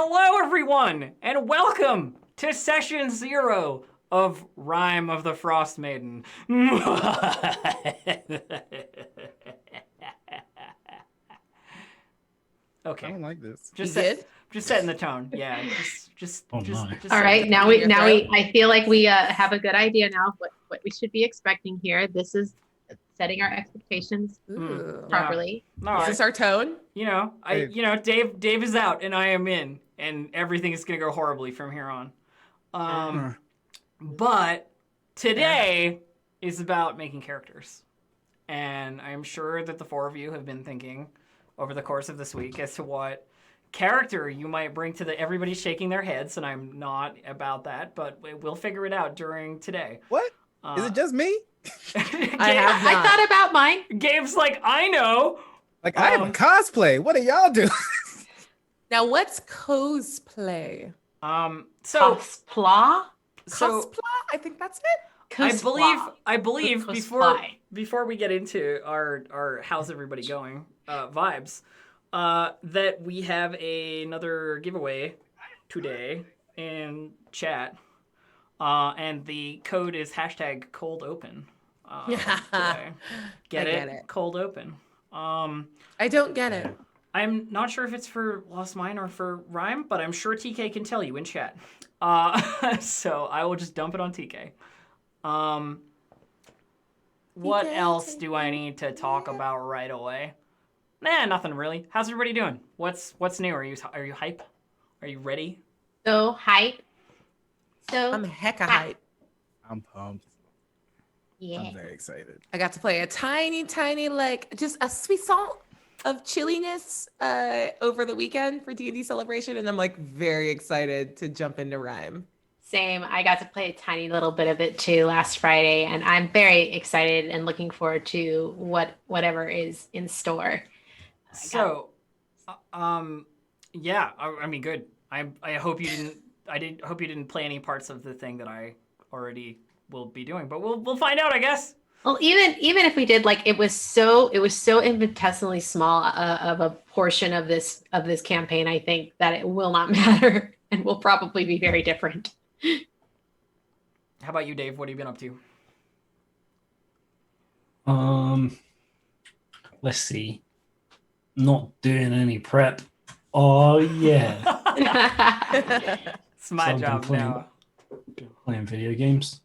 Hello, everyone, and welcome to Session 0 of Rime of the Frostmaiden. Okay. I don't like this. Just setting the tone. Yeah. Just. Oh no. All right. Now we. I feel like we have a good idea now of what we should be expecting here. This is setting our expectations properly. Yeah. Is this our tone? Dave is out and I am in, and everything is gonna go horribly from here on. But today is about making characters, and I'm sure that the four of you have been thinking over the course of this week as to what character you might bring to the. Everybody's shaking their heads, and I'm not about that, but we'll figure it out during today. What? Is it just me? I thought about mine. Gabe's like, I know. Like, I have a cosplay. What do y'all do? Now, what's cosplay? Cosplay? Cosplay? I think that's it. I believe before we get into our how's everybody going vibes, that we have another giveaway today in chat, and the code is #ColdOpen. Today. Get it? Cold Open. I don't get it. I'm not sure if it's for Lost Mine or for Rime, but I'm sure TK can tell you in chat. So I will just dump it on TK. What else do I need to talk about right away? Nah, nothing really. How's everybody doing? What's new? Are you hype? Are you ready? So hype. I'm hecka hype. I'm pumped. Yeah. I'm very excited. I got to play a tiny, like, just a sweet salt of chilliness over the weekend for D&D Celebration, and I'm, like, very excited to jump into Rime. Same. I got to play a tiny little bit of it, too, last Friday, and I'm very excited and looking forward to whatever is in store. So, yeah, I mean, good. I hope you didn't. I hope you didn't play any parts of the thing that I already will be doing, but we'll find out, I guess. Well, even if we did, like, it was so infinitesimally small of a portion of this campaign, I think that it will not matter and will probably be very different. How about you, Dave? What have you been up to? Let's see. Not doing any prep. Oh yeah. It's my job now. Playing video games.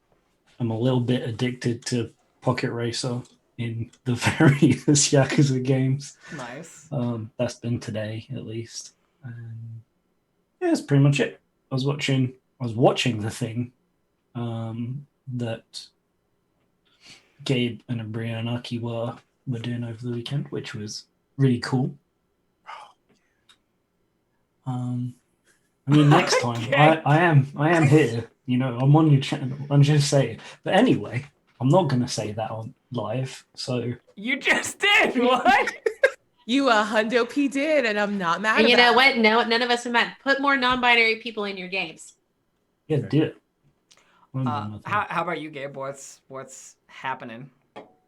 I'm a little bit addicted to Pocket Racer in the various Yakuza games. Nice. That's been today at least. And yeah, that's pretty much it. I was watching the thing that Gabe and Brianaki were doing over the weekend, which was really cool. I mean, next time okay. I am here. You know, I'm on your channel. I'm just saying. But anyway, I'm not gonna say that on live. So you just did what? You Hundo P did, and I'm not mad. And you about know what? No, none of us are mad. Put more non-binary people in your games. Yeah, do it. How about you, Gabe? What's happening?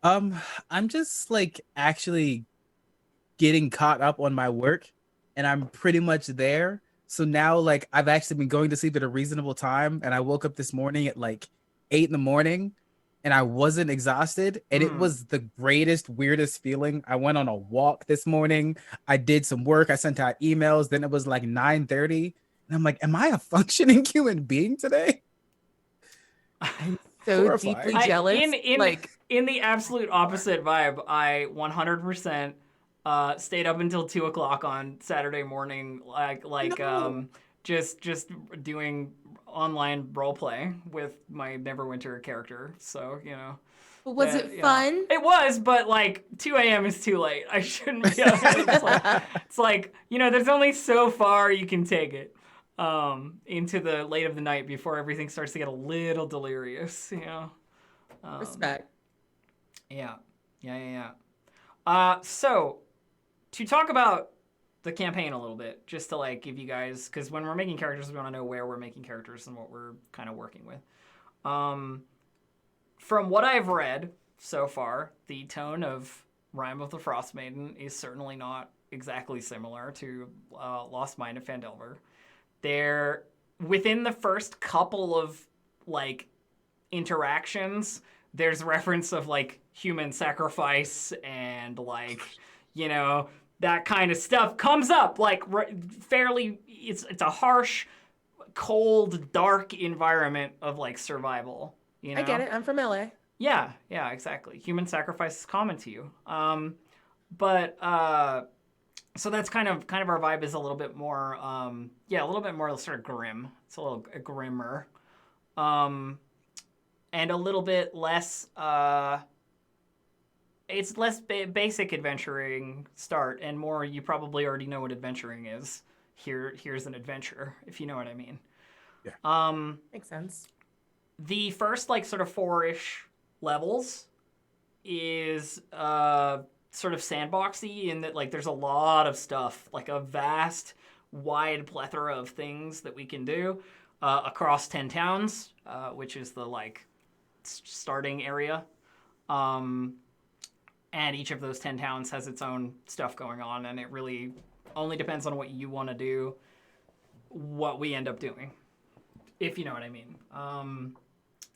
I'm just like actually getting caught up on my work, and I'm pretty much there. So now, like, I've actually been going to sleep at a reasonable time, and I woke up this morning at like 8 a.m, and I wasn't exhausted, and it was the greatest, weirdest feeling. I went on a walk this morning. I did some work. I sent out emails. Then it was like 9:30, and I'm like, am I a functioning human being today? I'm so deeply jealous. In the absolute opposite vibe, I 100%. Stayed up until 2:00 on Saturday morning, just doing online role play with my Neverwinter character. So was it fun? It was, but like 2 a.m. is too late. I shouldn't be. It's like there's only so far you can take it into the late of the night before everything starts to get a little delirious. Respect. Yeah. So. To talk about the campaign a little bit, just to like give you guys, because when we're making characters, we want to know where we're making characters and what we're kind of working with. From what I've read so far, the tone of Rime of the Frostmaiden is certainly not exactly similar to Lost Mine of Phandelver. They're within the first couple of like interactions. There's reference of like human sacrifice and like, you know, that kind of stuff comes up like fairly. It's a harsh, cold, dark environment of like survival. You know? I get it. I'm from LA. Yeah, exactly. Human sacrifice is common to you. But so that's kind of our vibe is a little bit more, a little bit more sort of grim. It's a little grimmer, and a little bit less. It's less basic adventuring start, and more. You probably already know what adventuring is. Here's an adventure, if you know what I mean. Yeah. Makes sense. The first like sort of 4-ish levels is sort of sandboxy in that like there's a lot of stuff, like a vast, wide plethora of things that we can do across 10 towns, which is the like starting area. And each of those 10 towns has its own stuff going on, and it really only depends on what you want to do, what we end up doing, if you know what I mean.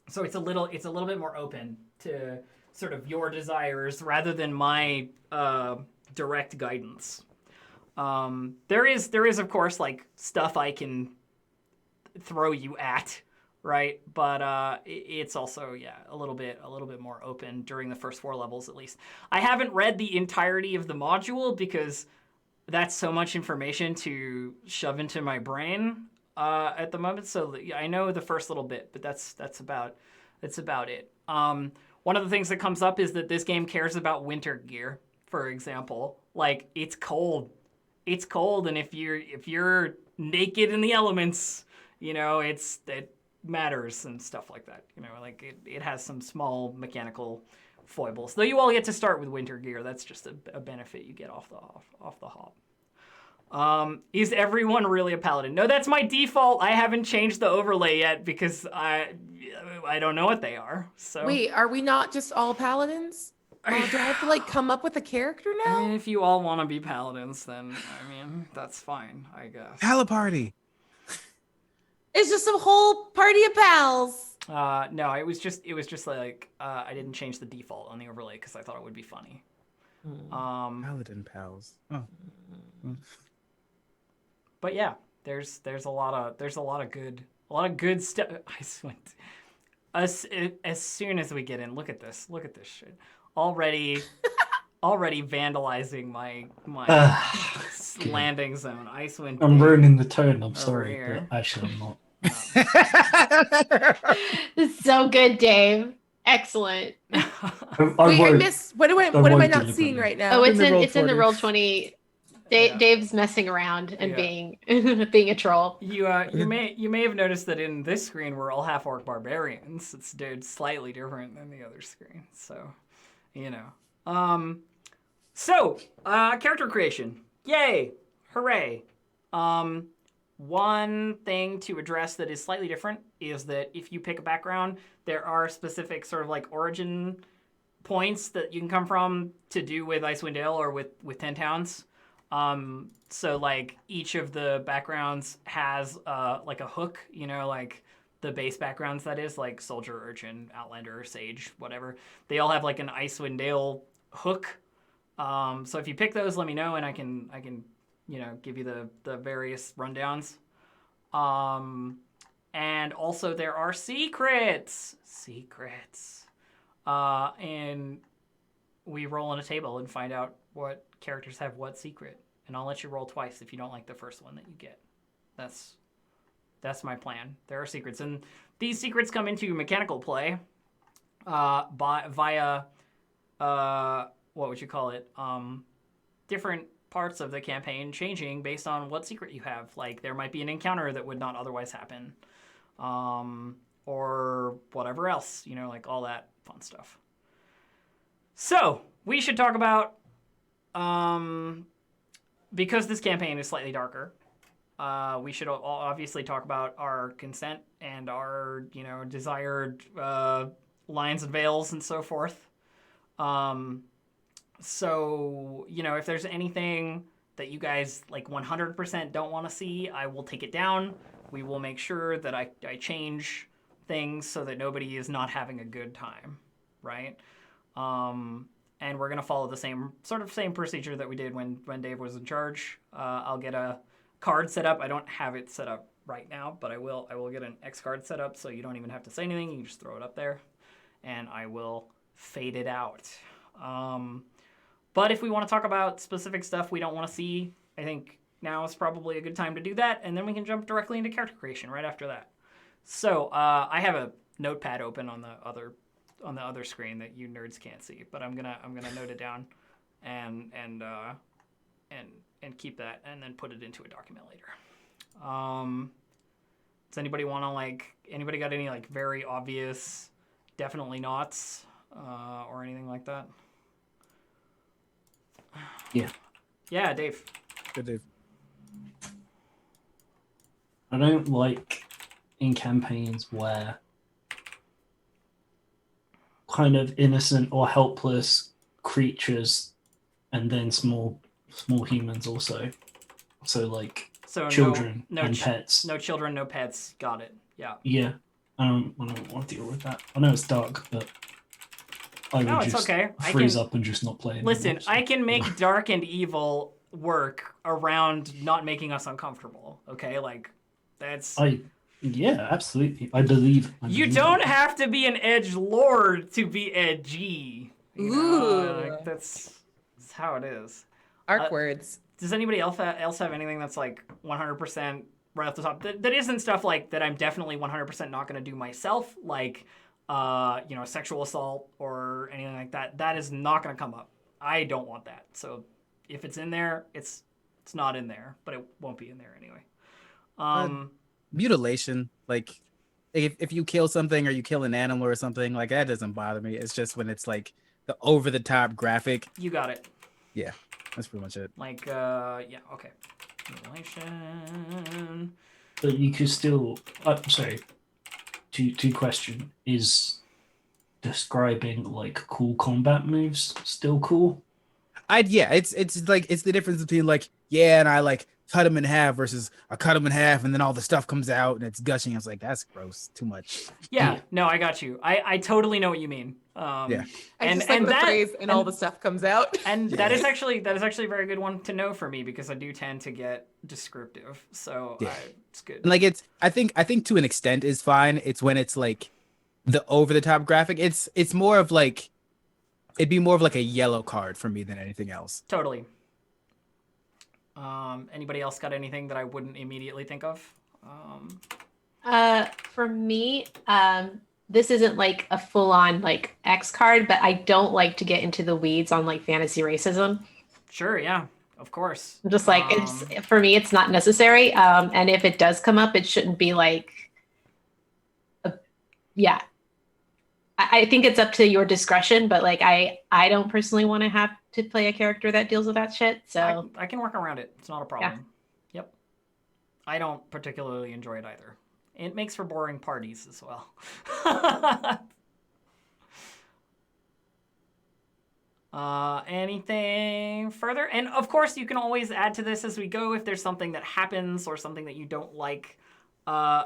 So it's a little bit more open to sort of your desires rather than my direct guidance. There is of course like stuff I can throw you at, right? But it's also a little bit more open during the first 4 levels at least. I haven't read the entirety of the module because that's so much information to shove into my brain at the moment. So I know the first little bit, but that's about it. One of the things that comes up is that this game cares about winter gear, for example. Like it's cold, and if you're naked in the elements, you know it matters and stuff like that. You know, like it has some small mechanical foibles. Though you all get to start with winter gear, that's just a benefit you get off the hop. Is everyone really a paladin? No, that's my default. I haven't changed the overlay yet because I don't know what they are. So Wait, are we not just all paladins? Do I have to like come up with a character now? I mean, if you all want to be paladins, then I mean that's fine, I guess. Pala party. It's just a whole party of pals. No, it was just like I didn't change the default on the overlay because I thought it would be funny. Paladin pals. Oh. But yeah, there's a lot of good stuff. As soon as we get in, look at this shit. Already vandalizing my landing zone. Icewind Dale. I'm ruining the tone. I'm sorry, here. but actually I'm not. It's so good, Dave. Excellent. Wait, I missed. What am I not seeing right now? Oh, it's in the Roll20. Roll20. Yeah. Dave's messing around and being a troll. You may have noticed that in this screen we're all half orc barbarians. It's slightly different than the other screen. So, you know. Character creation. Yay! Hooray! One thing to address that is slightly different is that if you pick a background, there are specific sort of like origin points that you can come from to do with Icewind Dale or with 10 towns. So like each of the backgrounds has like a hook, you know, like the base backgrounds, that is, like Soldier, Urchin, Outlander, Sage, whatever. They all have like an Icewind Dale hook. So if you pick those, let me know and I can you know, give you the various rundowns. And also there are secrets. And we roll on a table and find out what characters have what secret. And I'll let you roll twice if you don't like the first one that you get. That's my plan. There are secrets. And these secrets come into mechanical play via, what would you call it? Different parts of the campaign changing based on what secret you have. Like there might be an encounter that would not otherwise happen. Or whatever else, you know, like all that fun stuff. So we should talk about, because this campaign is slightly darker, we should obviously talk about our consent and our, you know, desired lines and veils and so forth. So, you know, if there's anything that you guys like 100% don't want to see, I will take it down. We will make sure that I change things so that nobody is not having a good time, right? And we're gonna follow the same procedure that we did when Dave was in charge. I'll get a card set up. I don't have it set up right now, but I will get an X card set up so you don't even have to say anything. You can just throw it up there, and I will fade it out. But if we want to talk about specific stuff we don't want to see, I think now is probably a good time to do that, and then we can jump directly into character creation right after that. So I have a notepad open on the other screen that you nerds can't see, but I'm gonna note it down and keep that, and then put it into a document later. Does anybody want to anybody got any very obvious definitely nots or anything like that? Yeah, Dave. Good, Dave. I don't like in campaigns where kind of innocent or helpless creatures and then small humans also. So children and pets. No children, no pets. Got it. Yeah. Yeah. I don't want to deal with that. I know it's dark, but I would it's just okay. freeze up and just not play anymore. Listen, I can make dark and evil work around not making us uncomfortable. Okay, that's. Yeah, absolutely. I believe. You don't have to be an edge lord to be edgy. Ooh. That's how it is. Arc words. Does anybody else have anything that's 100% right off the top that isn't stuff that I'm definitely 100% not going to do myself, sexual assault or anything like that? That is not going to come up. I don't want that. So if it's in there, it's not in there, but it won't be in there anyway. Mutilation, if you kill something or you kill an animal or something, that doesn't bother me. It's just when it's the over the top graphic. You got it. Yeah, that's pretty much it. Okay. Mutilation. But you could still. Sorry. To question, is describing cool combat moves still cool? It's the difference between and I cut him in half versus I cut him in half and then all the stuff comes out and it's gushing. I was that's gross, too much. Yeah, no, I got you. I totally know what you mean. I just like the phrase and all the stuff comes out. And that is actually a very good one to know for me, because I do tend to get descriptive. So it's good. And I think to an extent is fine. It's when it's the over the top graphic. It's more of it'd be more of a yellow card for me than anything else. Totally. Anybody else got anything that I wouldn't immediately think of? For me, this isn't a full-on X card, but I don't like to get into the weeds on fantasy racism. Sure, yeah, of course. I'm just it's for me, it's not necessary. And if it does come up, it shouldn't be I think it's up to your discretion, but I don't personally want to have to play a character that deals with that shit. So I can work around it. It's not a problem. Yeah. Yep. I don't particularly enjoy it either. It makes for boring parties as well. Anything further? And of course, you can always add to this as we go if there's something that happens or something that you don't like.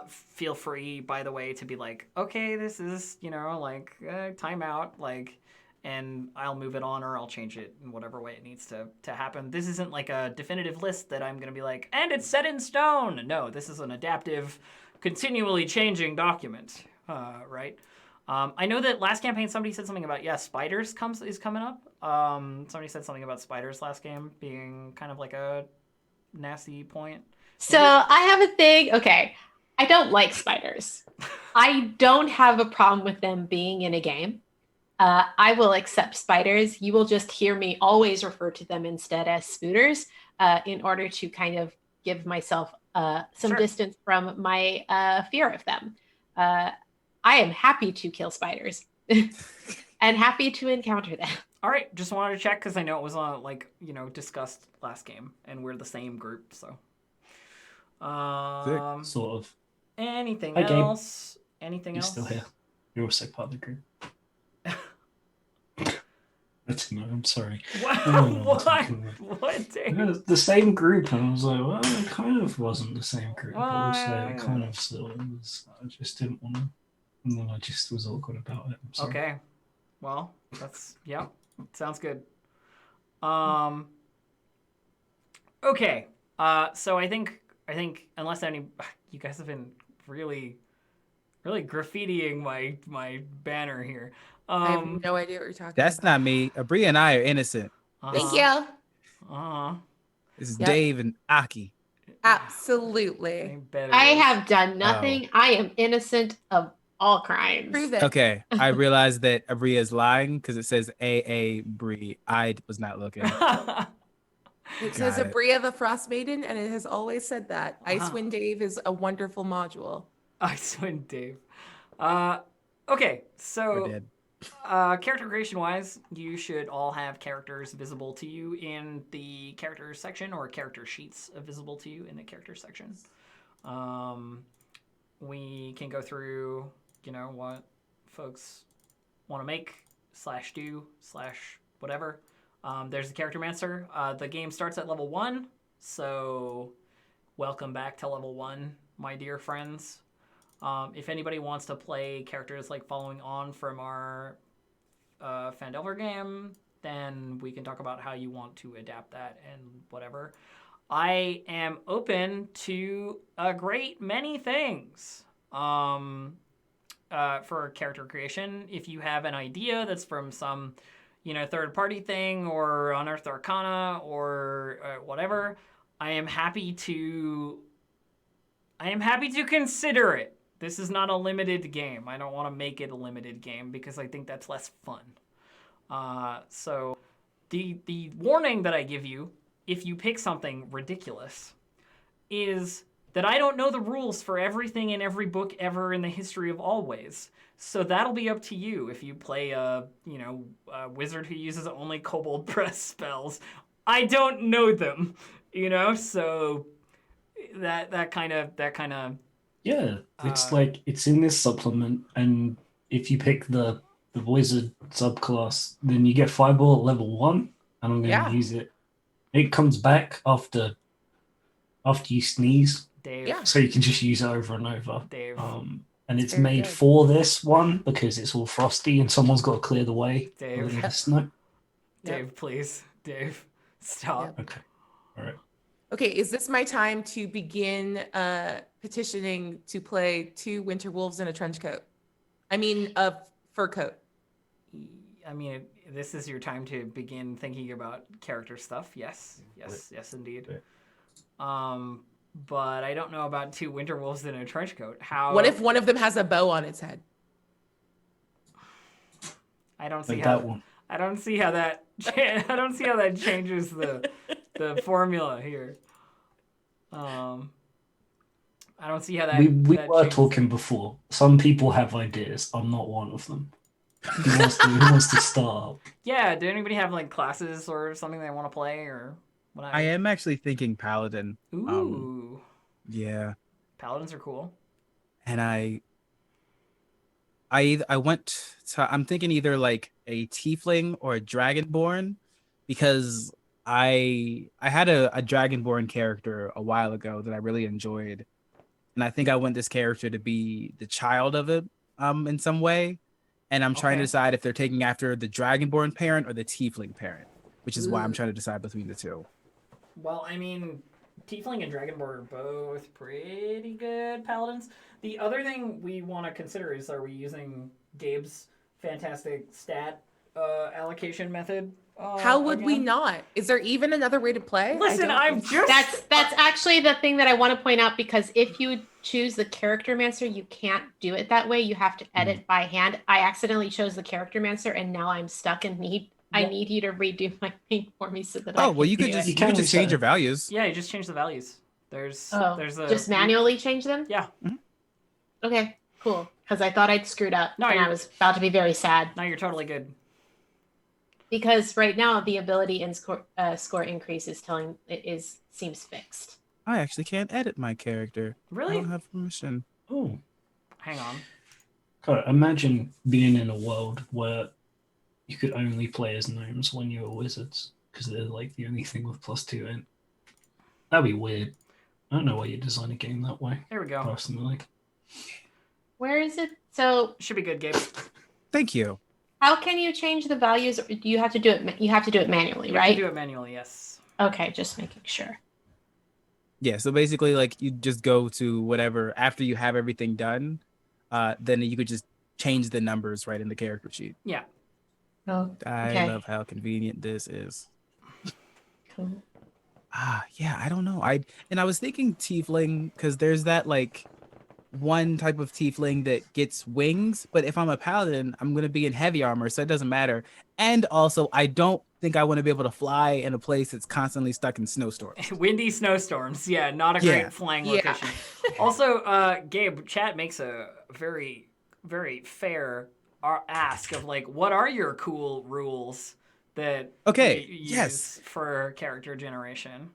Feel free, by the way, to be okay, this is, timeout, and I'll move it on or I'll change it in whatever way it needs to happen. This isn't a definitive list that I'm going to be and it's set in stone. No, this is an adaptive, continually changing document, right? I know that last campaign somebody said something about, spiders is coming up. Somebody said something about spiders last game being kind of a nasty point. So I have a thing. Okay. I don't like spiders. I don't have a problem with them being in a game. I will accept spiders. You will just hear me always refer to them instead as spooters in order to kind of give myself some distance from my fear of them. I am happy to kill spiders and happy to encounter them. All right. Just wanted to check because I know it was discussed last game and we're the same group. So. Sort of. Anything Hi, else? Gabe. Anything You're else? still here. You're also part of the group. I'm sorry. What? I don't know what I'm What? talking about. What, Dave? It was the same group, and I was like, well, it kind of wasn't the same group, but also yeah. it kind of still was. I just didn't want to, and then I just was awkward about it. I'm sorry. Okay. Well, that's yeah. Sounds good. Okay. So I think unless any you guys have been really graffitiing my banner here. I have no idea what you're talking That's about. not me. Abri and I are innocent. Thank you. This is Yep. Dave and Aki. Absolutely. I have done nothing. I am innocent of all crimes. Prove it. Okay, I realized that Abri is lying because it says AA Bri. I was not looking. It says Got it. Abria the Frostmaiden, and it has always said that. Icewind Dale is a wonderful module. Icewind Dave. Okay, We're so dead. character creation wise, you should all have characters visible to you in the characters section, or character sheets visible to you in the characters section. We can go through, what folks want to make / do / whatever. There's the Character Mancer. The game starts at level 1, so welcome back to level 1, my dear friends. If anybody wants to play characters like following on from our Phandelver game, then we can talk about how you want to adapt that and whatever. I am open to a great many things for character creation. If you have an idea that's from some third-party thing or Unearthed Arcana or whatever, I am happy to consider it. This is not a limited game. I don't want to make it a limited game because I think that's less fun. So the warning that I give you, if you pick something ridiculous, is that I don't know the rules for everything in every book ever in the history of always. So that'll be up to you if you play a wizard who uses only kobold press spells. I don't know them, so that kind of Yeah, it's like it's in this supplement, and if you pick the wizard subclass, then you get Fireball at level 1, and I'm going to use it. It comes back after you sneeze, Dave. Yeah. so you can just use it over and over. Dave. And it's very made good. for this one because it's all frosty, and someone's got to clear the way. Dave. For the snow. Dave, please. Dave, stop. Okay, all right. Okay, is this my time to begin petitioning to play 2 winter wolves in a trench coat? I mean, a fur coat. I mean, this is your time to begin thinking about character stuff. Yes, indeed. But I don't know about 2 winter wolves in a trench coat. How? What if one of them has a bow on its head? I don't see Like how. that one. I don't see how that. I don't see how that changes the formula here. I don't see how that. We that were changes talking it. before. Some people have ideas. I'm not one of them. Who wants to start? Yeah. Do anybody have like classes or something they want to play or what? I am actually thinking Paladin. Ooh. Yeah. Paladins are cool. And I went to, I'm thinking either like a tiefling or a dragonborn, because I had a dragonborn character a while ago that I really enjoyed, and I think I want this character to be the child of it in some way, and I'm trying to decide if they're taking after the dragonborn parent or the tiefling parent, which is why I'm trying to decide between the two. Well, I mean, Tiefling and Dragonborn are both pretty good paladins. The other thing we want to consider is, are we using Gabe's fantastic stat allocation method? How would we again? not? Is there even another way to play? Listen, I'm just... That's actually the thing that I want to point out, because if you choose the Character Mancer, you can't do it that way. You have to edit by hand. I accidentally chose the Character Mancer, and now I'm stuck and I need you to redo my thing for me so that I can You could do just it. you could just change your values. Yeah, you just change the values. There's a... just manually change them? Yeah. Okay, cool. Because I thought I'd screwed up, No, and I was about to be very sad. No, you're totally good. Because right now the ability and score increase is seems fixed. I actually can't edit my character. Really? I don't have permission. Oh, Hang on. God, imagine being in a world where you could only play as gnomes when you were wizards because they're like the only thing with +2 in. That'd be weird. I don't know why you design a game that way. There we go. Personally, Where is it? So Should be good, Gabe. Thank you. how can you change the values? Or do you have to do it? You have to do it manually, You have to right? do it manually, yes. Okay, just making sure. Yeah, so basically, like, you just go to whatever after you have everything done, then you could just change the numbers right in the character sheet. Yeah. Oh, I okay. love how convenient this is. Cool. Yeah, I don't know. I was thinking tiefling because there's that like one type of tiefling that gets wings, but if I'm a paladin, I'm gonna be in heavy armor, so it doesn't matter. And also, I don't think I want to be able to fly in a place that's constantly stuck in snowstorms. Windy snowstorms. Yeah, not a great flying location. Also, Gabe, chat makes a very, very fair ask of like, what are your cool rules that you use for character generation?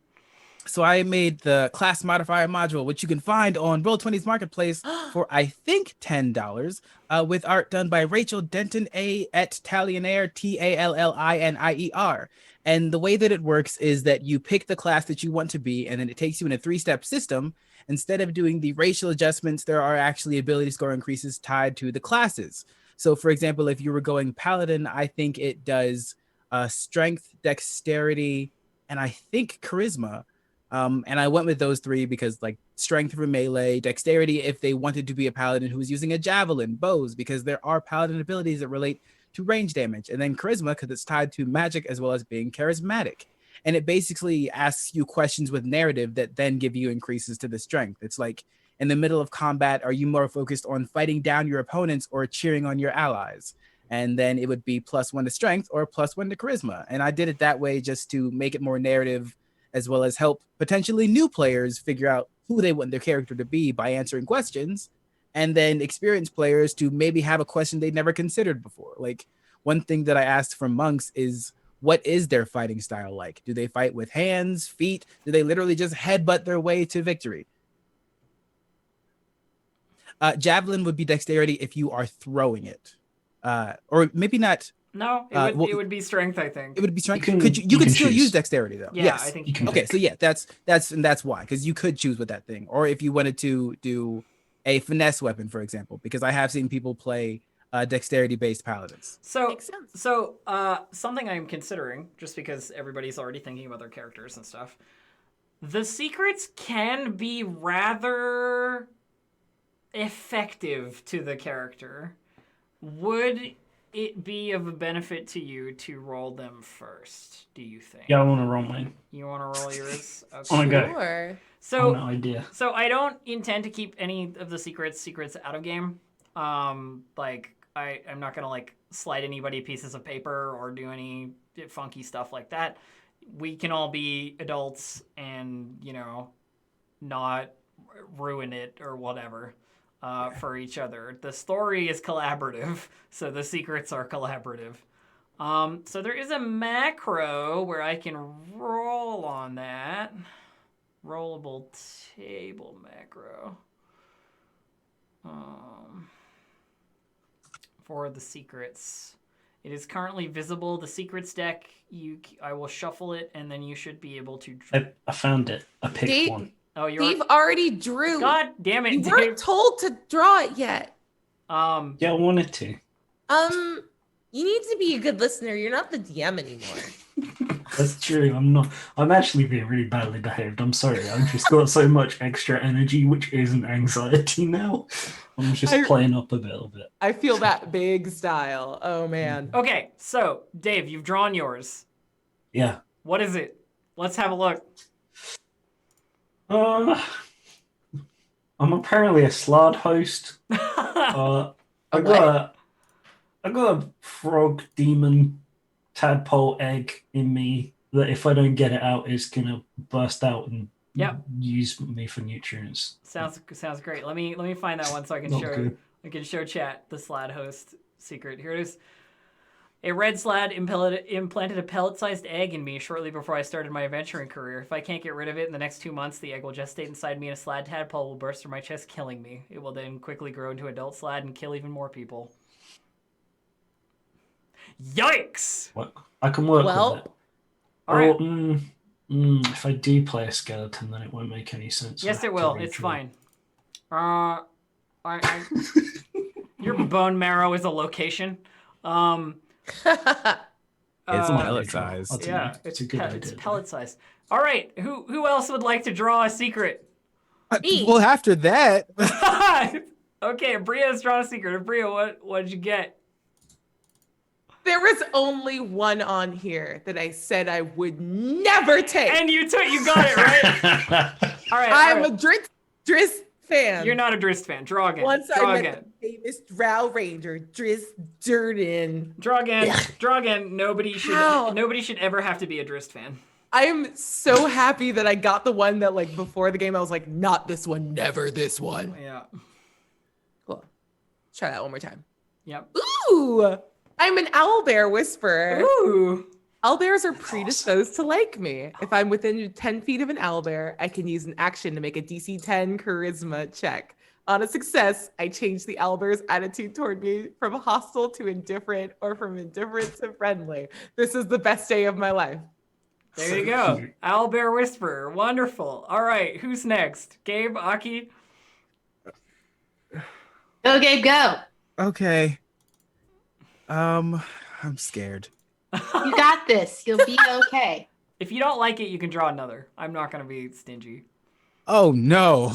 So I made the class modifier module, which you can find on Roll20's Marketplace for, I think, $10, with art done by Rachel Denton A. at Tallionaire, Tallinier. And the way that it works is that you pick the class that you want to be, and then it takes you in a 3-step system. Instead of doing the racial adjustments, there are actually ability score increases tied to the classes. So, for example, if you were going Paladin, I think it does strength, dexterity, and I think charisma. And I went with those 3 because like strength for melee, dexterity if they wanted to be a paladin who was using a javelin, bows, because there are paladin abilities that relate to range damage, and then charisma because it's tied to magic as well as being charismatic. And it basically asks you questions with narrative that then give you increases to the strength. It's like in the middle of combat, are you more focused on fighting down your opponents or cheering on your allies? And then it would be +1 to strength or +1 to charisma. And I did it that way just to make it more narrative, as well as help potentially new players figure out who they want their character to be by answering questions, and then experienced players to maybe have a question they'd never considered before. Like one thing that I asked from monks is, what is their fighting style like? Do they fight with hands, feet? Do they literally just headbutt their way to victory? Javelin would be dexterity if you are throwing it. Or maybe not. No, it would be strength, I think. It would be strength. You could still choose. use dexterity though. Yeah, yes. I think you can. Okay, pick. so yeah, that's why, because you could choose with that thing, or if you wanted to do a finesse weapon, for example, because I have seen people play dexterity-based paladins. So, Makes sense. something I'm considering, just because everybody's already thinking about their characters and stuff, the secrets can be rather effective to the character. Would it be of a benefit to you to roll them first, do you think? Yeah, I want to roll mine. You want to roll yours? Okay. I wanna go. Sure. So, No idea. So I don't intend to keep any of the secrets out of game. Like I'm not gonna like slide anybody pieces of paper or do any funky stuff like that. We can all be adults and not ruin it or whatever for each other. The story is collaborative, so the secrets are collaborative. So there is a macro where I can roll on that. Rollable table macro. For the secrets. It is currently visible. The secrets deck, I will shuffle it, and then you should be able to... I found it. I picked one. Oh, Dave already drew. God damn it, You Dave. weren't told to draw it yet. Yeah, I wanted to. You need to be a good listener. You're not the DM anymore. That's true. I'm not. I'm actually being really badly behaved. I'm sorry. I've just got so much extra energy, which isn't anxiety now. I'm just playing up a little bit. I feel that big style. Oh man. Okay, so Dave, you've drawn yours. Yeah. What is it? Let's have a look. I'm apparently a slard host. I got a frog demon tadpole egg in me that if I don't get it out is gonna burst out and use me for nutrients. Sounds great. Let me find that one so I can show chat the slad host secret. Here it is. A red slad implanted a pellet-sized egg in me shortly before I started my adventuring career. If I can't get rid of it in the next 2 months, the egg will gestate inside me and a slad tadpole will burst from my chest, killing me. It will then quickly grow into adult slad and kill even more people. Yikes! What? I can work Well, with it. All right. If I do play a skeleton, then it won't make any sense. Yes, I it have to will. It's redraw. fine. Your bone marrow is a location. It's pellet size. I don't Yeah, know. It's a good idea. It's pellet size. All right, who else would like to draw a secret? Me. Well, after that, Okay, Bria's drawn a secret. Bria, what did you get? There was only one on here that I said I would never take. And you got it right. All right, I'm a Driss fan. You're not a Drist fan. Draw again. Once Draw I again. met the famous Drow Ranger, Driss Durden. Draw again. Draw again. Nobody How? should ever have to be a Drist fan. I am so happy that I got the one that, like, before the game, I was like, not this one, never this one. Yeah. Cool. Try that one more time. Yep. Ooh, I'm an owlbear whisperer. Ooh. Owlbears are predisposed to like me. If I'm within 10 feet of an owlbear, I can use an action to make a DC 10 charisma check. On a success, I change the owlbear's attitude toward me from hostile to indifferent or from indifferent to friendly. This is the best day of my life. There you go. Owlbear Whisperer. Wonderful. All right, who's next? Gabe, Aki? Go, Gabe, go. okay. I'm scared. You got this. You'll be okay. If you don't like it, you can draw another. I'm not going to be stingy. Oh no.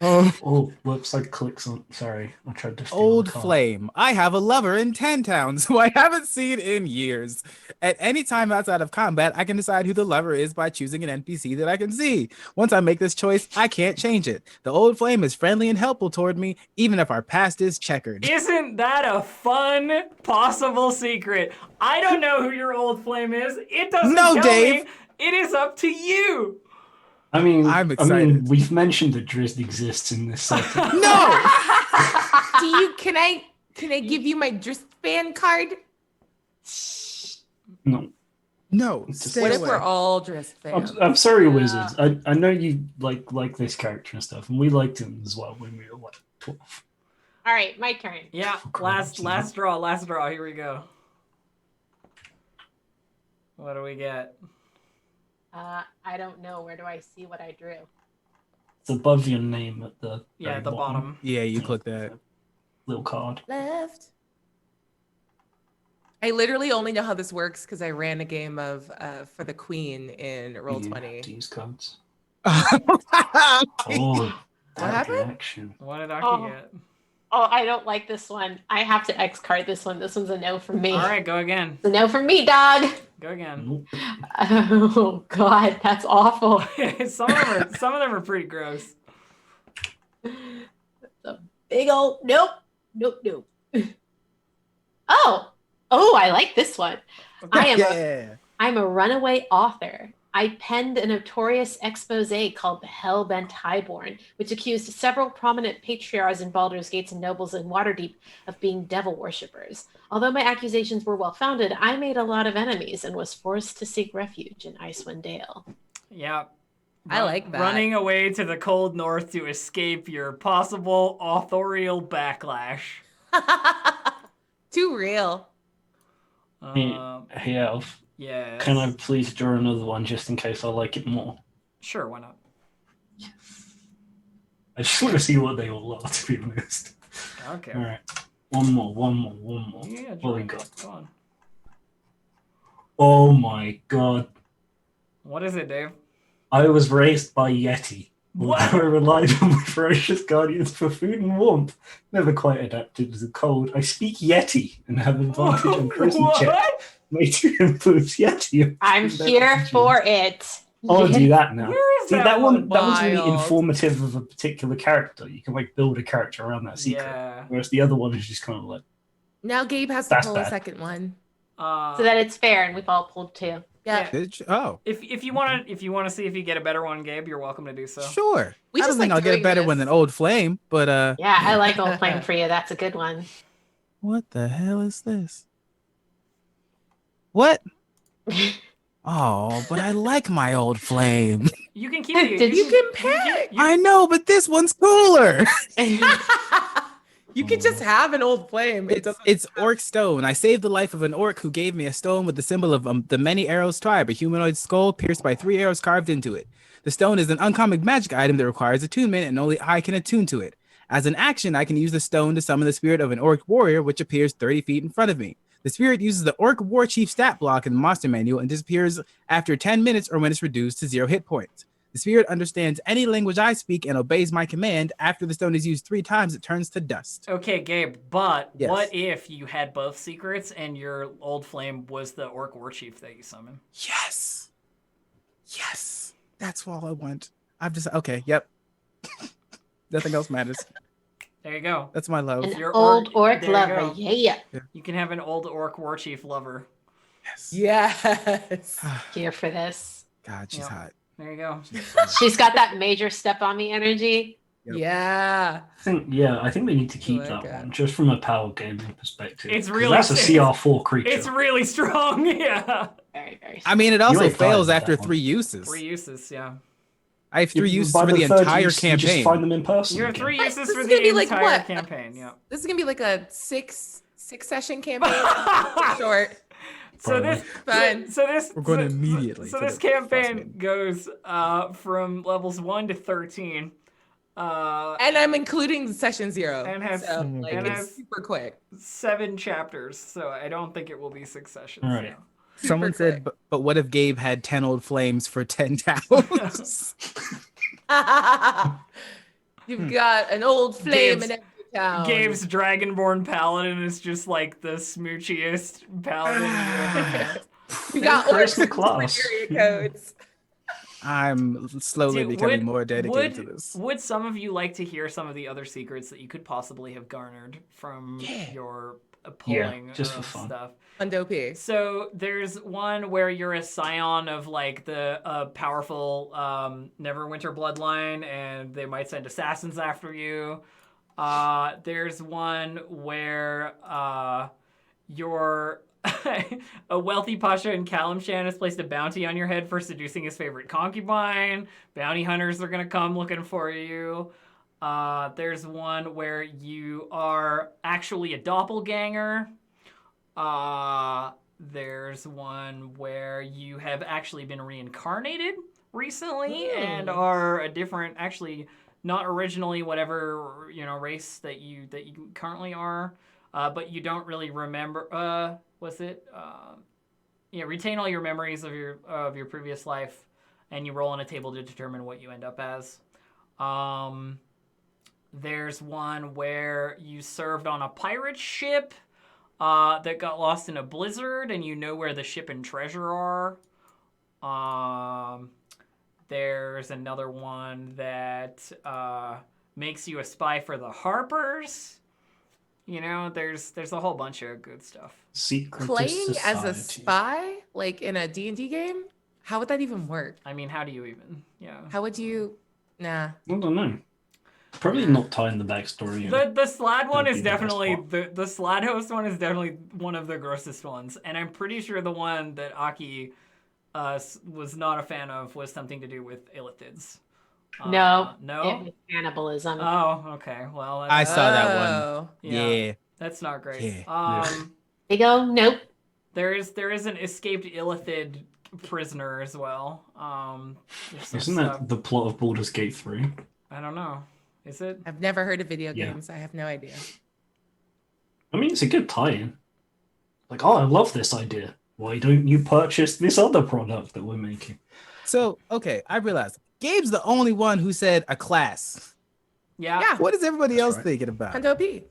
Oh. Oh, whoops! I clicked on. Sorry, I tried to. Steal Old a card. Flame. I have a lover in 10 towns who I haven't seen in years. At any time outside of combat, I can decide who the lover is by choosing an NPC that I can see. Once I make this choice, I can't change it. The Old Flame is friendly and helpful toward me, even if our past is checkered. Isn't that a fun possible secret? I don't know who your Old Flame is. It doesn't No, tell Dave. me. It is up to you. I'm I'm I excited. mean, we've mentioned that Drizzt exists in this cycle. No! Can I give you my Driss fan card? No, No. It's just- Stay What if away. we're all Driss fans? I'm sorry, Wizards. I know you like this character and stuff, and we liked him as well when we were like 12. All right, my turn. Yeah, last draw. Here we go. What do we get? I don't know. Where do I see what I drew? It's above your name at the Yeah, very at the bottom. Yeah, you click that. little card. Left. I literally only know how this works because I ran a game of for the Queen in You Roll20. have to use cards. Oh, Oh, that happened? reaction. What did Aki Oh. get? Oh, I don't like this one. I have to X card this one. This one's a no from me. All right, go again. It's a no from me, dog. Go again. Nope. Oh God, that's awful. some of them are pretty gross. Big old nope. Oh, I like this one. yeah. I'm a runaway author. I penned a notorious expose called The Hellbent Highborn, which accused several prominent patriarchs in Baldur's Gates and nobles in Waterdeep of being devil worshippers. Although my accusations were well-founded, I made a lot of enemies and was forced to seek refuge in Icewind Dale. Yeah. I like that. Running away to the cold north to escape your possible authorial backlash. Too real. Hey, Elf. Yeah. Can I please draw another one just in case I like it more? Sure, why not? I just want to see what they all are, to be honest. Okay. All right. One more. Yeah, What we Jordan, got? Go on. Oh my god. What is it, Dave? I was raised by Yeti. What? I relied on my ferocious guardians for food and warmth. Never quite adapted to the cold. I speak Yeti and have advantage on charisma check. What? Made to influence Yeti. I'm here for it. I'll do that now. Where is See, that that one? was really Wild. informative of a particular character. You can like build a character around that secret. Yeah. Whereas the other one is just kind of like, Now Gabe has to That's pull a bad. second one. So that it's fair and we've all pulled two. Yeah. Oh, If you want to see if you get a better one, Gabe, you're welcome to do so. sure. We I don't just think like I'll get a doing better this. one than Old Flame, but Yeah, I like Old Flame for you. That's a good one. what the hell is this? What? Oh, but I like my Old Flame. You can keep it. Did You can pick. I know, but this one's cooler. You could just have an old flame. It's Orc Stone. I saved the life of an orc who gave me a stone with the symbol of the many arrows tribe, a humanoid skull pierced by 3 arrows carved into it. The stone is an uncommon magic item that requires attunement, and only I can attune to it. As an action, I can use the stone to summon the spirit of an orc warrior, which appears 30 feet in front of me. The spirit uses the Orc War Chief stat block in the monster manual and disappears after 10 minutes or when it's reduced to 0 hit points. The spirit understands any language I speak and obeys my command. After the stone is used 3 times, it turns to dust. Okay, Gabe, but Yes. what if you had both secrets and your old flame was the Orc War Chief that you summon? Yes. Yes. That's all I want. I'm just, okay, yep. Nothing else matters. There you go. That's my love. An Your old orc there you lover. go. Yeah. You can have an old Orc War Chief lover. Yes. Yes. Here for this. God, she's Yep. hot. There you go. She's got that major step on me energy. Yep. Yeah. I think they need to keep like that it. one just from a power gaming perspective. It's 'Cause really that's a CR4 creature. It's really strong. Yeah. Very, very. I mean, it also ain't fails fighting after that 3 uses. 3 uses, yeah. I have 3 uses By for the third entire use, you just campaign. find them in person. You have again. 3 Wait, uses this for is the gonna be like entire what? campaign, yeah. This is gonna be like a six session campaign. Short. So this, Fine. so this, We're going so- immediately So to this the campaign Frostmaiden. goes from levels 1 to 13, And I'm including session 0. And has- so, and like, has- it's super quick. 7 chapters. So I don't think it will be 6 sessions. All right. no. Someone Super said, but what if Gabe had 10 old flames for 10 towels? You've got an old flame Gabe's- in every town. Gabe's Dragonborn Paladin is just like the smoochiest paladin. We got Charisma orcs class. with area codes. I'm slowly Dude, becoming more dedicated to this. Would some of you like to hear some of the other secrets that you could possibly have garnered from your pulling just of for fun. stuff? Undope. So there's one where you're a scion of like the powerful Neverwinter bloodline, and they might send assassins after you. There's one where you're a wealthy pasha in Kalimshan has placed a bounty on your head for seducing his favorite concubine. Bounty hunters are gonna come looking for you. There's one where you are actually a doppelganger. There's one where you have actually been reincarnated recently and are a different, actually not originally whatever race that you currently are, but you don't really remember. Retain all your memories of your previous life, and you roll on a table to determine what you end up as. There's one where you served on a pirate ship that got lost in a blizzard, and you know where the ship and treasure are. There's another one that makes you a spy for the Harpers. There's a whole bunch of good stuff. Playing Secretist as a society. spy, like in a D&D game? How would that even work? I mean, how do you even? Yeah. How would you... Nah. I don't know. Probably not tying the backstory in. The Slad one That'd is be the best definitely part. the Slad host one is definitely one of the grossest ones, and I'm pretty sure the one that Aki was not a fan of was something to do with illithids. No. It No. was cannibalism. Oh, okay. Well, I saw that one. Oh. Yeah. That's not great. Yeah. They go, nope. There is an escaped illithid prisoner as well. There's some Isn't stuff. that the plot of Baldur's Gate 3? I don't know. Is it? I've never heard of video Yeah. games. I have no idea. I mean, it's a good tie-in. Like, oh, I love this idea. Why don't you purchase this other product that we're making? So, okay, I realized Gabe's the only one who said a class. Yeah. Yeah. What is everybody That's else right. thinking about? Undope.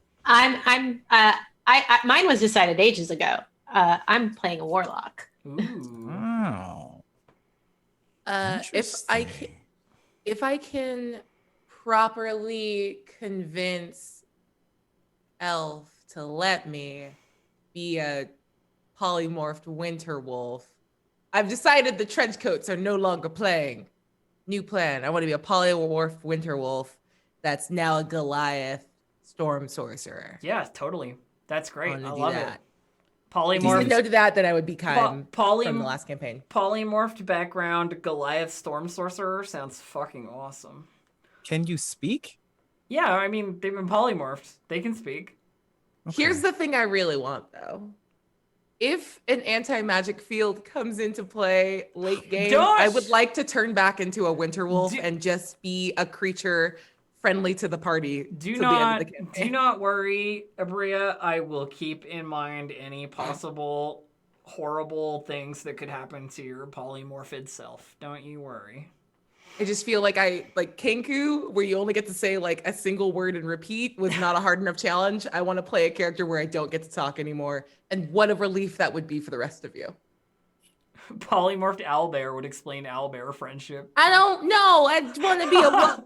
Mine was decided ages ago. I'm playing a warlock. Ooh. Oh. If I can properly convince Elf to let me be a polymorphed winter wolf, I've decided the trench coats are no longer playing. New plan. I want to be a polymorphed winter wolf that's now a Goliath storm sorcerer. Yeah, totally. That's great. wanna I do love that. it. If you said Polymorphed, no to that, then I would be kind from the polymorphed last campaign. background Goliath Storm Sorcerer sounds fucking awesome. Can you speak? Yeah, I mean, they've been polymorphed. They can speak. Okay. Here's the thing I really want, though. If an anti-magic field comes into play late game, I would like to turn back into a winter wolf and just be a creature friendly to the party Do till the end of the campaign. do not worry, Abria. I will keep in mind any possible horrible things that could happen to your polymorphid self. Don't you worry. I just feel like Kenku, where you only get to say like a single word and repeat, was not a hard enough challenge. I want to play a character where I don't get to talk anymore, and what a relief that would be for the rest of you. Polymorphed owlbear would explain owlbear friendship. I don't know. I want to be a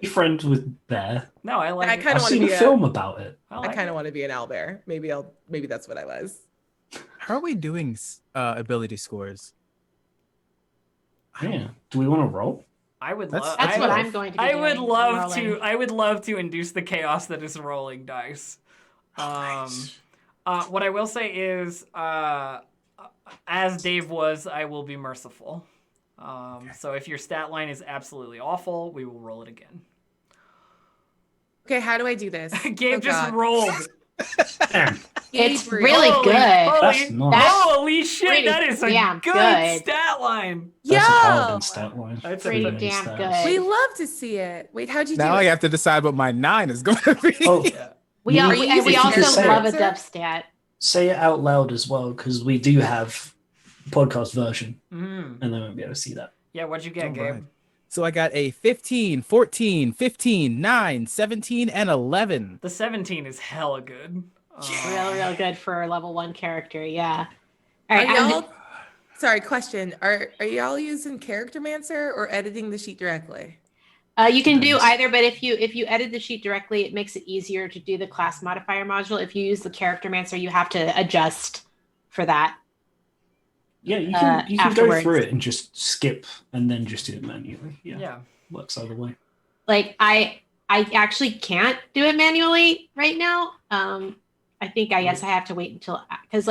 Be friends with Bear. No, I like. I it. kind I've of want to seen be a film about it. I kind of want to be an owlbear. Maybe that's what I was. How are we doing ability scores? Yeah. Do we want to roll? I would That's- love. That's I what would- I'm going to be I doing. would love rolling. to. I would love to induce the chaos that is rolling dice. What I will say is, as Dave was, I will be merciful. So if your stat line is absolutely awful, we will roll it again. Okay, how do I do this? Gabe Oh, just God. rolled. Damn. It's Gabriel. really Holy- good. That's nice. Holy shit, pretty that is a damn good good. stat line. That's a Yo! paladin stat line. That's Pretty pretty damn stats. good. We love to see it. Wait, how'd you do Now I it? have to decide what my 9 is going to be. Oh, Yeah. We Are all, you we, and we using also character love a answer? dub stat. say it out loud as well, because we do have podcast version, Mm. and they won't be able to see that. Yeah, what'd you get, All Gabe? right. So I got a 15, 14, 15, 9, 17, and 11. The 17 is hella good. Real good for a level 1 character. Yeah. All right. Are y'all, sorry, question. Are y'all using Character Mancer or editing the sheet directly? You can do Nice. either, but if you edit the sheet directly, it makes it easier to do the class modifier module. If you use the Character Mancer, you have to adjust for that. Yeah, you can go Afterwards. through it and just skip and then just do it manually. Yeah, Yeah. works either way. Like I actually can't do it manually right now. I think I guess I have to wait until because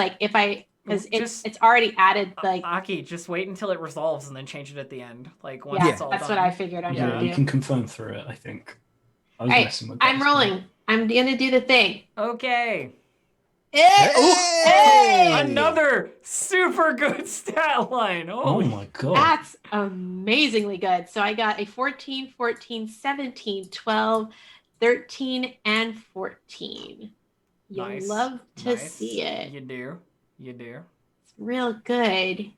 it's already added like Aki, just wait until it resolves and then change it at the end. Like once yeah, it's all that's done. what I figured I'm Yeah, gonna you do. can confirm through it, I think. I was All right, messing with I'm that. rolling. I'm gonna do the thing. Okay. Hey! Another super good stat line. Oh Holy my god. That's amazingly good. So I got a 14, 14, 17, 12, 13, and 14. You'll Nice, love to nice. see it. You do. You do. It's real good.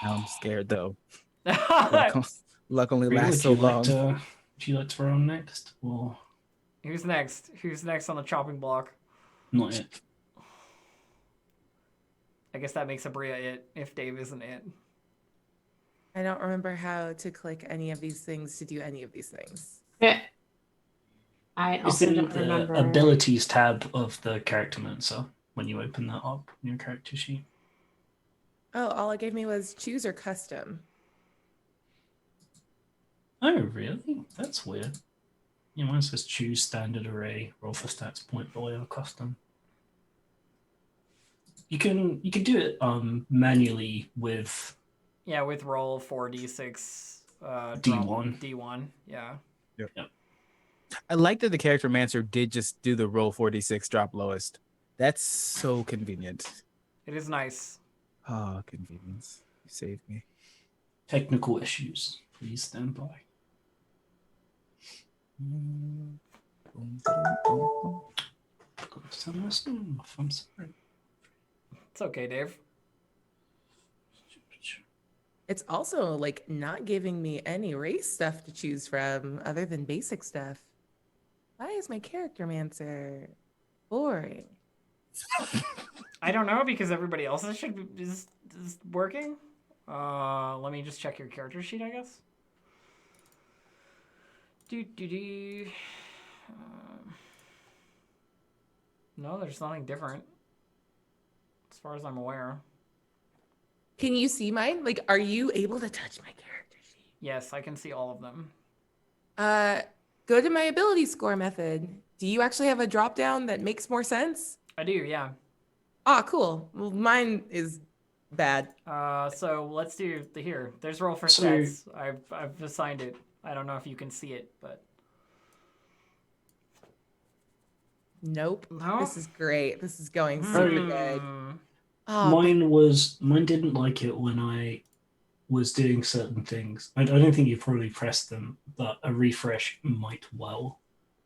Now I'm scared though. Who's Luck only Really, lasts so long. would you like to roll next? Or next? Who's next on the chopping block? not yet? I guess that makes Abria it if Dave isn't it. I don't remember how to click any of these things to do any of these things. I It's also in don't the remember. abilities tab of the character Mancer when you open that up in your character sheet. Oh, all it gave me was choose or custom. Oh, really? That's weird. Yeah, mine says choose standard array, roll for stats, point boy, or custom. You can do it manually with Yeah, with roll 4d6 D1. D1, yeah. I like that the character Mancer did just do the roll 46 drop lowest. That's so convenient. It is nice. Oh, convenience. You saved me. technical issues. Please stand by. I'm sorry. It's okay, Dave. It's also like not giving me any race stuff to choose from other than basic stuff. Why is my character Mancer boring? I don't know because everybody else's is working. Let me just check your character sheet, I guess. No, there's nothing different as far as I'm aware. Can you see mine? Like, are you able to touch my character sheet? Yes, I can see all of them. Go to my ability score method. Do you actually have a drop down that makes more sense? I do, yeah. Ah, cool. Well, mine is Bad. So let's do the here. There's roll for So- stats. I've assigned it. I don't know if you can see it, but Nope. no. This is great. This is going Hmm. super good. Oh, Mine didn't like it when I was doing certain things. I don't think you probably pressed them, but a refresh might well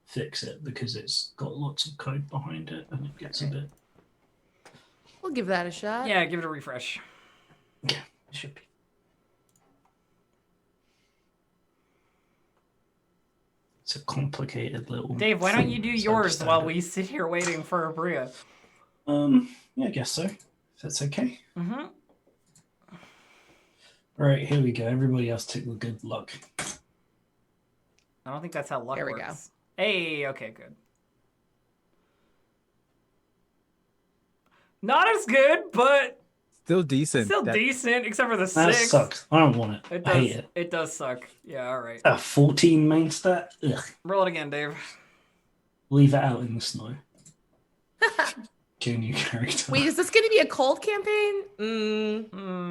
fix it because it's got lots of code behind it and it gets a bit. we'll give that a shot. Yeah, give it a refresh. It should be. It's a complicated little. Dave, why don't you thing, do so I yours understand while it. we sit here waiting for Abria? Yeah, I guess so. If that's okay. Mm-hmm. All right, here we go. Everybody else take the good luck. I don't think that's how luck There we works. go. Hey, okay, good. Not as good, but Still decent. still That- decent, except for the That 6. sucks. I don't want it. It I does. hate it. It does suck. Yeah, all right. A 14 main stat? Ugh. Roll it again, Dave. Leave it out in the snow. Junior character. Wait, is this going to be a cold campaign?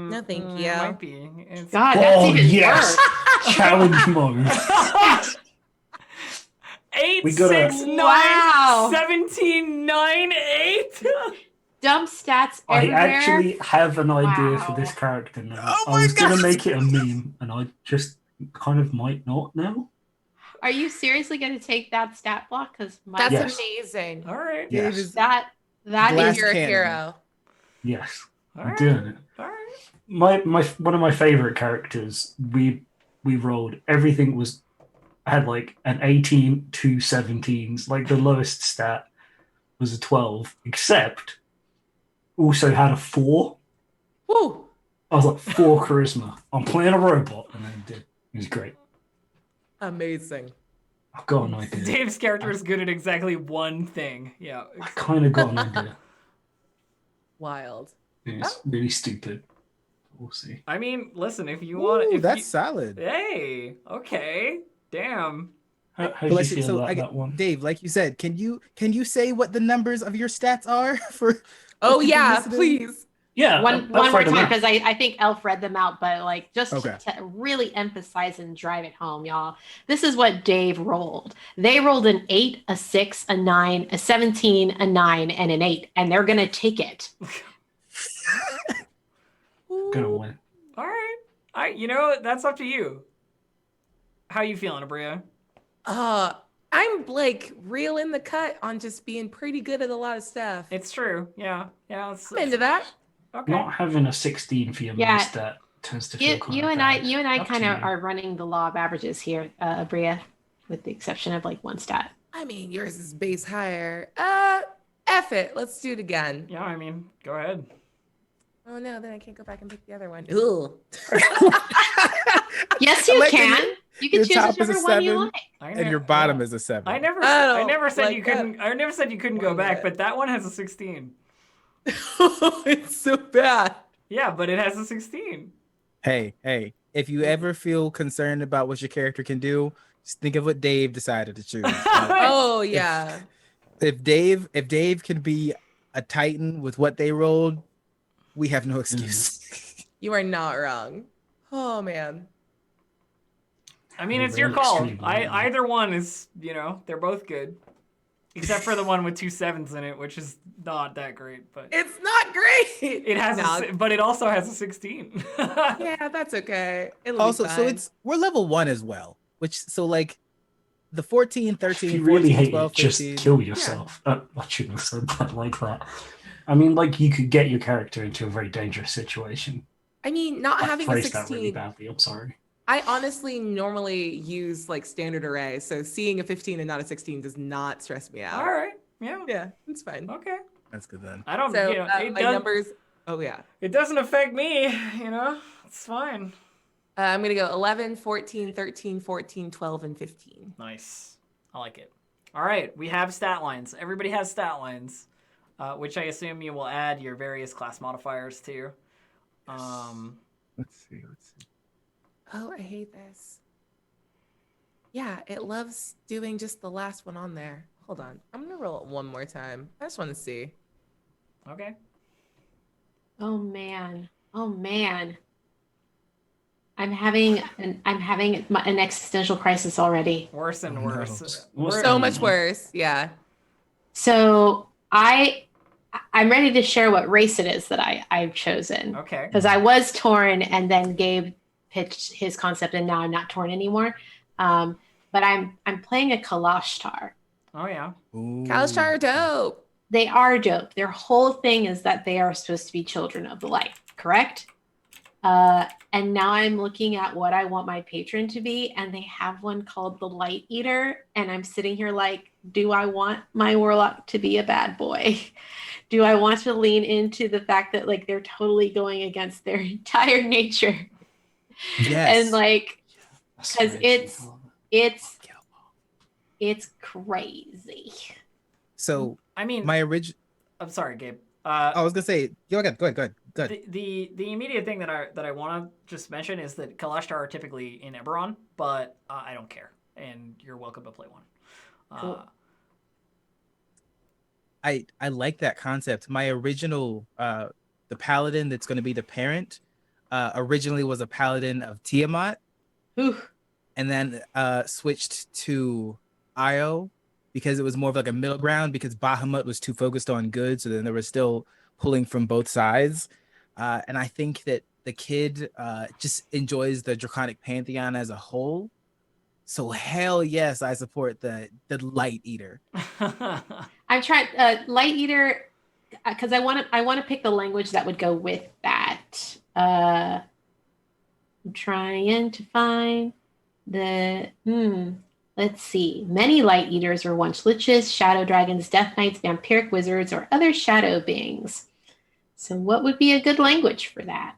No, thank you. Might be. It's... God, that's Oh, even yes! worse. Challenge mode. 8, We gotta- 6, 9, Wow. 17, 9, 8. Dump stats I everywhere. actually have an idea for Wow. this character now. Oh I my was going God. to make it a meme, and I just kind of might not now. Are you seriously going to take that stat block? Because That's Yes. amazing. All right. Yes. Dave is- that Glass is You're a cannon. hero. Yes. All I'm right. doing it. All right. My one of my favorite characters, we rolled everything was had like an 18, 2 17s, like the lowest stat was a 12, except also had a 4. Woo. I was like 4 charisma. I'm playing a robot, and then did. It was great. Amazing. I've got an idea. Dave's character is good at exactly one thing. Yeah. I kind of got an idea. Wild. It's really stupid. We'll see. I mean, listen, if you want, Ooh, if that's you... solid. Hey, okay, damn. How But do you let's- feel so about I- that one? Dave, like you said, can you say what the numbers of your stats are for? Oh, people yeah, listening? please. Yeah, one that's more fair time enough. because I think Elf read them out, but like just Okay. to really emphasize and drive it home, y'all. This is what Dave rolled. They rolled an 8, a 6, a 9, a 17, a 9, and an 8, and they're gonna take it. Gonna win. All right, that's up to you. How you feeling, Abria? I'm like real in the cut on just being pretty good at a lot of stuff. It's true. Yeah. It's, I'm into that. Okay. Not having a 16 for your Yeah. main stat tends to feel You, kind you of and bad. I Up to kind of you. are running the law of averages here, Abria, with the exception of like one stat. I mean, yours is base higher. F it. Let's do it again. Yeah, I mean, go ahead. Oh no, then I can't go back and pick the other one. Ugh. Yes, you like that can. You can your choose top is a whichever one you 7. like. And your bottom is a 7. I never I don't said you like that. couldn't. I never said you couldn't go One back, bit. but that one has a 16. It's so bad. Yeah, but it has a 16. Hey, if you ever feel concerned about what your character can do, just think of what Dave decided to choose. Like, Oh yeah. if Dave can be a Titan with what they rolled, we have no excuse. You are not wrong. Oh man. I mean, You're it's your very call. extreme, man. Either one is, they're both good, except for the one with 2 7s in it, which is not that great. But It's not great. it has, No, but it also has a 16. yeah, that's okay. It'll Also, be so fine. we're level 1 as well, which so like the 14, 13, If you 14, really hate 12, it, just 15. kill yourself. I shouldn't have said that like that. I mean, like, you could get your character into a very dangerous situation. I mean, not I having a phrased that really 16. badly. I'm sorry. I honestly normally use like standard array, so seeing a 15 and not a 16 does not stress me out. All right. Yeah. Yeah, it's fine. Okay. That's good then. I don't. So it my does, numbers. Oh yeah. It doesn't affect me. It's fine. I'm gonna go 11, 14, 13, 14, 12, and 15. Nice. I like it. All right. We have stat lines. Everybody has stat lines, which I assume you will add your various class modifiers to. Let's see. Oh, I hate this. Yeah, it loves doing just the last one on there. Hold on. I'm gonna roll it one more time. I just want to see. Okay. Oh man. Oh man. I'm having an existential crisis already. Worse and Oh, worse. no. What's We're- So going much on? worse. Yeah. So I'm ready to share what race it is that I've chosen. Okay. Because I was torn and then Gabe pitched his concept and now I'm not torn anymore. But I'm playing a Kalashtar. Oh yeah. Ooh. Kalashtar are dope. They are dope. Their whole thing is that they are supposed to be children of the light, correct? And now I'm looking at what I want my patron to be, and they have one called the Light Eater. And I'm sitting here like, do I want my Warlock to be a bad boy? Do I want to lean into the fact that like they're totally going against their entire nature? Yes. And like, That's 'cause crazy. it's crazy. So I mean, my original. I'm sorry, Gabe. I was gonna say, go ahead. Good. The immediate thing that I want to just mention is that Kalashtar are typically in Eberron, but I don't care, and you're welcome to play one. Cool. I like that concept. My original the paladin that's gonna be the parent originally was a paladin of Tiamat, Whew. and then switched to Io because it was more of like a middle ground because Bahamut was too focused on good, so then they were still pulling from both sides. And I think that the kid just enjoys the Draconic Pantheon as a whole. So hell yes, I support the Light Eater. I'm trying Light Eater because I want to pick the language that would go with that. I'm trying to find the let's see. Many Light Eaters were once liches, shadow dragons, death knights, vampiric wizards, or other shadow beings. So what would be a good language for that?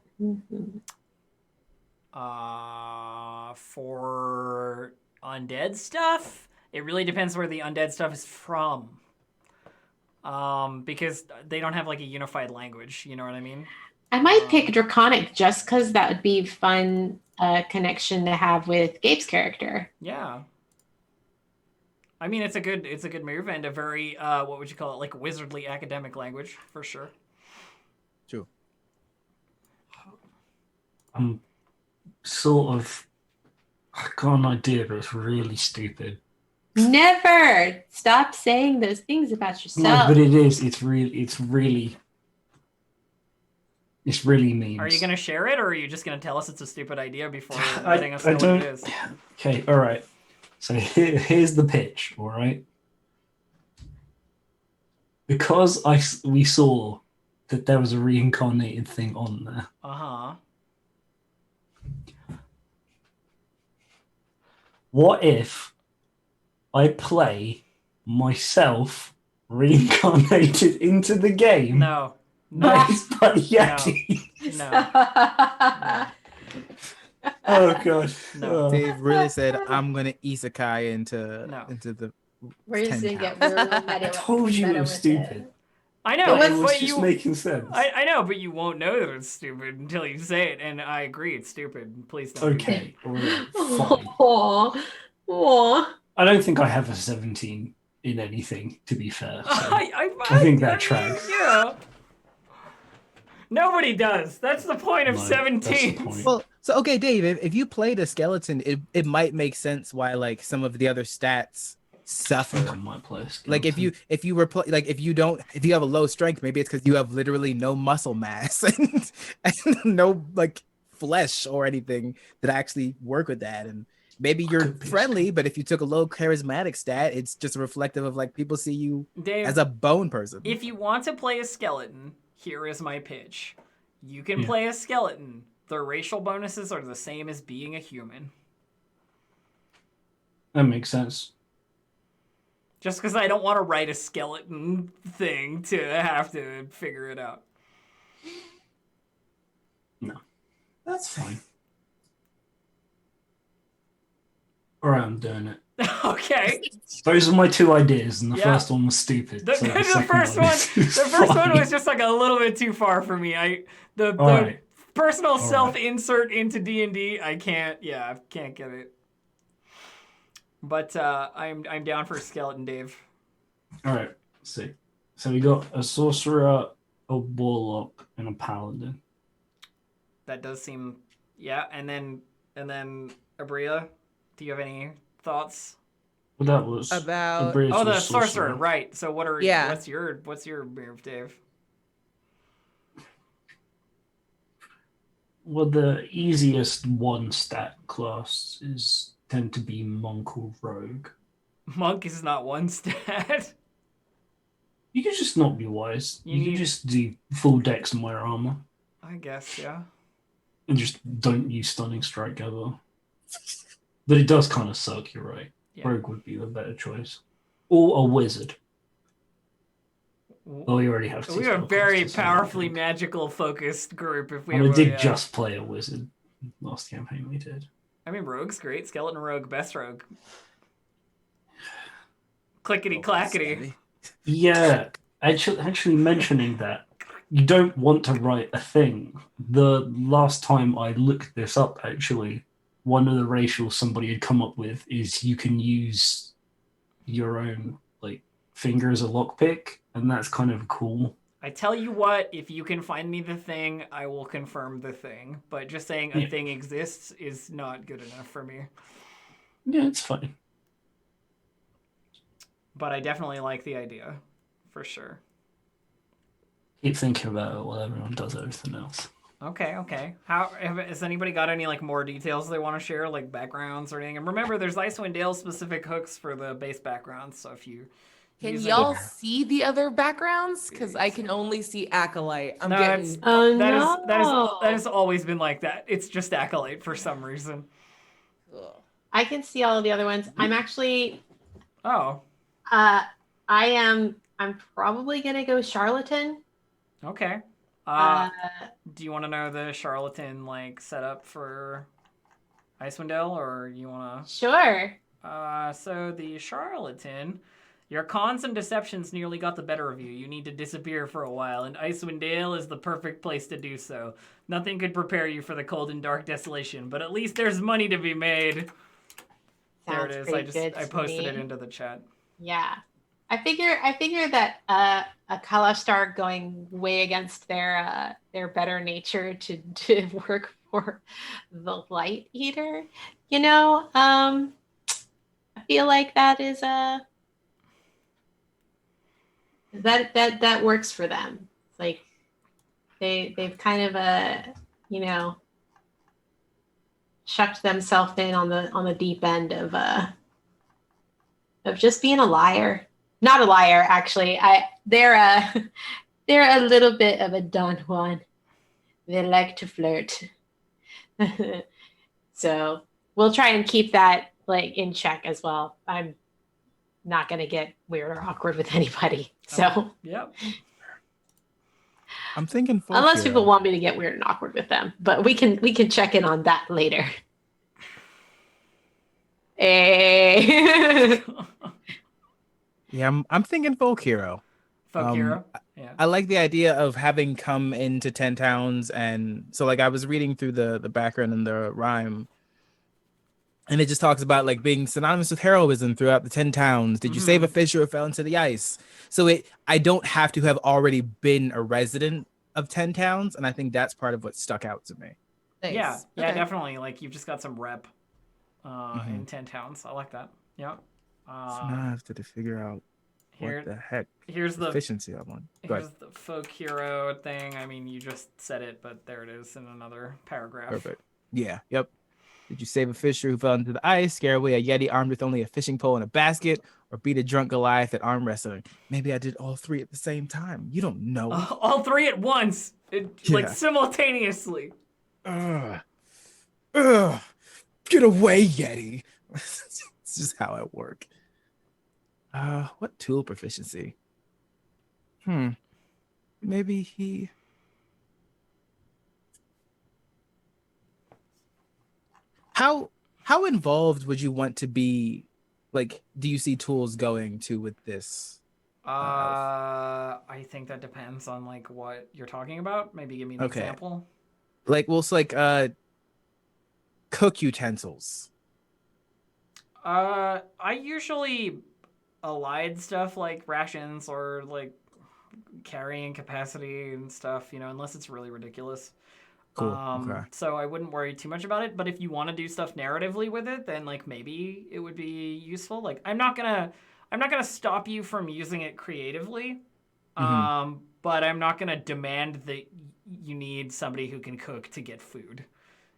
For undead stuff, it really depends where the undead stuff is from. Because they don't have like a unified language, you know what I mean? I might pick Draconic just because that would be fun connection to have with Gabe's character. Yeah. I mean, it's a good move and a very what would you call it, like wizardly academic language for sure. True. I'm sort of. I got an idea, but it's really stupid. Never stop saying those things about No, yourself. but it is. It's really mean. Are you going to share it, or are you just going to tell us it's a stupid idea before I letting us know don't. what it is? Okay, all right. So here's the pitch. All right. Because we saw that there was a reincarnated thing on there. Uh-huh. What if I play myself reincarnated into the game? No. No. Raised by Yeti. No. Oh god. No. Dave really said, "I'm gonna isekai into the." We're just 10 gonna get real meta. I told you meta it was with stupid. I know, But it was but just you making sense. I know, but you won't know that it's stupid until you say it, and I agree it's stupid. Please don't. Okay, all right, fine. Aw. I don't think I have a 17 in anything, to be fair. So. I think that tracks. Yeah. Nobody does. That's the point of No, that's the 17. point. Well, so okay, Dave, if you played a skeleton, it might make sense why like some of the other stats I think I suffer. might play a Like if you if you have a low strength, maybe it's because you have literally no muscle mass and no like flesh or anything that actually work with that. And maybe you're Could be. friendly, but if you took a low charismatic stat, it's just reflective of like people see you Dave, as a bone person. if you want to play a skeleton, here is my pitch. You can Yeah. play a skeleton. The racial bonuses are the same as being a human. That makes sense. Just because I don't want to write a skeleton thing to have to figure it out. No, that's fine. Alright, I'm doing it. Okay. Those are my two ideas, and the Yeah. first one was stupid. The, so the second first one, is the first one fine. was just like a little bit too far for me. The Alright. personal Alright. self-insert into D&D, I can't get it. But I'm down for skeleton, Dave. Alright, let's see. So we got a sorcerer, a warlock, and a paladin. that does seem, yeah. And then Abria, do you have any thoughts? Well, that was About- Abrius Oh, the was sorcerer, right? So Yeah. what's your move, Dave? Well, the easiest one stat class tend to be monk or rogue. Monk is not one stat. You can just not be wise. You You can need- just do full dex and wear armor, I guess, yeah. and just don't use stunning strike ever. But it does kind of suck. You're right. Yeah. Rogue would be the better choice, or a wizard. Oh, we already have two. We are a spell very casters, so I powerfully think. magical focused group. If we And I have did just play a wizard last campaign we did. I mean, rogue's great. Skeleton rogue, best rogue. Clickety clackety. Yeah, actually mentioning that, you don't want to write a thing. The last time I looked this up, actually, one of the racials somebody had come up with is you can use your own like finger as a lockpick, and that's kind of cool. I tell you what, if you can find me the thing, I will confirm the thing. But just saying a thing exists is not good enough for me. Yeah, it's fine. But I definitely like the idea, for sure. Keep thinking about it while everyone does everything else. Okay. Has anybody got any like more details they want to share, like backgrounds or anything? And remember, there's Icewind Dale specific hooks for the base backgrounds. So if you Can use y'all it- see the other backgrounds? Because I can only see Acolyte. I'm No, getting. Oh that has always been like that. It's just Acolyte for some reason. Ugh. I can see all of the other ones. I'm actually Oh, I'm probably gonna go charlatan. okay. Uh, Do you want to know the charlatan like setup for Icewind Dale, or you want to? sure. So the charlatan, your cons and deceptions nearly got the better of you. You need to disappear for a while, and Icewind Dale is the perfect place to do so. Nothing could prepare you for the cold and dark desolation, but at least there's money to be made. There it Sounds is. pretty good I to posted me. it into the chat. Yeah. I figure that a Kalastar going way against their better nature to work for the Light Eater, I feel like that is that works for them. It's like they've kind of chucked themselves in on the deep end of just being a liar. Not a liar, actually. They're a little bit of a Don Juan. They like to flirt. So we'll try and keep that like in check as well. I'm not gonna get weird or awkward with anybody. So Yep. I'm thinking folk unless hero. people want me to get weird and awkward with them, but we can check in on that later. Hey. Yeah, I'm thinking folk hero. Folk hero. Yeah. I like the idea of having come into 10 towns, and so like I was reading through the background in the rhyme, and it just talks about like being synonymous with heroism throughout the 10 towns. Did you save a fisher who fell into the ice? So I don't have to have already been a resident of 10 towns, and I think that's part of what stuck out to me. Nice. Yeah, Okay. definitely. Like you've just got some rep in 10 towns. I like that. Yep. So now I have to figure out what the heck Here's the efficiency I want. Go here's ahead. the folk hero thing. I mean, you just said it, but there it is in another paragraph. Perfect. Yeah. Yep. Did you save a fisher who fell into the ice, scare away a yeti armed with only a fishing pole and a basket, or beat a drunk Goliath at arm wrestling? Maybe I did all three at the same time. You don't know. All three at once, like Yeah. simultaneously. Ugh. Get away, yeti. It's just how I work. What tool proficiency? Maybe he. How involved would you want to be? Like, do you see tools going to with this? I think that depends on like what you're talking about. Maybe give me an Okay. example. Like, well, it's like cook utensils. I usually allied stuff like rations or like carrying capacity and stuff, unless it's really ridiculous. Cool. Okay. So I wouldn't worry too much about it. But if you want to do stuff narratively with it, then like maybe it would be useful. Like I'm not gonna stop you from using it creatively. But I'm not gonna demand that you need somebody who can cook to get food.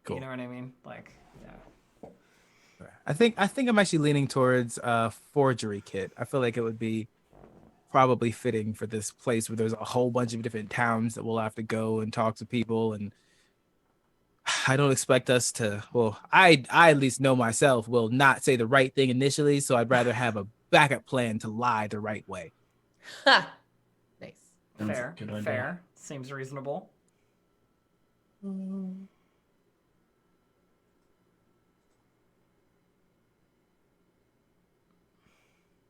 Cool. You know what I mean? Like, yeah. I think I'm actually leaning towards forgery kit. I feel like it would be probably fitting for this place where there's a whole bunch of different towns that we'll have to go and talk to people, and I don't expect us to. Well, I at least know myself will not say the right thing initially, so I'd rather have a backup plan to lie the right way. Ha! Nice. Sounds like Fair. a good idea. Fair. Seems reasonable.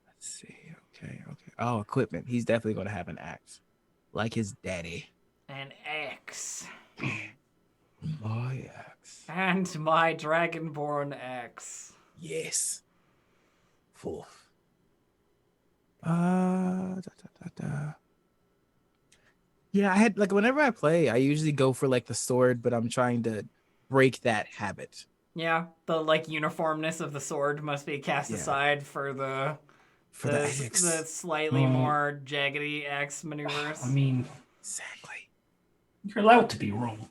Let's see. Okay. Oh, equipment. He's definitely going to have an axe, like his daddy. An axe. My axe. And my dragonborn axe. Yes. Full. Yeah, I had like whenever I play, I usually go for like the sword, but I'm trying to break that habit. Yeah, the like uniformness of the sword must be cast aside for the axe. the slightly more jaggedy axe maneuvers. I mean, Exactly. you're allowed to be wrong.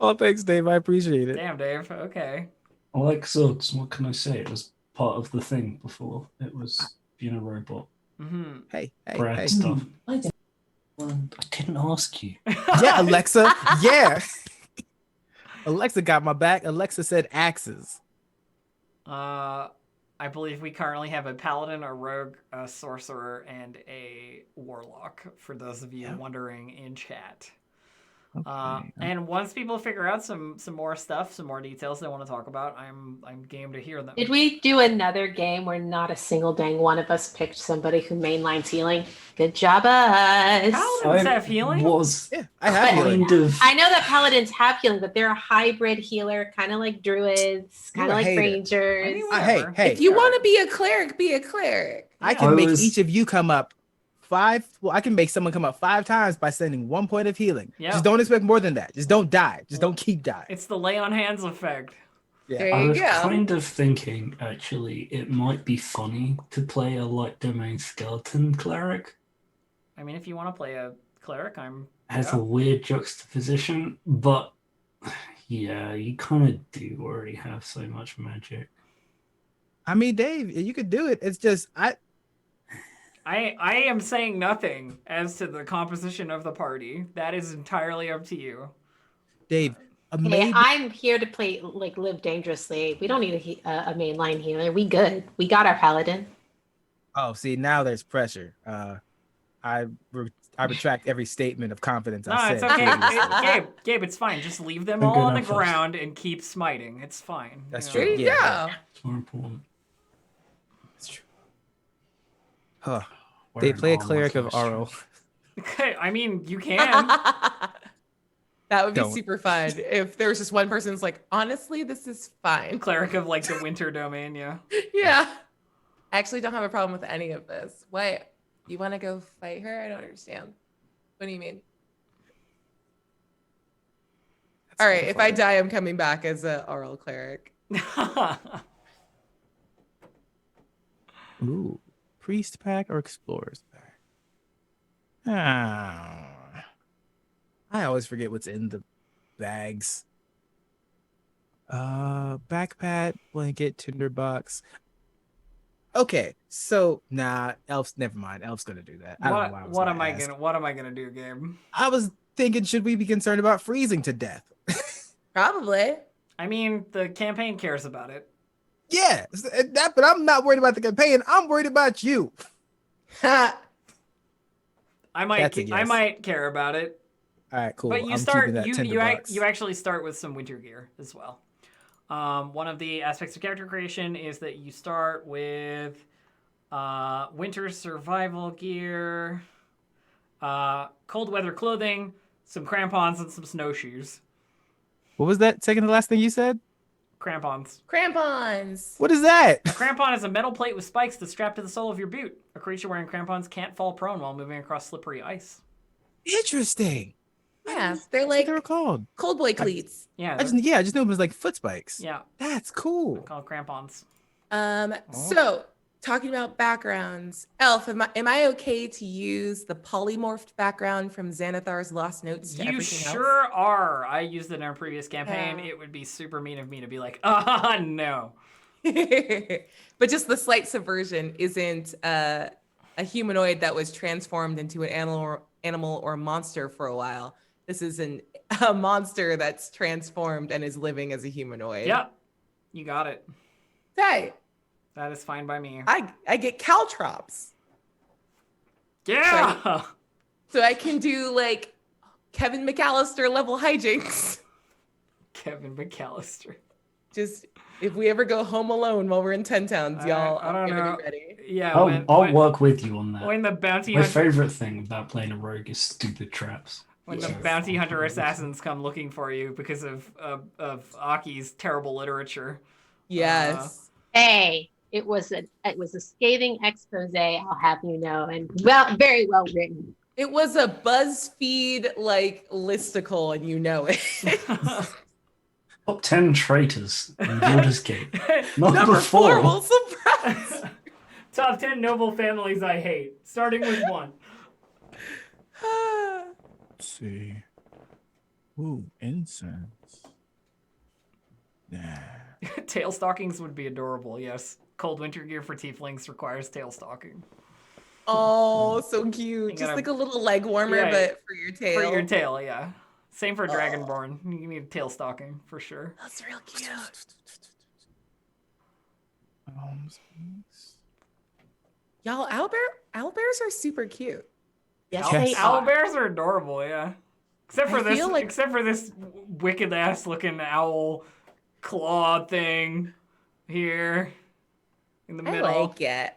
Oh, thanks, Dave. I appreciate it. Damn, Dave. Okay. I like swords. What can I say? It was part of the thing before. It was being a robot. Mm-hmm. Hey. Brad stuff. I didn't ask you. Yeah, Alexa. Yeah. Alexa got my back. Alexa said axes. I believe we currently have a paladin, a rogue, a sorcerer, and a warlock. For those of you wondering in chat. Okay. And once people figure out some more stuff, some more details they want to talk about, I'm game to hear them. Did we do another game where not a single dang one of us picked somebody who mainlines healing? Good job, us. Paladins have healing? Yeah, I have healing. Kind of. I know that paladins have healing, but they're a hybrid healer, kind of like druids, kind You're of a like hater. I rangers. mean, Hey, whatever. hey. If you want to be a cleric, be a cleric. I can make was- each of you come up I can make someone come up 5 times by sending 1 point of healing. Yeah. Just don't expect more than that. Just don't die. Just don't keep dying. It's the lay on hands effect. There I you was go. kind of thinking, actually, it might be funny to play a light domain skeleton cleric. I mean, if you want to play a cleric, I'm. Has yeah. a weird juxtaposition, but yeah, you kind of do already have so much magic. I mean, Dave, you could do it. It's just I am saying nothing as to the composition of the party. That is entirely up to you. Dave, a Hey, Maiden. I'm here to play, like, live dangerously. We don't need a mainline healer. We good. We got our paladin. Oh, see, now there's pressure. I retract every statement of confidence No, I it's said. okay. previously. Gabe, it's fine. Just leave them Don't all go on the that fast. ground and keep smiting. It's fine. That's you know? There you Yeah. go. It's more important. That's true. Huh. Wear They an play a armor cleric of first. Arl. Okay, I mean, you can. That would be Don't. super fun if there was just one person who's like, honestly, this is fine. Cleric of like the winter domain, yeah. Yeah. I actually don't have a problem with any of this. Wait, you want to go fight her? I don't understand. What do you mean? All right, if I die, I'm coming back as a oral cleric. Ooh, priest pack or explorers pack? Ah, I always forget what's in the bags. Backpack, blanket, tinderbox. Okay, so elf's never mind. Elf's gonna do that. I don't know why I was what gonna am I ask. gonna do, Gabe? I was thinking, should we be concerned about freezing to death? Probably. I mean, the campaign cares about it. Yeah, but I'm not worried about the campaign. I'm worried about you. Ha! I That's a yes. might care about it. All right, cool. But you I'm start keeping that tinderbox. you actually start with some winter gear as well. One of the aspects of character creation is that you start with winter survival gear, cold weather clothing, some crampons, and some snowshoes. What was that second to last thing you said? Crampons. Crampons. What is that? A crampon is a metal plate with spikes that's strapped to the sole of your boot. A creature wearing crampons can't fall prone while moving across slippery ice. Interesting. Yeah, they're What like they were called. cold boy cleats. Yeah. I just knew it was like foot spikes. Yeah. That's cool. Called crampons. So talking about backgrounds, Elf, am I okay to use the polymorphed background from Xanathar's Lost Notes to You everything sure are. I used it in our previous campaign. Yeah. It would be super mean of me to be like, no. else? But just the slight subversion isn't a humanoid that was transformed into an animal or monster for a while. This is a monster that's transformed and is living as a humanoid. Yep. You got it. Right. That is fine by me. I get caltrops. Yeah. So I can do like Kevin McAllister level hijinks. Kevin McAllister. Just if we ever go home alone while we're in 10 towns, y'all, I don't get know. ready. Yeah. I'll work with you on that. When the bounty My hunter, favorite thing about playing a rogue is stupid traps. when the Yes. bounty hunter assassins come looking for you because of Aki's terrible literature. Yes. Hey, it was a scathing expose, I'll have you know, and very well written. It was a BuzzFeed like listicle, and you know it. Top 10 traitors in Baldur's Gate. Number 4 4. will surprise. Top 10 noble families I hate, starting with 1. Let's see. Ooh, incense. Nah. Tail stockings would be adorable, yes. Cold winter gear for tieflings requires tail stocking. Oh, so cute. You Just gotta- like a little leg warmer, Yeah, but for your tail. For your tail, yeah. Same for Dragonborn. You need tail stocking, for sure. That's real cute. Y'all, owlbears are super cute. Yes, Yes. they Owl are. bears are adorable, yeah. Except for I feel like- this wicked ass looking owl claw thing here in the I middle. like it.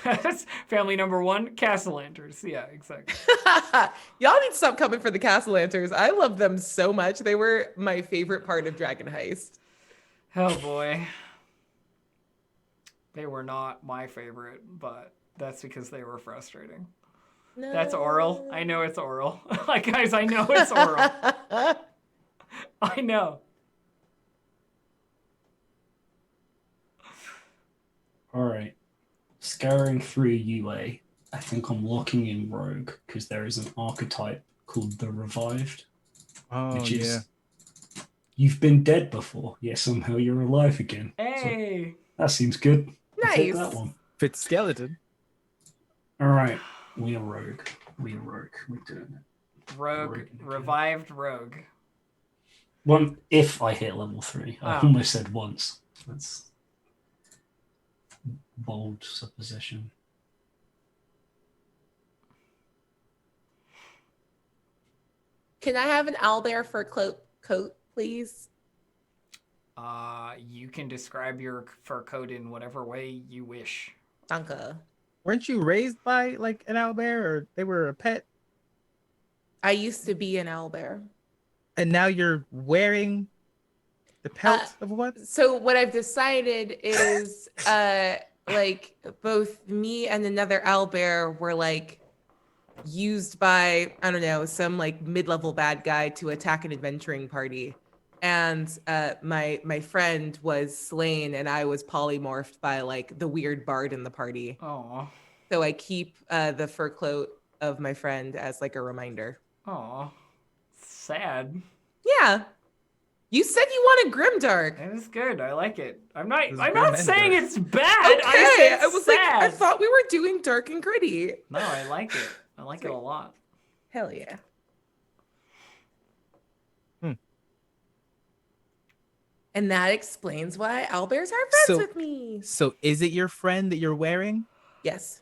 That's family number 1, Castlanters. Yeah, exactly. Y'all need to stop coming for the Castlanters. I love them so much. They were my favorite part of Dragon Heist. Oh boy. They were not my favorite, but that's because they were frustrating. No. That's oral. I know it's oral. Like, guys, I know it's oral. I know. Alright. Scouring through UA, I think I'm locking in Rogue because there is an archetype called the Revived, Oh, which yeah. is you've been dead before, yet somehow you're alive again. So Hey. that seems good. I'll take Nice. that one. Fit skeleton. Alright. We are Rogue. We're doing it. Rogue. Rogue. Revived rogue. One, if I hit level 3. I Oh. almost said once. That's bold supposition. Can I have an owlbear fur coat, please? You can describe your fur coat in whatever way you wish. Danke. Weren't you raised by like an owlbear, or they were a pet, I used to be an owlbear. and now you're wearing the pelt of what? So what I've decided is like both me and another owlbear were like used by, I don't know, some like mid-level bad guy to attack an adventuring party. And my friend was slain and I was polymorphed by like the weird bard in the party. Oh. So I keep the fur coat of my friend as like a reminder. Oh. Sad. Yeah. You said you wanted grimdark. It is good. I like it. I'm not It's I'm grim not and saying dark. it's bad. Okay, I said I was like, I sad. thought we were doing dark and gritty. No, I like it. I like it a lot. Hell yeah. And that explains why owlbears are friends So- with me. So is it your friend that you're wearing? Yes.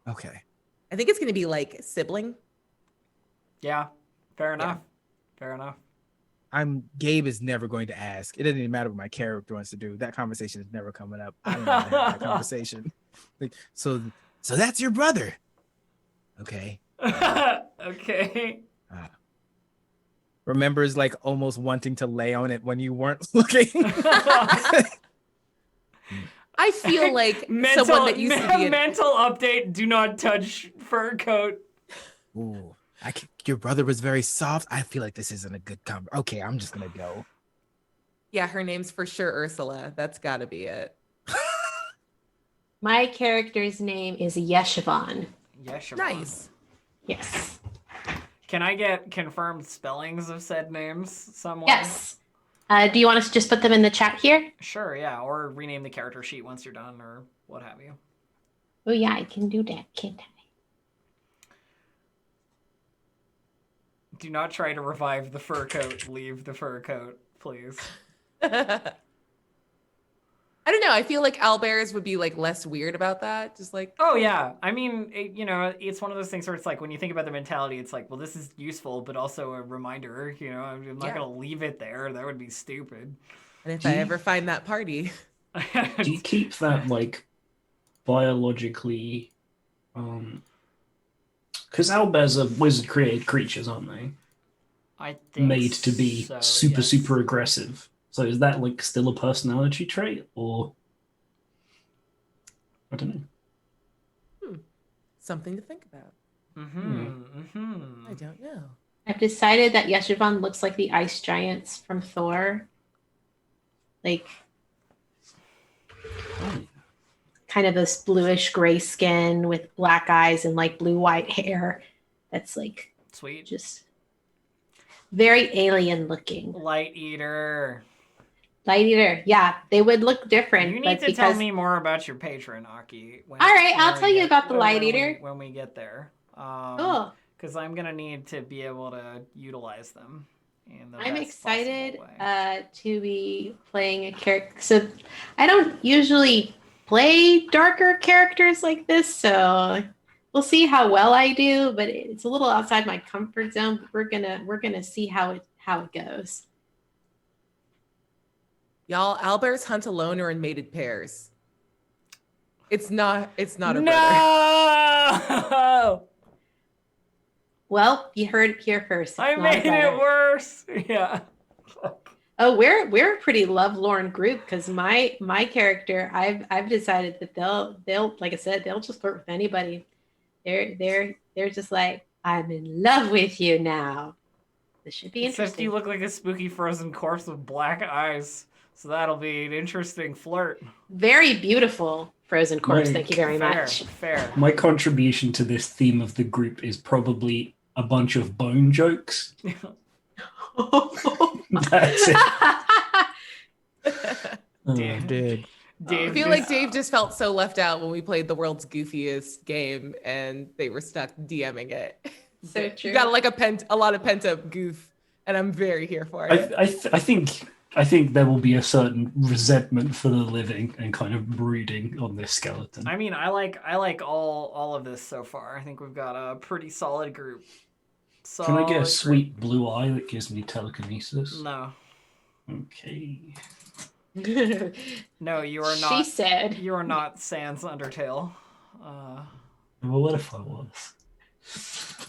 Okay. I think it's going to be like sibling. Yeah. Fair enough. Fair enough. Gabe is never going to ask. It doesn't even matter what my character wants to do. That conversation is never coming up. I don't know how to have that conversation. Like, so that's your brother. Okay. Okay. Remembers like almost wanting to lay on it when you weren't looking. I feel like someone that used to be mental update, do not touch fur coat. Ooh. Your brother was very soft. I feel like this isn't a good Okay, I'm just gonna go. Yeah, her name's for sure Ursula. That's got to be it. My character's name is Yeshivon. Yes, Nice. Yes. Can I get confirmed spellings of said names somewhere? Yes. Do you want us to just put them in the chat here? Sure, yeah. Or rename the character sheet once you're done, or what have you. Oh yeah, I can do that, can't I? Do not try to revive the fur coat. Leave the fur coat, please. I don't know. I feel like owlbears would be like less weird about that. Just like, Oh yeah, I mean, it's one of those things where it's like when you think about the mentality, it's like, well, this is useful, but also a reminder. I'm not gonna leave it there. That would be stupid. and if I ever find that party, Do you keep that like biologically? Because owlbears are wizard-created creatures, aren't they? I think Made to be so, super aggressive. So is that like still a personality trait, or I don't know. something to think about. I don't know. I've decided that Yeshivon looks like the ice giants from Thor. Like kind of this bluish gray skin with black eyes and like blue-white hair. That's like Sweet. just very alien looking. Light Eater. Light Eater. Yeah, they would look different. You need but to because... tell me more about your patron, Aki. All right, I'll tell you about the Light Eater. When we get there. Cool. Because I'm going to need to be able to utilize them. I'm excited to be playing a character. So I don't usually play darker characters like this, so we'll see how well I do, but it's a little outside my comfort zone. But we're gonna see how it goes. Y'all, owlbears hunt alone or in mated pairs. It's not a brother. No! Well, you heard it here first. I made it worse. Yeah. Oh, we're a pretty lovelorn group because my character, I've decided that they'll like I said, they'll just flirt with anybody. They're just like, I'm in love with you now. This should be interesting. Except you look like a spooky frozen corpse with black eyes. So that'll be an interesting flirt. Very beautiful frozen corpse. Thank you very much. Fair. My contribution to this theme of the group is probably a bunch of bone jokes. That's it. Dude. I feel like Dave just felt so left out when we played the world's goofiest game and they were stuck DMing it. So true. You got like a lot of pent up goof, and I'm very here for it. I think there will be a certain resentment for the living and kind of brooding on this skeleton. I mean, I like all of this so far. I think we've got a pretty solid group. Can I get a sweet blue eye that gives me telekinesis? No. Okay. No, you are not. She said. You are not Sans Undertale. Well, what if I was?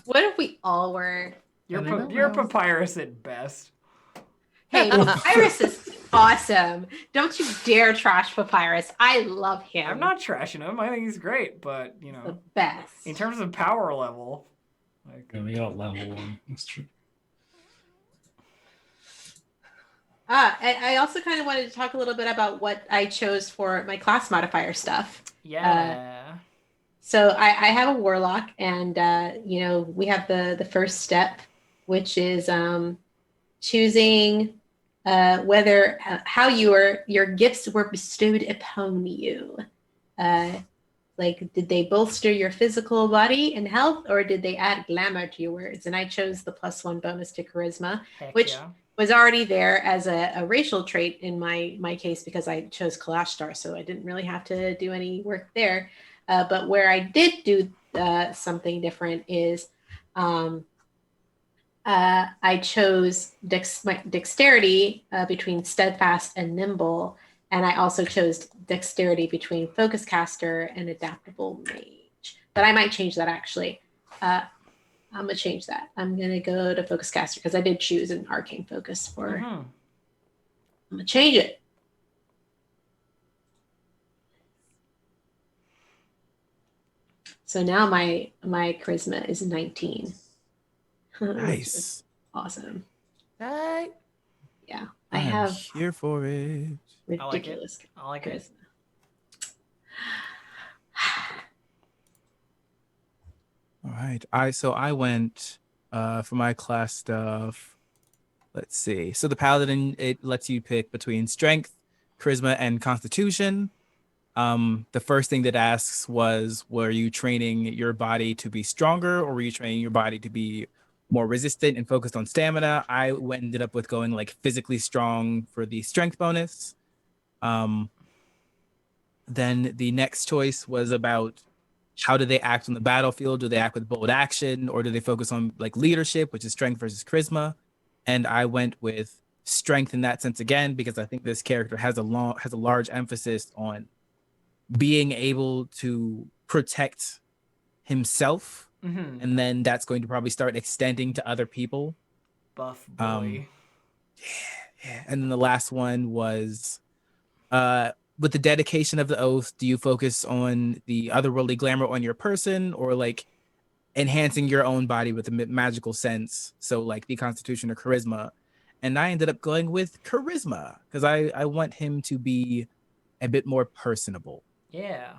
What if we all were? You're Papyrus at best. Hey, Papyrus is awesome. Don't you dare trash Papyrus. I love him. I'm not trashing him. I think he's great, but the best. in terms of power level, like We got level 1. That's true. I also kind of wanted to talk a little bit about what I chose for my class modifier stuff. yeah. So I have a Warlock, and we have the first step, which is choosing whether how your gifts were bestowed upon you. Like, did they bolster your physical body and health, or did they add glamour to your words? And I chose the +1 bonus to charisma, Heck which yeah. was already there as a racial trait in my case because I chose Kalashtar, so I didn't really have to do any work there. But where I did do something different is I chose dexterity between steadfast and nimble, and I also chose dexterity between focus caster and adaptable mage. But I might change that actually. I'm gonna change that. I'm gonna go to focus caster because I did choose an arcane focus for. I'm gonna change it. So now my charisma is 19. which is Nice. awesome. Right. Yeah, I I'm have here for it. I like it. ridiculous I like it. charisma. All right. I went for my class stuff. Let's see. So the paladin, it lets you pick between strength, charisma, and constitution. The first thing that asks was, were you training your body to be stronger, or were you training your body to be more resistant and focused on stamina? I ended up with going like physically strong for the strength bonus. Then the next choice was about how do they act on the battlefield? Do they act with bold action, or do they focus on like leadership, which is strength versus charisma? And I went with strength in that sense again, because I think this character has a large emphasis on being able to protect himself, and then that's going to probably start extending to other people. Buff boy. Yeah. And then the last one was with the dedication of the oath, do you focus on the otherworldly glamour on your person, or like enhancing your own body with a magical sense? So like the constitution or charisma. And I ended up going with charisma because I want him to be a bit more personable. Yeah.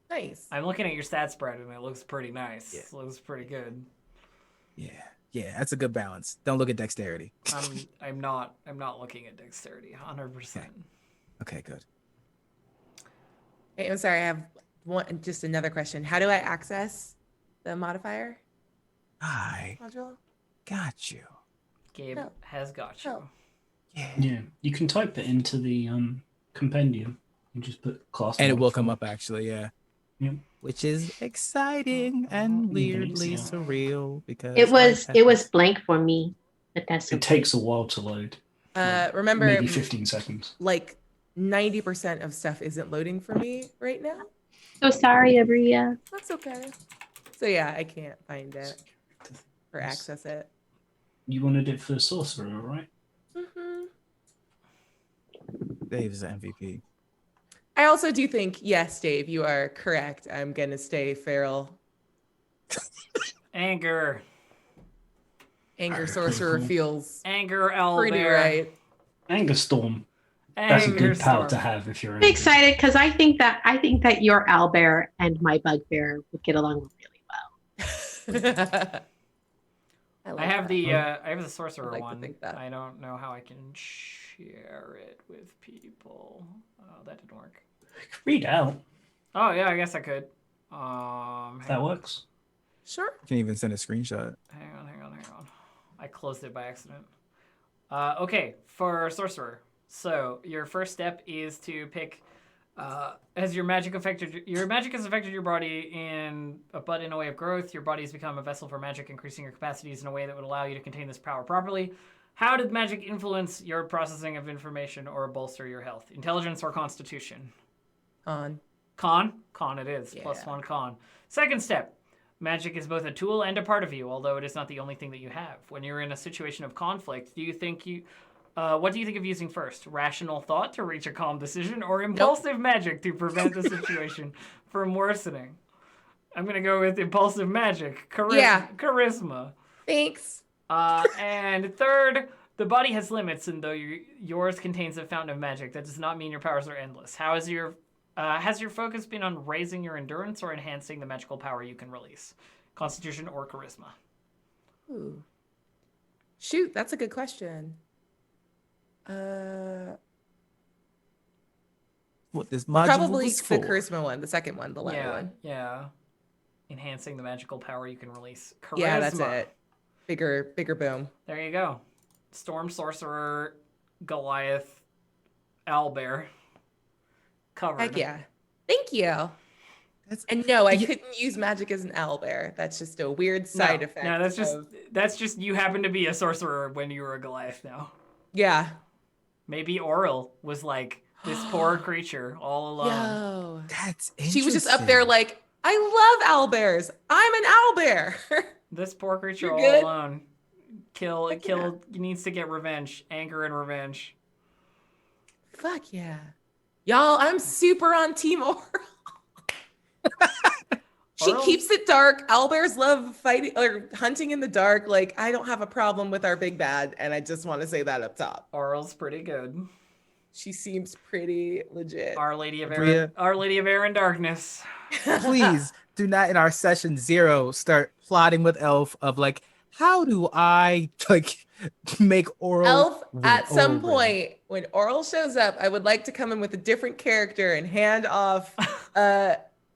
Nice. I'm looking at your stat spread and it looks pretty nice. Yeah. It looks pretty good. Yeah, that's a good balance. Don't look at dexterity. I'm not looking at dexterity 100%. Okay, good. Hey, I'm sorry. I have just another question. How do I access the modifier I module? got you. Gabe No. has got you. No. Yeah, you can type it into the compendium and just put class. And it will modifier. come up actually, yeah. Yep. Which is exciting and weirdly Thanks, yeah. surreal because It was blank for me, but that's It okay. takes a while to load. Remember, Maybe 15 seconds. like 90% of stuff isn't loading for me right now. So sorry, Abria. That's okay. So yeah, I can't find it or access it. You wanted it for Sorcerer, right? Mm-hmm. Dave's the MVP. I also do think, yes, Dave, you are correct. I'm gonna stay feral. Anger Sorcerer feels pretty pretty right. Anger Storm. That's a Anger good power storm. to have if you're I'm excited because I think that your owlbear and my bugbear would get along really well. I have the sorcerer I'd like to one. think that. I don't know how I can share it with people. Oh, that didn't work. Read out. Oh yeah, I guess I could. If that works. Sure. You can even send a screenshot. Hang on. I closed it by accident. Okay, for sorcerer. So your first step is to pick. Has your magic has affected your body in a way of growth. Your body has become a vessel for magic, increasing your capacities in a way that would allow you to contain this power properly. How did magic influence your processing of information or bolster your health? Intelligence or constitution? On. Con it is. Yeah. +1 con. Second step. Magic is both a tool and a part of you, although it is not the only thing that you have. When you're in a situation of conflict, what do you think of using first? Rational thought to reach a calm decision, or impulsive magic to prevent the situation from worsening? I'm going to go with impulsive magic. Charisma. Thanks. And third, the body has limits, and though yours contains a fountain of magic, that does not mean your powers are endless. Has your focus been on raising your endurance or enhancing the magical power you can release? Constitution or charisma? Ooh. Shoot, that's a good question. What this module Probably was the for. charisma one, the second one, the latter one. Yeah. Enhancing the magical power you can release. Charisma. Yeah, that's it. Bigger boom. There you go. Storm Sorcerer, Goliath, Owlbear. Covered. Heck yeah. Thank you. And no, I couldn't use magic as an owlbear. That's just a weird side effect. No, that's just you happen to be a sorcerer when you were a Goliath now. Yeah. Maybe Auril was like this poor creature all alone. Yo. That's She was just up there like, I love owlbears. I'm an owlbear. This poor creature You're all good. alone. Needs to get revenge. Anger and revenge. Fuck yeah. Y'all, I'm super on Team Auril. She keeps it dark. Owlbears love fighting or hunting in the dark. Like, I don't have a problem with our big bad, and I just want to say that up top. Oral's pretty good. She seems pretty legit. Our Lady of Bria. Our Lady of Air and Darkness. Please do not in our session 0 start plotting with Elf of like, how do I like make Oral Elf, win at some over? point, when Oral shows up, I would like to come in with a different character and hand off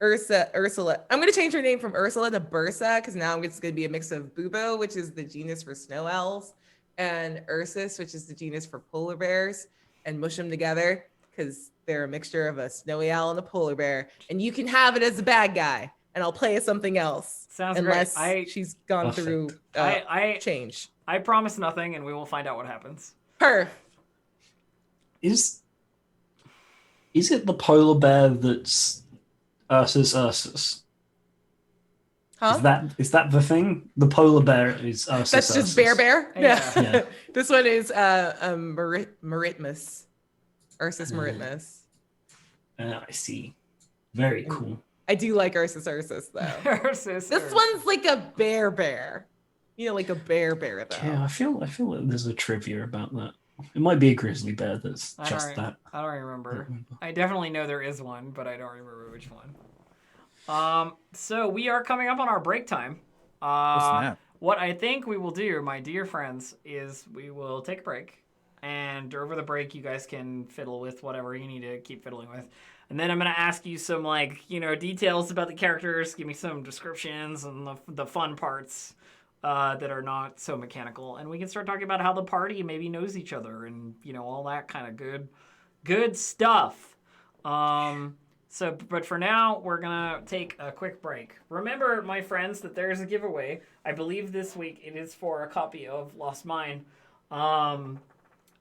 Ursula. I'm going to change her name from Ursula to Bursa because now it's going to be a mix of Bubo, which is the genus for snow elves, and Ursus, which is the genus for polar bears, and mush them together because they're a mixture of a snowy owl and a polar bear. And you can have it as a bad guy, and I'll play as something else. Sounds unless great. she's gone through change. I promise nothing, and we will find out what happens. Her. Is it the polar bear that's Ursus? Huh? Is that the thing? The polar bear is Ursus. That's just bear. Yeah. Yeah. This one is Maritmus. Ursus Maritmus. I see. Very cool. I do like Ursus though. Ursus. This one's like a bear. You know, like a bear though. Yeah, I feel like there's a trivia about that. It might be a grizzly bear that's just that. I don't remember. I definitely know there is one, but I don't remember which one. So we are coming up on our break time. What I think we will do, my dear friends, is we will take a break. And over the break, you guys can fiddle with whatever you need to keep fiddling with. And then I'm going to ask you some, details about the characters. Give me some descriptions and the fun parts that are not so mechanical. And we can start talking about how the party maybe knows each other and, all that kind of good stuff. But for now, we're going to take a quick break. Remember, my friends, that there's a giveaway. I believe this week it is for a copy of Lost Mine.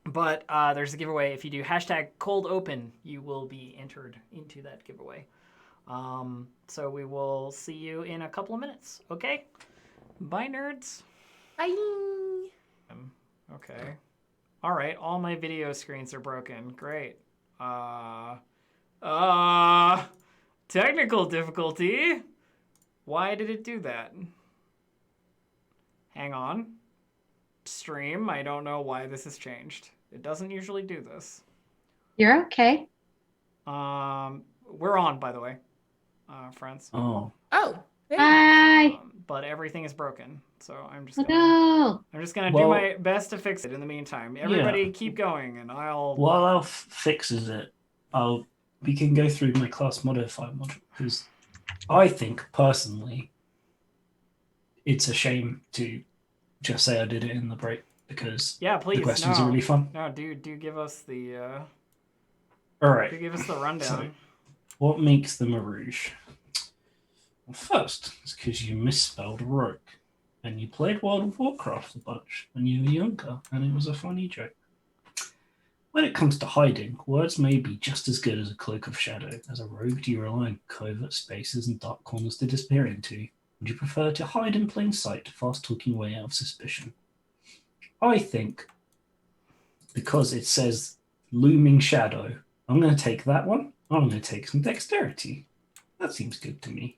But there's a giveaway. If you do #ColdOpen, you will be entered into that giveaway. So we will see you in a couple of minutes. Okay? Bye, nerds. Bye. Okay. All right. All my video screens are broken. Great. Technical difficulty. Why did it do that? Hang on. Stream. I don't know why this has changed. It doesn't usually do this. You're okay. We're on, by the way, friends. Oh. Bye. But everything is broken, so I'm just No. gonna do my best to fix it in the meantime. Everybody keep going, and While Alf fixes it, we can go through my class modify module because I think personally it's a shame to just say I did it in the break because please, the questions are really fun. No, do give us the all right. give us the rundown. So, what makes them a rouge? Well, first, it's because you misspelled rogue, and you played World of Warcraft a bunch when you were younger, and it was a funny joke. When it comes to hiding, words may be just as good as a cloak of shadow. As a rogue, do you rely on covert spaces and dark corners to disappear into? Would you prefer to hide in plain sight, fast-talking way out of suspicion? I think, because it says looming shadow, I'm going to take that one. I'm going to take some dexterity. That seems good to me.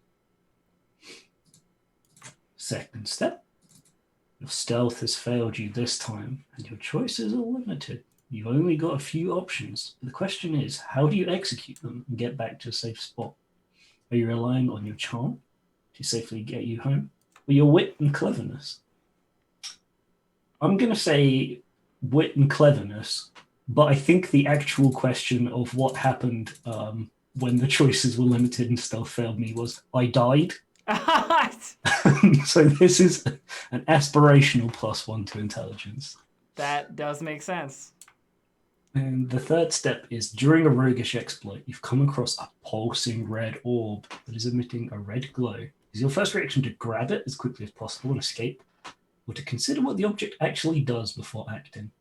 Second step. Your stealth has failed you this time, and your choices are limited. You've only got a few options. The question is, how do you execute them and get back to a safe spot? Are you relying on your charm to safely get you home, or your wit and cleverness? I'm going to say wit and cleverness, but I think the actual question of what happened when the choices were limited and stealth failed me was I died. So this is an aspirational +1 to intelligence. That does make sense. And the third step is during a roguish exploit, you've come across a pulsing red orb that is emitting a red glow. Is your first reaction to grab it as quickly as possible and escape, or to consider what the object actually does before acting?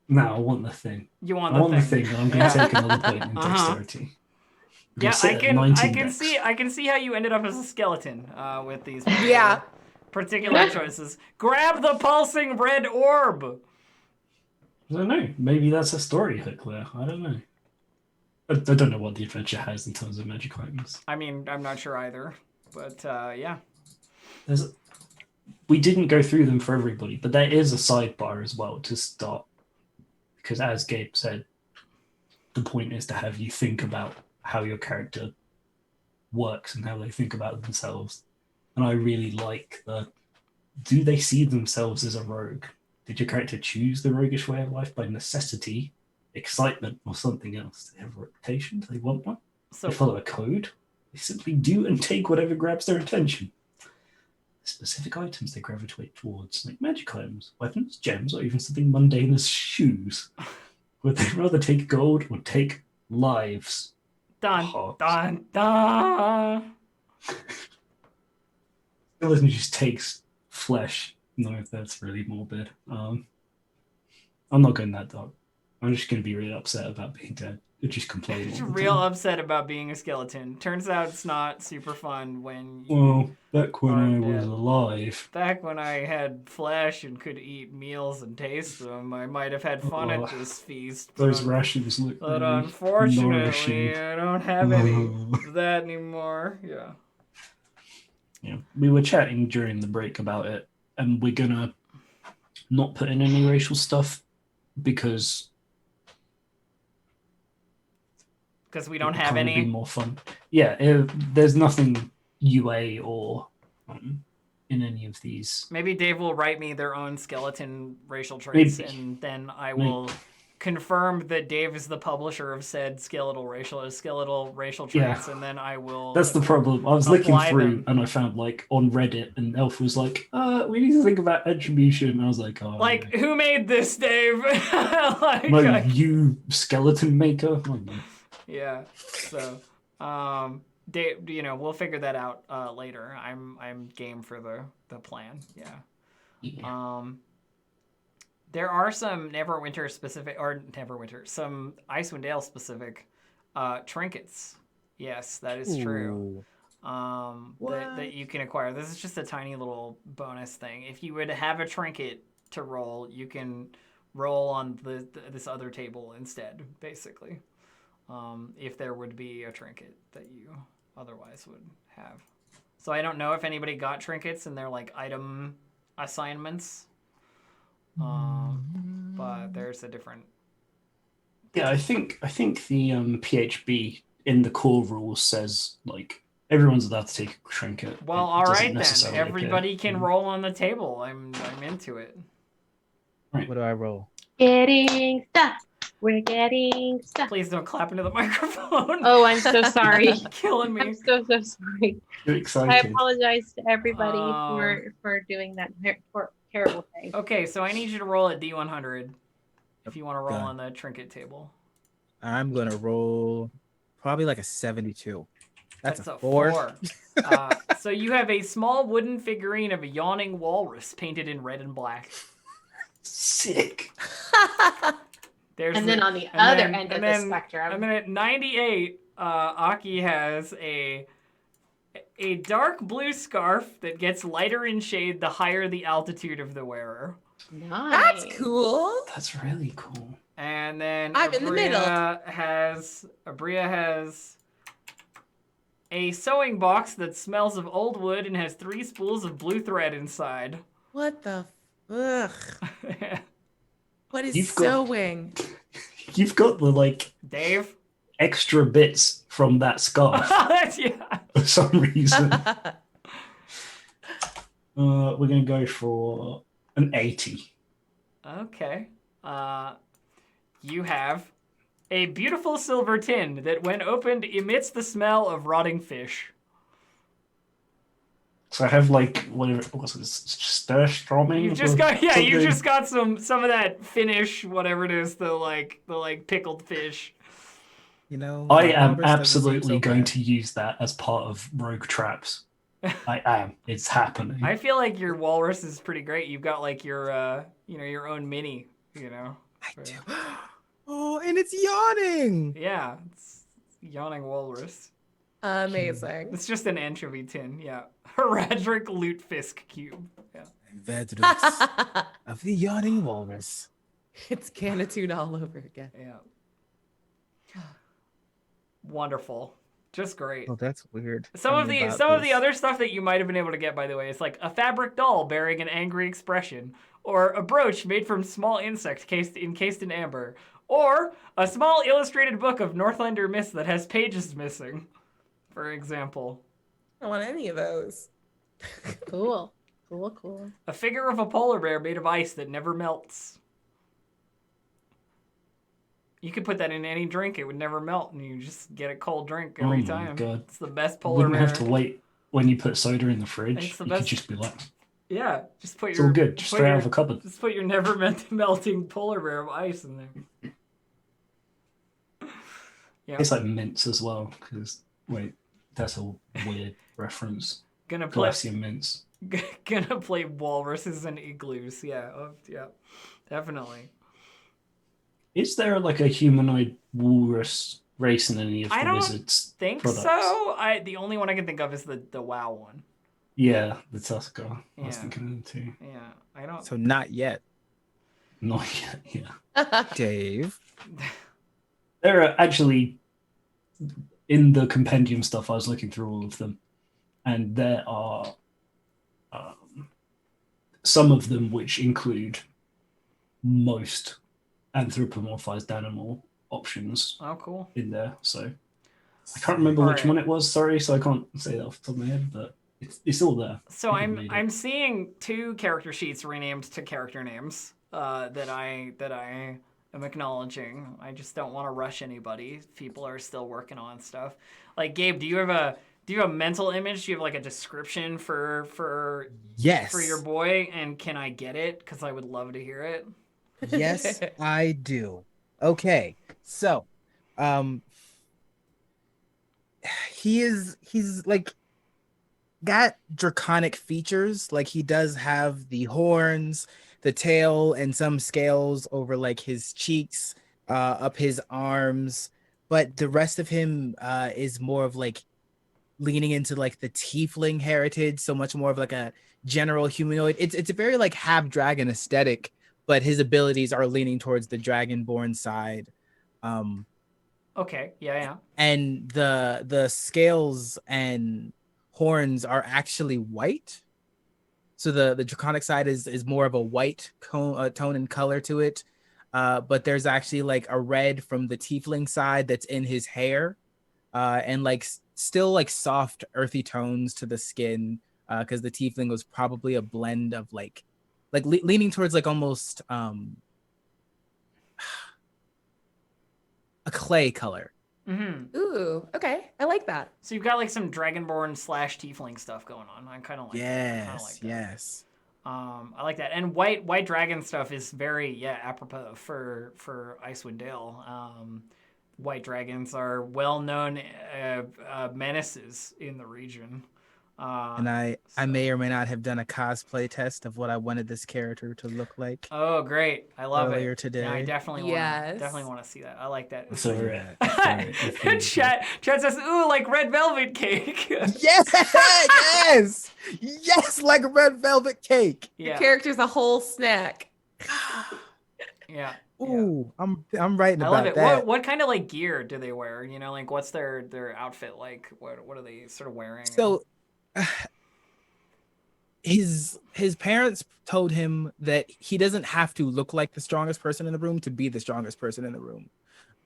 Now, I want the thing. You want the thing, and I'm going to take another point in dexterity. Yeah, I can see how you ended up as a skeleton with these particular choices. Grab the pulsing red orb. I don't know. Maybe that's a story hook there. I don't know. I don't know what the adventure has in terms of magic items. I mean, I'm not sure either, but yeah. We didn't go through them for everybody, but there is a sidebar as well to start. Because as Gabe said, the point is to have you think about how your character works and how they think about themselves. And I really like do they see themselves as a rogue? Did your character choose the roguish way of life by necessity, excitement, or something else? Do they have a reputation? Do they want one? So They follow a code? They simply do and take whatever grabs their attention. Specific items they gravitate towards, like magic items, weapons, gems, or even something mundane as shoes. Would they rather take gold or take lives? dun Hearts. dun dun. Skeleton just takes flesh. No, that's really morbid. I'm not going that dark. I'm just going to be really upset about being dead. Just complaining. Just all the real time. upset about being a skeleton. Turns out it's not super fun when you Well, back when are I was dead. alive. Back when I had flesh and could eat meals and taste them, I might have had fun Oh, at this feast. Those rations look But really unfortunately, nourishing. I don't have any Oh. of that anymore. Yeah. Yeah, we were chatting during the break about it, and we're gonna not put in any racial stuff because Because we don't it have kind of be any. more fun. Yeah, there's nothing UA or in any of these. Maybe Dave will write me their own skeleton racial traits, Maybe. and then I will confirm that Dave is the publisher of said skeletal racial Yeah. traits, and then I will. That's the problem. I was looking apply through them. and I found like on Reddit, and Elf was like, we need to think about attribution. And I was like, oh, Like, who made this, Dave? Like, no, you skeleton maker. Oh, no. yeah. So, Dave, we'll figure that out later. I'm game for the plan. Yeah. Yeah. There are some some Icewind Dale specific trinkets. Yes, that is true. That you can acquire. This is just a tiny little bonus thing. If you would have a trinket to roll, you can roll on this other table instead, basically. If there would be a trinket that you otherwise would have. So I don't know if anybody got trinkets in their like item assignments. But there's a different. Yeah, I think the PHB in the core rules says like everyone's allowed to take a trinket. Well, It all doesn't right then. necessarily Everybody appear. can roll on the table. I'm into it. What do I roll? Getting stuff. We're getting stuff. Please don't clap into the microphone. Oh, I'm so sorry. Killing me. I'm so sorry. You're I excited. apologize to everybody for doing that terrible thing. Okay, so I need you to roll at D100 if you want to roll Done. on the trinket table. I'm gonna roll probably like a 72. That's a 4. So you have a small wooden figurine of a yawning walrus painted in red and black. Sick. There's And then on the and other then- end of and the then- spectrum, And then at 98, Aki has a dark blue scarf that gets lighter in shade the higher the altitude of the wearer. nice. That's cool. That's really cool. And then I'm in the middle. Abria has a sewing box that smells of old wood and has 3 spools of blue thread inside. What the? Ugh. What is You've got- sewing? You've got the like Dave? extra bits from that scarf Yeah. for some reason. We're gonna go for an 80. Okay. You have a beautiful silver tin that, when opened, emits the smell of rotting fish. So I have like whatever was it, stir-stroming? You've just got some of that Finnish whatever it is, the pickled fish. You know, I my am walrus doesn't seem absolutely so going bad. to use that as part of rogue traps. I am. It's happening. I feel like your walrus is pretty great. You've got like your your own mini, I do. Oh, and it's yawning. Yeah, it's yawning walrus. Amazing. It's just an anchovy tin, yeah. Heradric lutefisk cube. Yeah. Vedrus of the yawning walrus. It's Canatune all over again. Yeah. Wonderful. Just great. Oh, that's weird. Some Tell of me the about this. other stuff that you might have been able to get, by the way, is like a fabric doll bearing an angry expression, or a brooch made from small insect encased in amber, or a small illustrated book of Northlander myths that has pages missing, for example. I don't want any of those. Cool. Cool. A figure of a polar bear made of ice that never melts. You could put that in any drink; it would never melt, and you just get a cold drink every time. Oh my god! It's the best You polar wouldn't bear. have to wait when you put soda in the It's fridge. the You best. could just be like, Yeah, just put it's your all good. Just put straight your- out of a cupboard. Just put your never melting polar bear of ice in there. Yeah, It's like mints as well. Because wait, that's a weird reference. gonna play Glacier mints. gonna play walruses and igloos. Yeah, yeah, definitely. Is there like a humanoid walrus race in any of I the don't wizards? Think products? so. The only one I can think of is the WoW one. Yeah, the Tusker. I was Yeah. thinking of them too. Yeah, I don't. So not yet, Not yet. Yeah. Dave. There are actually in the compendium stuff. I was looking through all of them, and there are some of them which include most anthropomorphized animal options Oh, cool. in there. So I can't remember which Alright. one it was. Sorry, so I can't say that off the top of my head, but it's all there. So People made it. I'm seeing 2 character sheets renamed to character names that I am acknowledging. I just don't want to rush anybody. People are still working on stuff. Like Gabe, do you have a mental image? Do you have like a description for Yes. your boy? And can I get it? Because I would love to hear it. Yes, I do. Okay, so, he's like got draconic features. Like he does have the horns, the tail, and some scales over like his cheeks, up his arms. But the rest of him is more of like leaning into like the tiefling heritage, so much more of like a general humanoid. It's a very like half dragon aesthetic, but his abilities are leaning towards the dragonborn side. Okay. Yeah. And the scales and horns are actually white. So the draconic side is more of a white tone and color to it. But there's actually like a red from the tiefling side that's in his hair, and like still like soft earthy tones to the skin, because the tiefling was probably a blend of like leaning towards like almost a clay color. Mm-hmm. Ooh, okay. I like that. So you've got like some dragonborn / tiefling stuff going on. I kind of like that. I kinda like that. Yes. I like that. And white dragon stuff is very apropos for Icewind Dale. White dragons are well-known menaces in the region. And I may or may not have done a cosplay test of what I wanted this character to look like. Oh, great! I love Earlier it. today. Yeah, I definitely Yes. want to see that. I like that. It's all right. Chat says, "Ooh, like red velvet cake." Yes, like a red velvet cake. Your character's a whole snack. Yeah. Ooh, I'm writing I about love it. that. What kind of like gear do they wear? You know, like what's their outfit like? What are they sort of wearing? So his parents told him that he doesn't have to look like the strongest person in the room to be the strongest person in the room,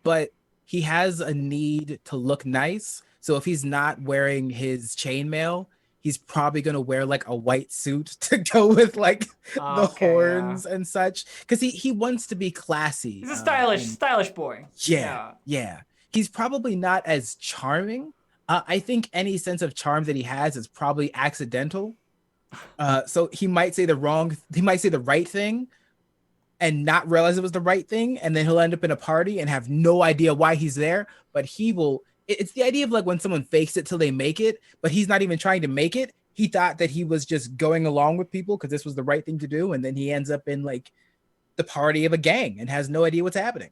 but he has a need to look nice. So if he's not wearing his chainmail, he's probably gonna wear like a white suit to go with like the horns and such, because he wants to be classy. He's a stylish boy. Yeah. He's probably not as charming. I think any sense of charm that he has is probably accidental. So he might say the right thing and not realize it was the right thing, and then he'll end up in a party and have no idea why he's there. But it's the idea of like when someone fakes it till they make it, but he's not even trying to make it. He thought that he was just going along with people because this was the right thing to do, and then he ends up in like the party of a gang and has no idea what's happening.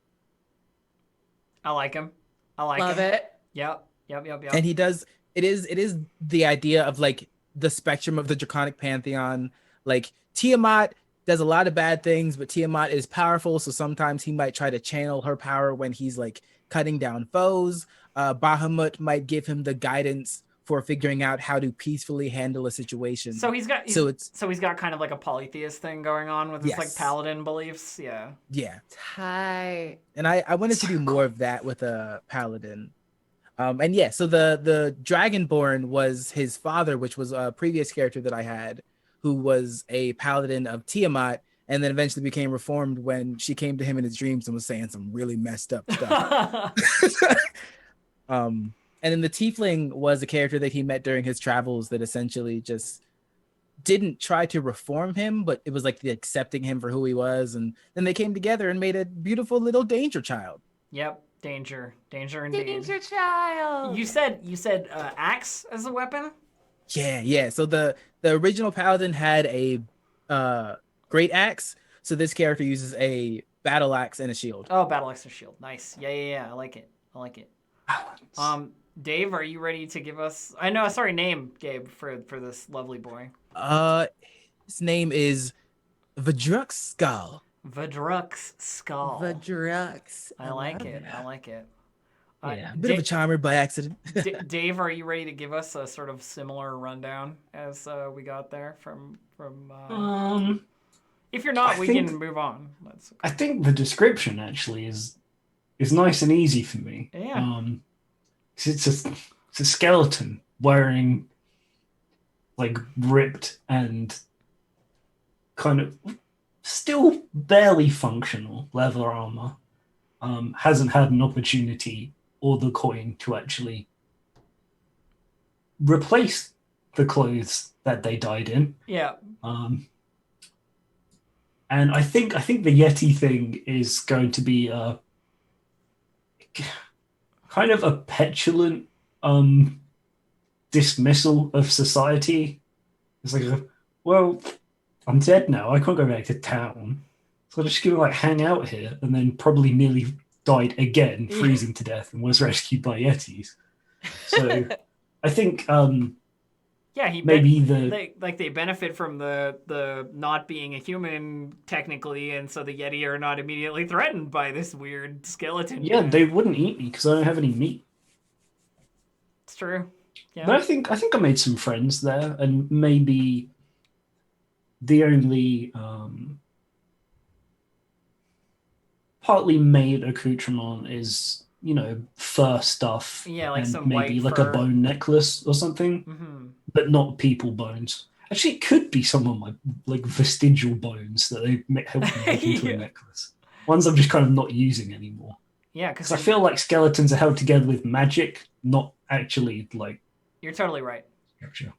I like him. Love it. Yep. And he does. It is the idea of like the spectrum of the draconic pantheon. Like Tiamat does a lot of bad things, but Tiamat is powerful, so sometimes he might try to channel her power when he's like cutting down foes. Bahamut might give him the guidance for figuring out how to peacefully handle a situation. So he's got kind of like a polytheist thing going on with his like Yes. paladin beliefs. Yeah. Yeah, Tight. and I wanted to do more of that with a paladin. And yeah, so the Dragonborn was his father, which was a previous character that I had, who was a paladin of Tiamat, and then eventually became reformed when she came to him in his dreams and was saying some really messed up stuff. And then the Tiefling was a character that he met during his travels that essentially just didn't try to reform him, but it was like the accepting him for who he was, and then they came together and made a beautiful little danger child. Yep. Danger indeed. Danger child. You said axe as a weapon? Yeah. So the original paladin had a great axe. So this character uses a battle axe and a shield. Oh, battle axe and shield. Nice. Yeah. I like it. Dave, are you ready to give us? Name Gabe for this lovely boy. His name is Druck Skull. Druck Skull. Drucks. I like it. Yeah, a bit of a charmer by accident. Dave, are you ready to give us a sort of similar rundown as we got there from? If you're not, we can move on. That's okay. I think the description actually is nice and easy for me. Yeah. It's a skeleton wearing like ripped and kind of still barely functional leather armor. Hasn't had an opportunity or the coin to actually replace the clothes that they died in. Yeah. And I think the Yeti thing is going to be kind of a petulant dismissal of society. It's like, well, I'm dead now. I can't go back to town. So I'm just going to like hang out here, and then probably nearly died again, freezing to death, and was rescued by Yetis. So I think they benefit from the not being a human technically, and so the Yeti are not immediately threatened by this weird skeleton. Yeah, they wouldn't eat me because I don't have any meat. It's true. Yeah. But I think I made some friends there, and maybe the only partly made accoutrement is, fur stuff. Yeah, like and some maybe white like fur. a bone necklace or something, but not people bones. Actually, it could be some of my like vestigial bones that they help me make into a necklace. Ones I'm just kind of not using anymore. Yeah, because I feel like skeletons are held together with magic, not actually like. You're totally right. Gotcha.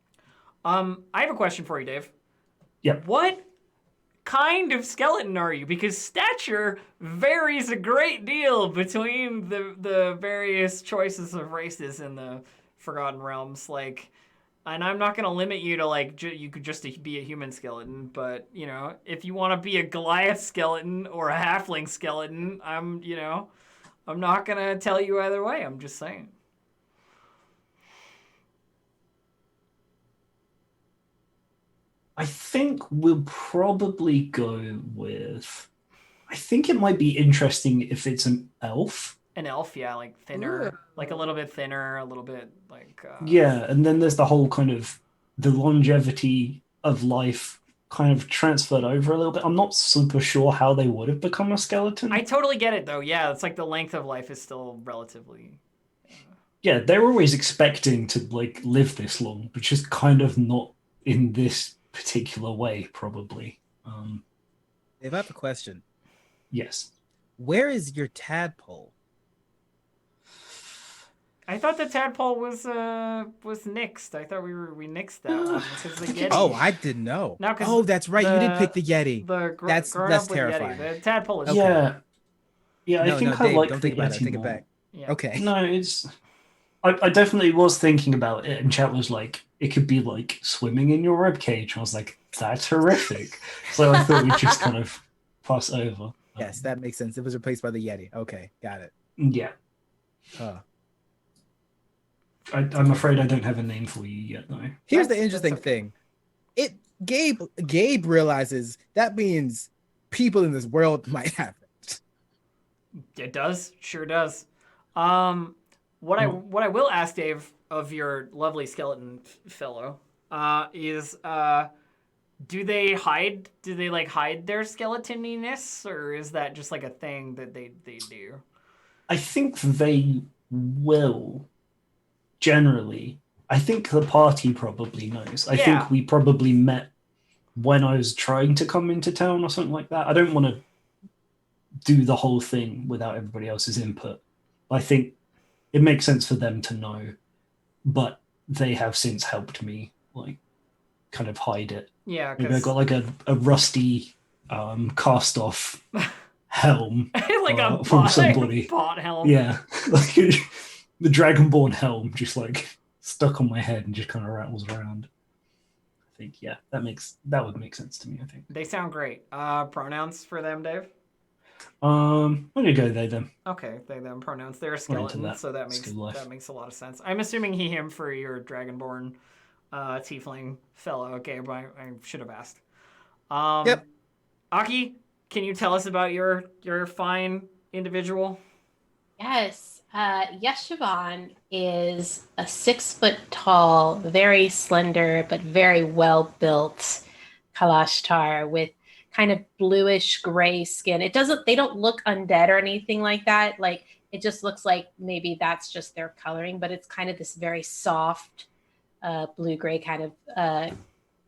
I have a question for you, Dave. Yep. What kind of skeleton are you? Because stature varies a great deal between the various choices of races in the Forgotten Realms. Like, and I'm not going to limit you to like you could just be a human skeleton, but if you want to be a Goliath skeleton or a halfling skeleton, I'm not going to tell you either way. I'm just saying. I think we'll probably go with. I think it might be interesting if it's an elf. An elf, yeah, like thinner, Ooh. like a little bit thinner, a little bit like. Yeah, and then there's the whole kind of the longevity of life kind of transferred over a little bit. I'm not super sure how they would have become a skeleton. I totally get it though. Yeah, it's like the length of life is still relatively. Yeah, they're always expecting to like live this long, but just kind of not in this particular way, probably. If I have a question, yes. Where is your tadpole? I thought the tadpole was nixed. I thought we nixed that one because the Yeti. Oh, I didn't know. No, 'cause oh, that's right. You did pick the Yeti. That's terrifying. Yeti. The tadpole is. Okay. Yeah. I think I Dave, like. Don't think about it. Take it more. back. Yeah. Okay. No, it's. I definitely was thinking about it, and chat was like, it could be like swimming in your ribcage. I was like, that's horrific. So I thought we'd just kind of pass over. Yes, that makes sense. It was replaced by the Yeti. Okay, got it. Yeah. I'm afraid I don't have a name for you yet, though. Here's the interesting thing. Gabe realizes that means people in this world might have it. It does, sure does. What I will ask Dave of your lovely skeleton fellow is do they hide? Do they like hide their skeletoniness, or is that just like a thing that they do? I think they will generally. I think the party probably knows. I Yeah. think we probably met when I was trying to come into town or something like that. I don't want to do the whole thing without everybody else's input. I think it makes sense for them to know, but they have since helped me like kind of hide it. Yeah, Maybe I got like a rusty cast off helm like a from somebody. bot helm. Yeah, like the Dragonborn helm just like stuck on my head and just kind of rattles around. I think that would make sense to me. I think They sound great. Pronouns for them, Dave? I'm gonna go they them. Okay, they them pronouns. They're a We're into skeleton, that. so that It's makes good life. that makes a lot of sense. I'm assuming he him for your Dragonborn tiefling fellow. Okay, but I should have asked. Yep. Aki, can you tell us about your fine individual? Yes. Yeshavan is a 6 foot tall, very slender, but very well built Kalashtar with kind of bluish gray skin. They don't look undead or anything like that. Like, it just looks like maybe that's just their coloring, but it's kind of this very soft, blue gray kind of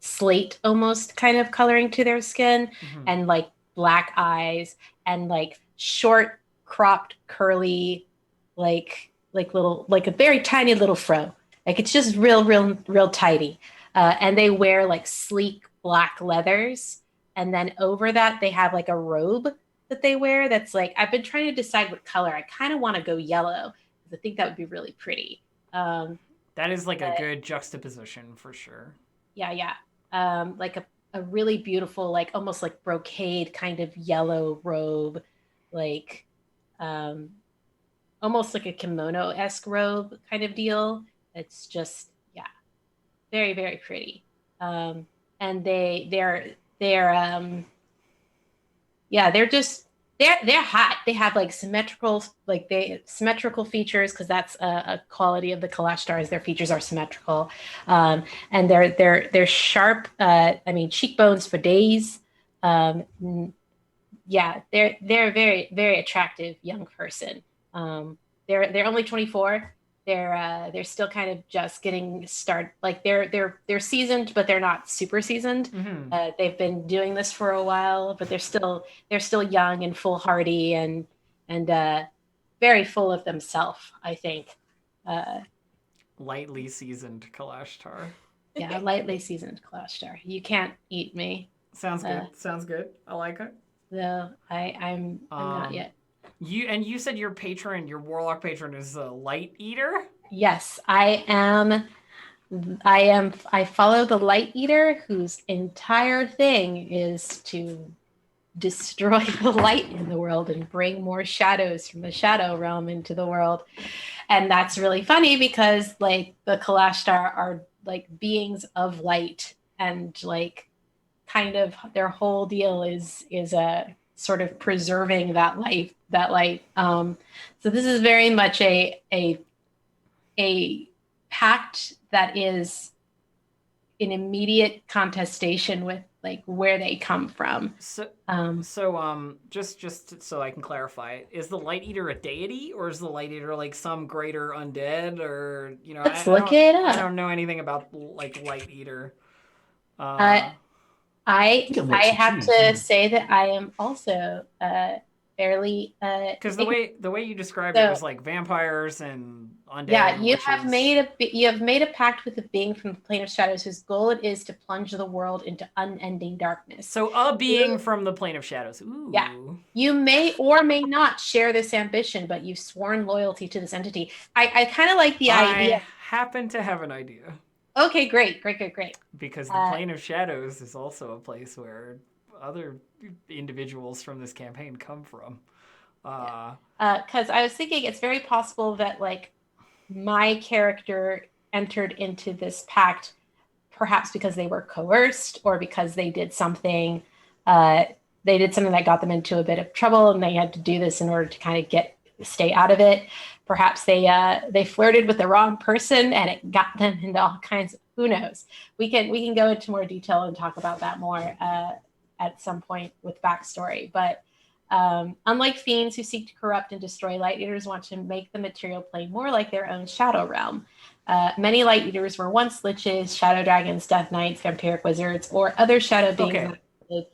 slate almost kind of coloring to their skin, and like black eyes and like short, cropped, curly, like a very tiny little fro. Like, it's just real tidy. And they wear like sleek black leathers, and then over that they have like a robe that they wear that's like, I've been trying to decide what color. I kind of want to go yellow because I think that would be really pretty. That is like a good juxtaposition for sure. Yeah. Like a really beautiful, like almost like brocade kind of yellow robe, like almost like a kimono-esque robe kind of deal. It's just, yeah, very, very pretty. And they're hot. They have like symmetrical features, because that's a quality of the Kalashtar. Their features are symmetrical, and they're sharp. Cheekbones for days. Yeah, they're a very, very attractive young person. They're only 24. They're still kind of just getting started. Like, they're seasoned, but they're not super seasoned. They've been doing this for a while, but they're still young and foolhardy and very full of themselves, I think. Lightly seasoned Kalashtar. Yeah, lightly seasoned Kalashtar. You can't eat me. Sounds good. Sounds good. I like it. No, I'm not yet. You said your warlock patron is a light eater? Yes, I am. I follow the light eater, whose entire thing is to destroy the light in the world and bring more shadows from the shadow realm into the world. And that's really funny because like the Kalashtar are like beings of light, and like kind of their whole deal is a sort of preserving that light. So this is very much a pact that is in immediate contestation with like where they come from. So just so I can clarify, is the Light Eater a deity, or is the Light Eater like some greater undead, or Let's look it up. I don't know anything about like Light Eater. I have to say that I am also fairly because the way you described it was like vampires and undead. Yeah, you have made a pact with a being from the plane of shadows whose goal it is to plunge the world into unending darkness. So a being from the plane of shadows. Ooh. Yeah. You may or may not share this ambition, but you've sworn loyalty to this entity. I kind of like the idea. I happen to have an idea. Okay, great. Because the plane of shadows is also a place where other individuals from this campaign come from. Because I was thinking it's very possible that like my character entered into this pact perhaps because they were coerced or because they did something that got them into a bit of trouble, and they had to do this in order to kind of stay out of it. Perhaps they flirted with the wrong person and it got them into all kinds of, who knows. We can go into more detail and talk about that more at some point with backstory. But unlike fiends who seek to corrupt and destroy, Light Eaters want to make the material plane more like their own shadow realm. Many Light Eaters were once liches, shadow dragons, death knights, vampiric wizards, or other shadow beings. Okay.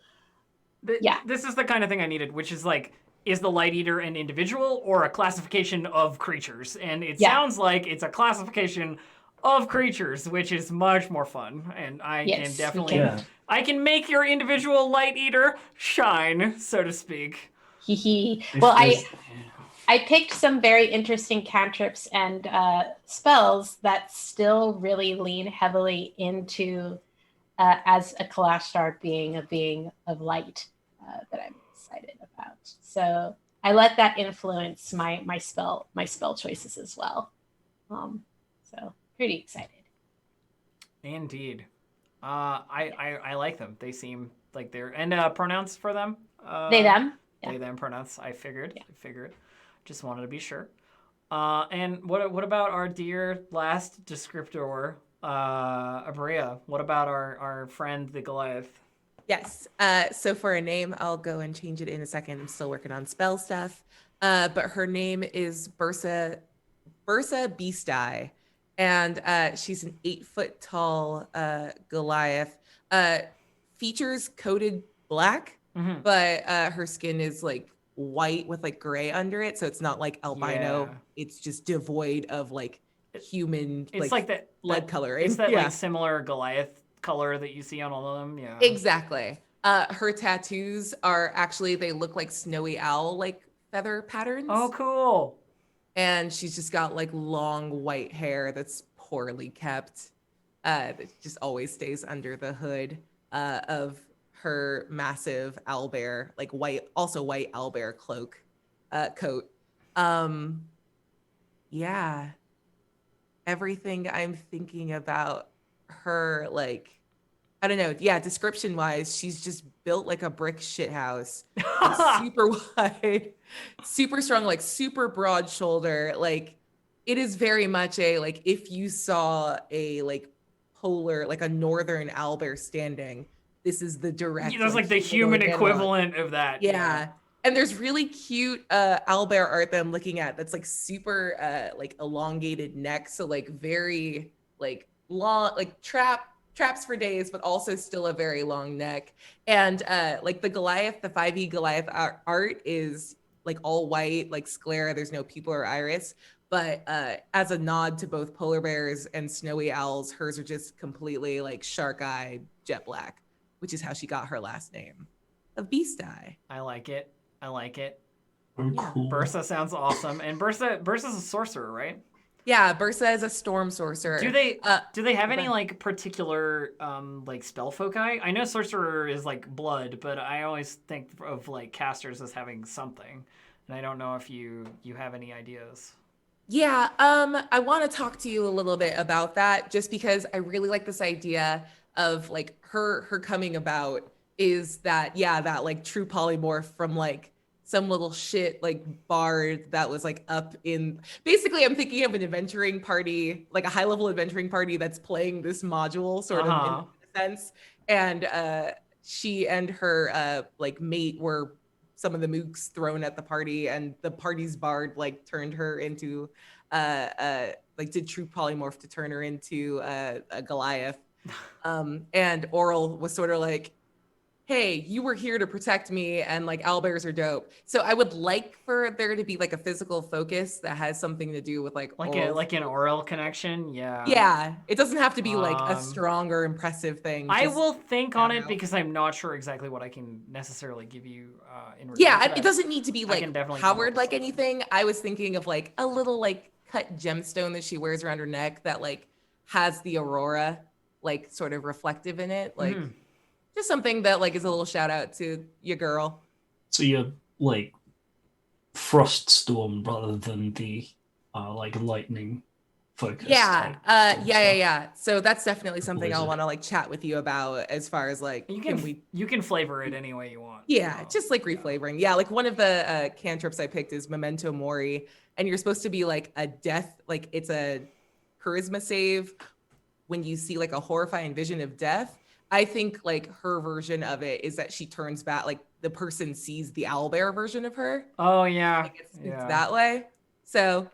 This is the kind of thing I needed, which is like, is the Light Eater an individual or a classification of creatures? And it sounds like it's a classification of creatures, which is much more fun. And I can definitely... I can make your individual Light Eater shine, so to speak. Well, I picked some very interesting cantrips and spells that still really lean heavily into, as a Kalashtar being a being of light that I'm excited about. So I let that influence my spell choices as well. So pretty excited. Indeed. I like them. They seem like they're, and pronouns for them. They them. Yeah. They them pronouns. I figured. Just wanted to be sure. And what about our dear last descriptor, Abrea? What about our friend the Goliath? Yes. So for a name, I'll go and change it in a second. I'm still working on spell stuff. But her name is Bursa Beastie. And she's an 8-foot tall Goliath. Features coated black, but her skin is like white with like gray under it. So it's not like albino. Yeah. It's just devoid of like human, it's like that blood coloring. It's that like similar Goliath color that you see on all of them. Yeah, exactly. Her tattoos are actually, they look like snowy owl like feather patterns. Oh, cool. And she's just got like long white hair that's poorly kept. That just always stays under the hood of her massive owlbear, like white owlbear coat. Yeah. Everything I'm thinking about her, like, I don't know. Yeah, description wise, she's just built like a brick shithouse. Super wide, super strong, like super broad shoulder. Like, it is very much a, like, if you saw a like polar, like a northern owlbear standing, this is the direct. There's like the human equivalent of that. Yeah. And there's really cute owlbear art that I'm looking at that's like super like elongated neck. So like very like long, like traps for days, but also still a very long neck. And like the Goliath, the 5e Goliath art is like all white, like sclera, there's no pupil or iris. But as a nod to both polar bears and snowy owls, hers are just completely like shark-eyed, jet black, which is how she got her last name of Beastie. I like it. Oh, cool. Bursa sounds awesome. And Bursa's a sorcerer, right? Yeah, Bursa is a storm sorcerer. Do they have any like particular like spell foci? I know sorcerer is like blood, but I always think of like casters as having something. And I don't know if you have any ideas. Yeah, I want to talk to you a little bit about that, just because I really like this idea of like her coming about is that, yeah, that like true polymorph from like some little shit like bard that was like up in, basically I'm thinking of an adventuring party, like a high level adventuring party that's playing this module sort of in a sense. And she and her like mate were some of the mooks thrown at the party, and the party's bard like turned her into like did true polymorph to turn her into a Goliath. And Oral was sort of like, hey, you were here to protect me, and like owlbears are dope. So I would like for there to be like a physical focus that has something to do with like an oral connection. Yeah. Yeah. It doesn't have to be like a strong or impressive thing. I will think on it because I'm not sure exactly what I can necessarily give you in regards yeah, to that. It doesn't need to be like Howard like anything. I was thinking of like a little like cut gemstone that she wears around her neck that like has the aurora like sort of reflective in it. Like just something that like is a little shout out to your girl. So you're like frost storm rather than the like lightning focus. Yeah, type yeah. So that's definitely something I'll Wizard. want to like chat with you about as far as like You can flavor it any way you want. Yeah, just like reflavoring. Yeah, like one of the cantrips I picked is Memento Mori, and you're supposed to be like a death, like it's a charisma save when you see like a horrifying vision of death. I think like her version of it is that she turns back, like the person sees the owlbear version of her. Oh yeah, Like it's that way. So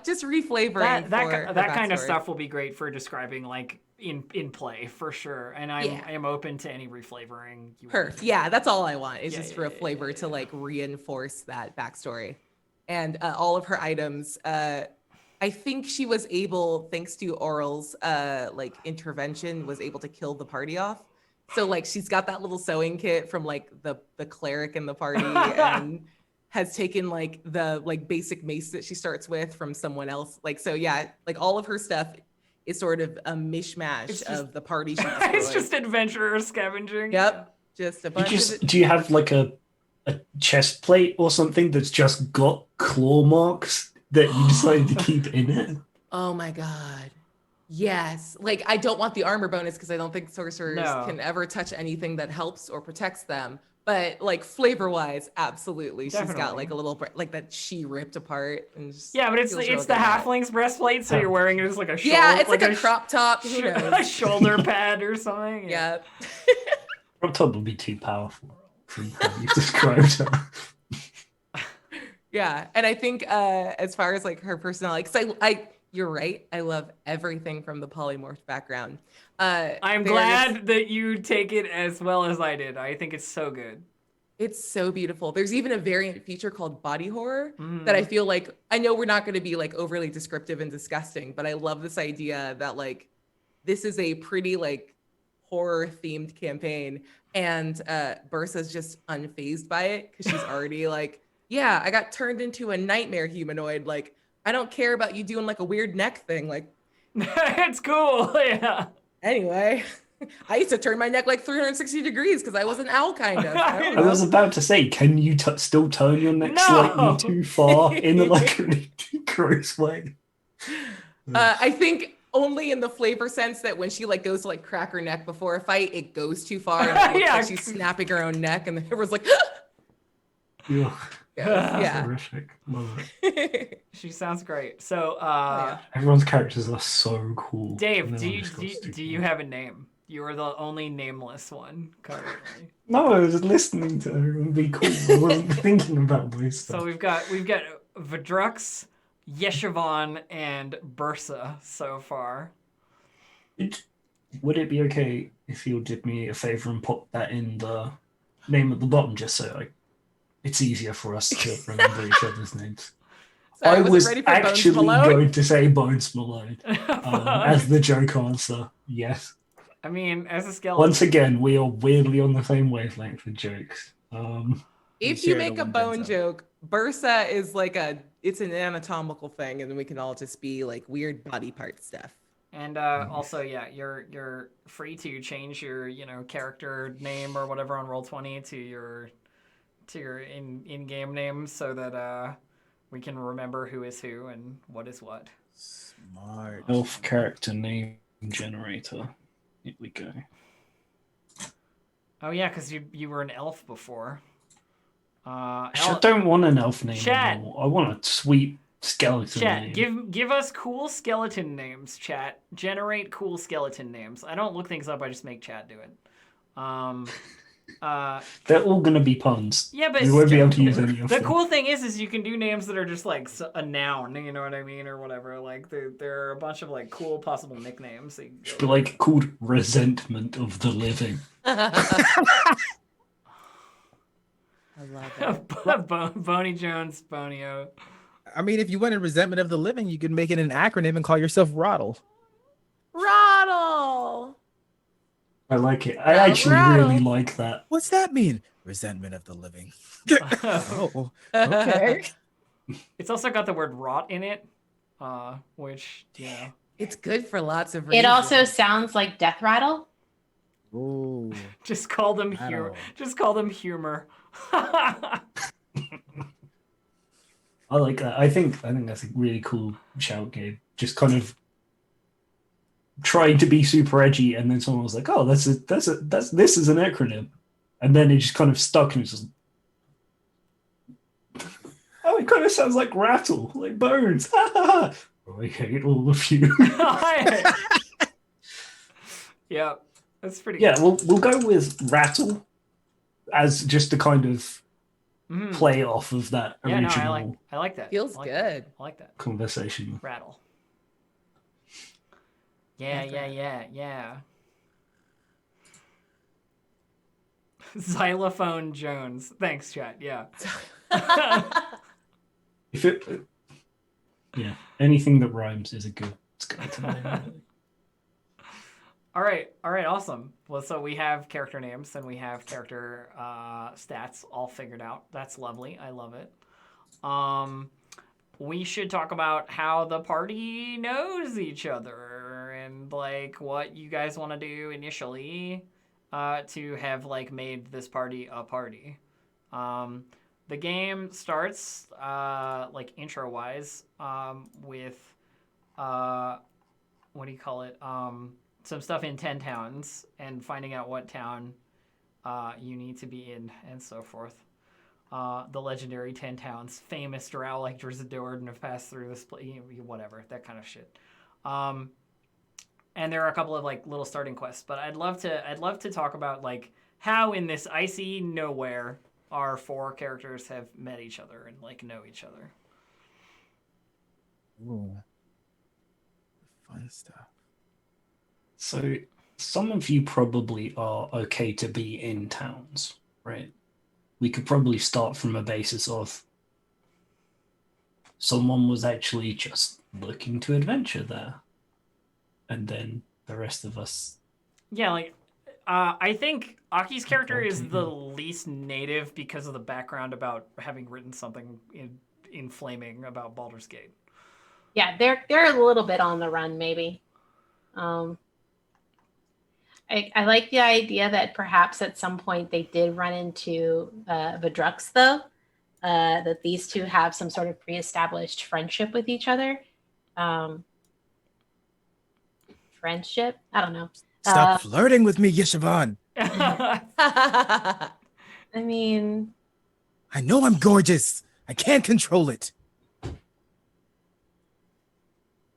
just reflavoring that kind of stuff will be great for describing like in play for sure. And I am open to any reflavoring. Yeah, that's all I want is just for a flavor to like reinforce that backstory, and all of her items. I think she was able, thanks to Oral's like intervention, was able to kill the party off. So like she's got that little sewing kit from like the cleric in the party and has taken like the like basic mace that she starts with from someone else. Like so yeah, like all of her stuff is sort of a mishmash of the party she destroyed. It's just adventurer scavenging. Yep. Just a bunch of Do you have like a chest plate or something that's just got claw marks that you decided to keep in it? Oh my god. Yes. Like I don't want the armor bonus because I don't think sorcerers can ever touch anything that helps or protects them. But like flavor wise, absolutely. Definitely. She's got like a little like that she ripped apart and just but it's the halfling's breastplate, so you're wearing it as like a shoulder. Yeah, it's like a crop top. Who knows? A shoulder pad or something. Yeah. Crop top would be too powerful. You described her. Yeah, and I think as far as like her personality, because I you're right, I love everything from the polymorphed background. I'm glad that you take it as well as I did. I think it's so good. It's so beautiful. There's even a variant feature called body horror that I feel like, I know we're not going to be like overly descriptive and disgusting, but I love this idea that like this is a pretty like horror themed campaign, and Bursa's just unfazed by it because she's already like, yeah, I got turned into a nightmare humanoid. Like, I don't care about you doing like a weird neck thing. Like, it's cool. Yeah. Anyway, I used to turn my neck like 360 degrees because I was an owl, kind of. I was about to say, can you still turn your neck slightly too far in like a really gross way? I think only in the flavor sense that when she like goes to like crack her neck before a fight, it goes too far. And it looks like she's snapping her own neck, and everyone's like, yeah, horrific. Love it. She sounds great. So everyone's characters are so cool. Dave, do you have a name? You are the only nameless one currently. No, I was listening to everyone be cool. I wasn't thinking about those stuff. So we've got Vidrux, Yeshivon, and Bursa so far. Would it be okay if you did me a favor and put that in the name at the bottom, just so it's easier for us to remember each other's names? Sorry, I was ready for actually Bones Malone? going to say Bones Malone as the joke answer. Yes. I mean, as a skeleton. Once again, we are weirdly on the same wavelength with jokes. If you make a bone joke, Bursa is like it's an anatomical thing, and we can all just be like weird body part stuff. And also, yeah, you're free to change your character name or whatever on Roll20 to your in-game name so that we can remember who is who and what is what. Smart. Elf character name generator. Here we go. Oh yeah, because you were an elf before. I don't want an elf name anymore. I want a sweet skeleton name. Give us cool skeleton names, chat. Generate cool skeleton names. I don't look things up, I just make chat do it. They're all gonna be puns. Yeah, but we won't be able to use any of them. The cool thing is you can do names that are just like a noun, you know what I mean, or whatever. Like there are a bunch of like cool possible nicknames. Should be like called Resentment of the Living. I love it. Boney Jones, Bonio. I mean, if you wanted Resentment of the Living, you could make it an acronym and call yourself Roddle. Roddle. I like it. I actually really like that. What's that mean? Resentment of the Living. Oh, okay. It's also got the word rot in it, which it's good for lots of reasons. It also sounds like death rattle. Ooh. Just call them humor. Just call them humor. I like that. I think that's a really cool shout, Gabe. just kind of trying to be super edgy, and then someone was like, "Oh, this is an acronym," and then it just kind of stuck, and it's just, oh, it kind of sounds like rattle, like bones. Oh, I hate all of you. Yeah, that's pretty. Yeah, good. we'll go with rattle as just a kind of play off of that original. No, I like that. Feels I like good. That. I like that. Conversation. Rattle. Yeah. Xylophone Jones. Thanks, chat. Yeah. If it, yeah, anything that rhymes is a good. It's good to know. All right, awesome. Well, so we have character names and we have character stats all figured out. That's lovely. I love it. We should talk about how the party knows each other and like what you guys want to do initially to have like made this party a party. The game starts like intro wise with what do you call it? Some stuff in 10 towns and finding out what town you need to be in and so forth. The legendary 10 towns, famous drow like Drizadord and have passed through this place, whatever, that kind of shit. And there are a couple of like little starting quests, but I'd love to talk about like how in this icy nowhere our 4 characters have met each other and like know each other. Ooh. Fun stuff. So some of you probably are okay to be in towns, right? We could probably start from a basis of someone was actually just looking to adventure there. And then the rest of us. Yeah, like, I think Aki's character is the least native because of the background about having written something in Flaming about Baldur's Gate. Yeah, they're a little bit on the run, maybe. I like the idea that perhaps at some point they did run into the Drucks, though, that these two have some sort of pre-established friendship with each other. Friendship? I don't know. Stop flirting with me, Yeshavan. I mean... I know I'm gorgeous. I can't control it.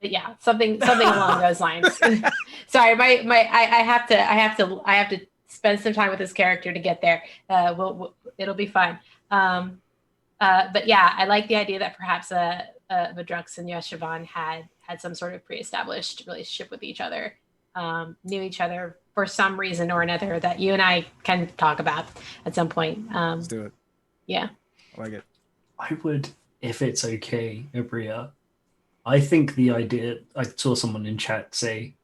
Yeah, something along those lines. Sorry, I have to spend some time with this character to get there. It'll be fine. But yeah, I like the idea that perhaps Vadrux and Yeshavan had some sort of pre-established relationship with each other, knew each other for some reason or another that you and I can talk about at some point. Let's do it. Yeah, I like it. I would, if it's okay, Abria. I think the idea, I saw someone in chat say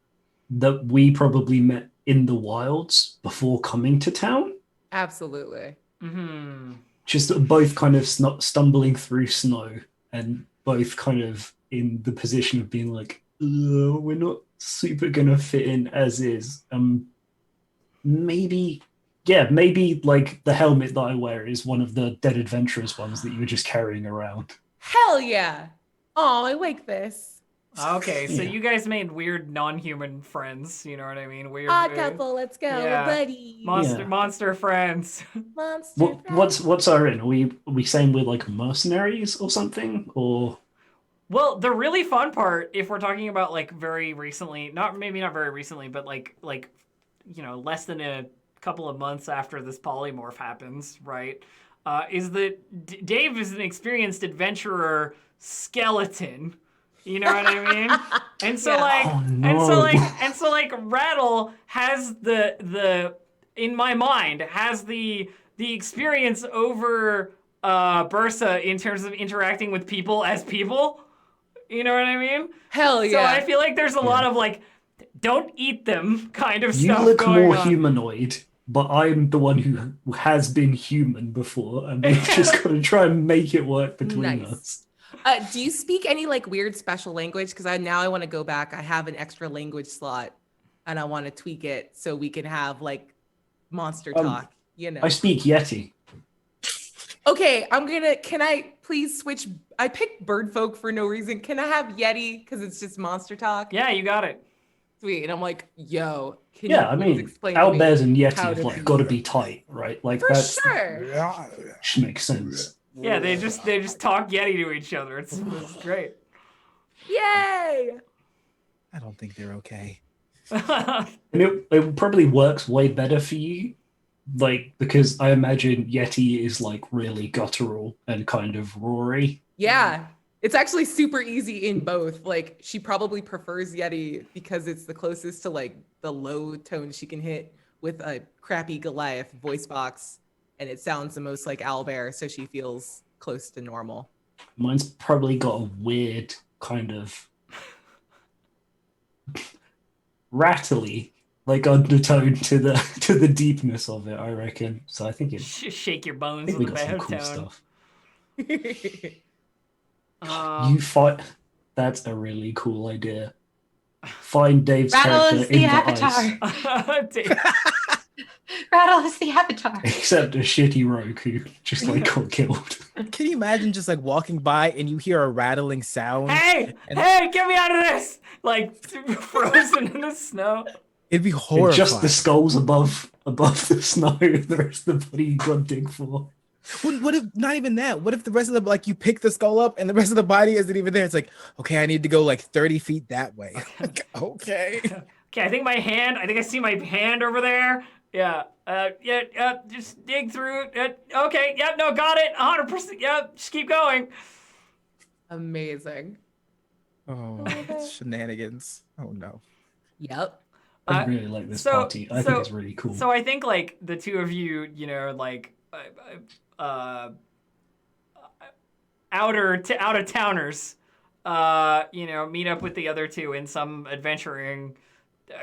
that we probably met in the wilds before coming to town. Absolutely. Mm-hmm. Just both kind of stumbling through snow and both kind of in the position of being like, we're not super going to fit in as is. Maybe like the helmet that I wear is one of the Dead Adventurers ones that you were just carrying around. Hell yeah. Oh, I like this. Okay, so Yeah. you guys made weird non-human friends, you know what I mean? Weird Couple, let's go. Yeah. We're buddies. monster friends. Monster What's our in? Are we saying we're like mercenaries or something? Or Well, the really fun part, if we're talking about like very recently, maybe not very recently, but like less than a couple of months after this polymorph happens, right? Is that Dave is an experienced adventurer skeleton. You know what I mean? And so Yeah. so Rattle has the in my mind has the experience over Bursa in terms of interacting with people as people. You know what I mean? Hell yeah. So I feel like there's a lot of like, don't eat them kind of you stuff look going more on. humanoid, but I'm the one who has been human before, and we've just got to try and make it work between Nice. us. Do you speak any like weird special language? Because I want to go back. I have an extra language slot, and I want to tweak it so we can have like monster talk. You know. I speak Yeti. Okay, can I please switch? I picked bird folk for no reason. Can I have Yeti? Because it's just monster talk. Yeah, you got it. Sweet. And I'm like, yo, can Yeah, I you please mean, explain to me owlbears and how yeti have to like be- got to be tight, right? Like For that's sure. just makes sense. Yeah, they just talk Yeti to each other. It's great. Yay! I don't think they're okay. And it probably works way better for you, like because I imagine Yeti is like really guttural and kind of roary. Yeah. It's actually super easy in both. Like she probably prefers Yeti because it's the closest to like the low tone she can hit with a crappy Goliath voice box, and it sounds the most like owlbear, so she feels close to normal. Mine's probably got a weird kind of rattly like undertone to the deepness of it, I reckon. So I think it's Shake your I bones think we with a got some bad cool tone. stuff. Um, You fight. That's a really cool idea. Find Dave's Rattle character is the in the avatar. ice, Dave- Rattle is the avatar. except a shitty rogue who just like got killed. Can you imagine just like walking by and you hear a rattling sound? hey, And- hey, get me out of this! Like frozen in the snow. It'd be It's horrifying. just the skulls above the snow. The rest of the body you got to dig for. What if not even that? What if the rest of the like you pick the skull up and the rest of the body isn't even there? It's like, okay, I need to go like 30 feet that way. Like, okay. Okay, I think I see my hand over there. Yeah, just dig through it. Okay, yep, no, got it. 100%. Yep, just keep going. Amazing. Oh, it's shenanigans. Oh no. Yep. I really like this so- party. I so- think it's really cool. So I think like the two of you, like out of towners, meet up with the other two in some adventuring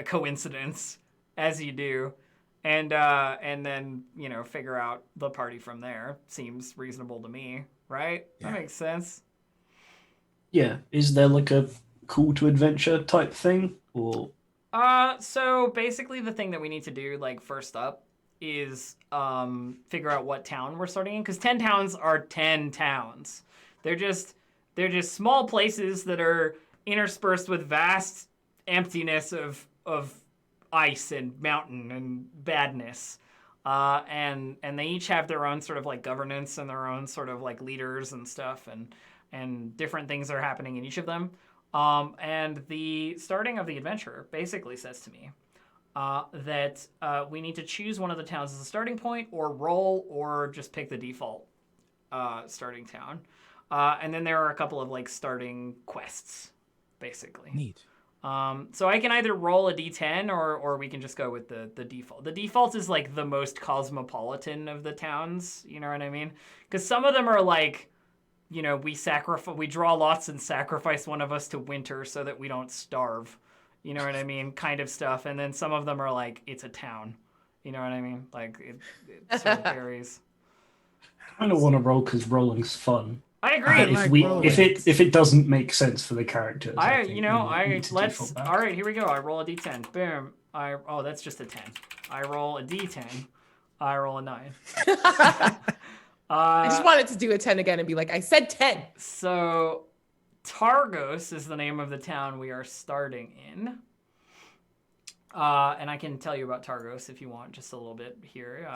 coincidence, as you do, and then figure out the party from there. Seems reasonable to me, right? Yeah. That makes sense. Yeah, is there like a call to adventure type thing, or So basically the thing that we need to do, like, first up is figure out what town we're starting in, because 10 towns are 10 towns. They're just small places that are interspersed with vast emptiness of ice and mountain and badness. And they each have their own sort of like governance and their own sort of like leaders and stuff, and different things are happening in each of them. And the starting of the adventure basically says to me that we need to choose one of the towns as a starting point, or roll, or just pick the default starting town. And then there are a couple of like starting quests, basically. Neat. So I can either roll a d10 or we can just go with the default. The default is like the most cosmopolitan of the towns, you know what I mean? Because some of them are like, we draw lots and sacrifice one of us to winter so that we don't starve. You know what I mean? Kind of stuff. And then some of them are like, it's a town. You know what I mean? Like, it sort of varies. I kind of want to roll because rolling's fun. I But agree. like rolling. if it doesn't make sense for the characters, I think we need to let's, default back. all right, here we go. I roll a d10. Boom. That's just a 10. I roll a d10. I roll a 9. I just wanted to do a 10 again and be like, I said 10. So, Targos is the name of the town we are starting in. And I can tell you about Targos if you want, just a little bit here.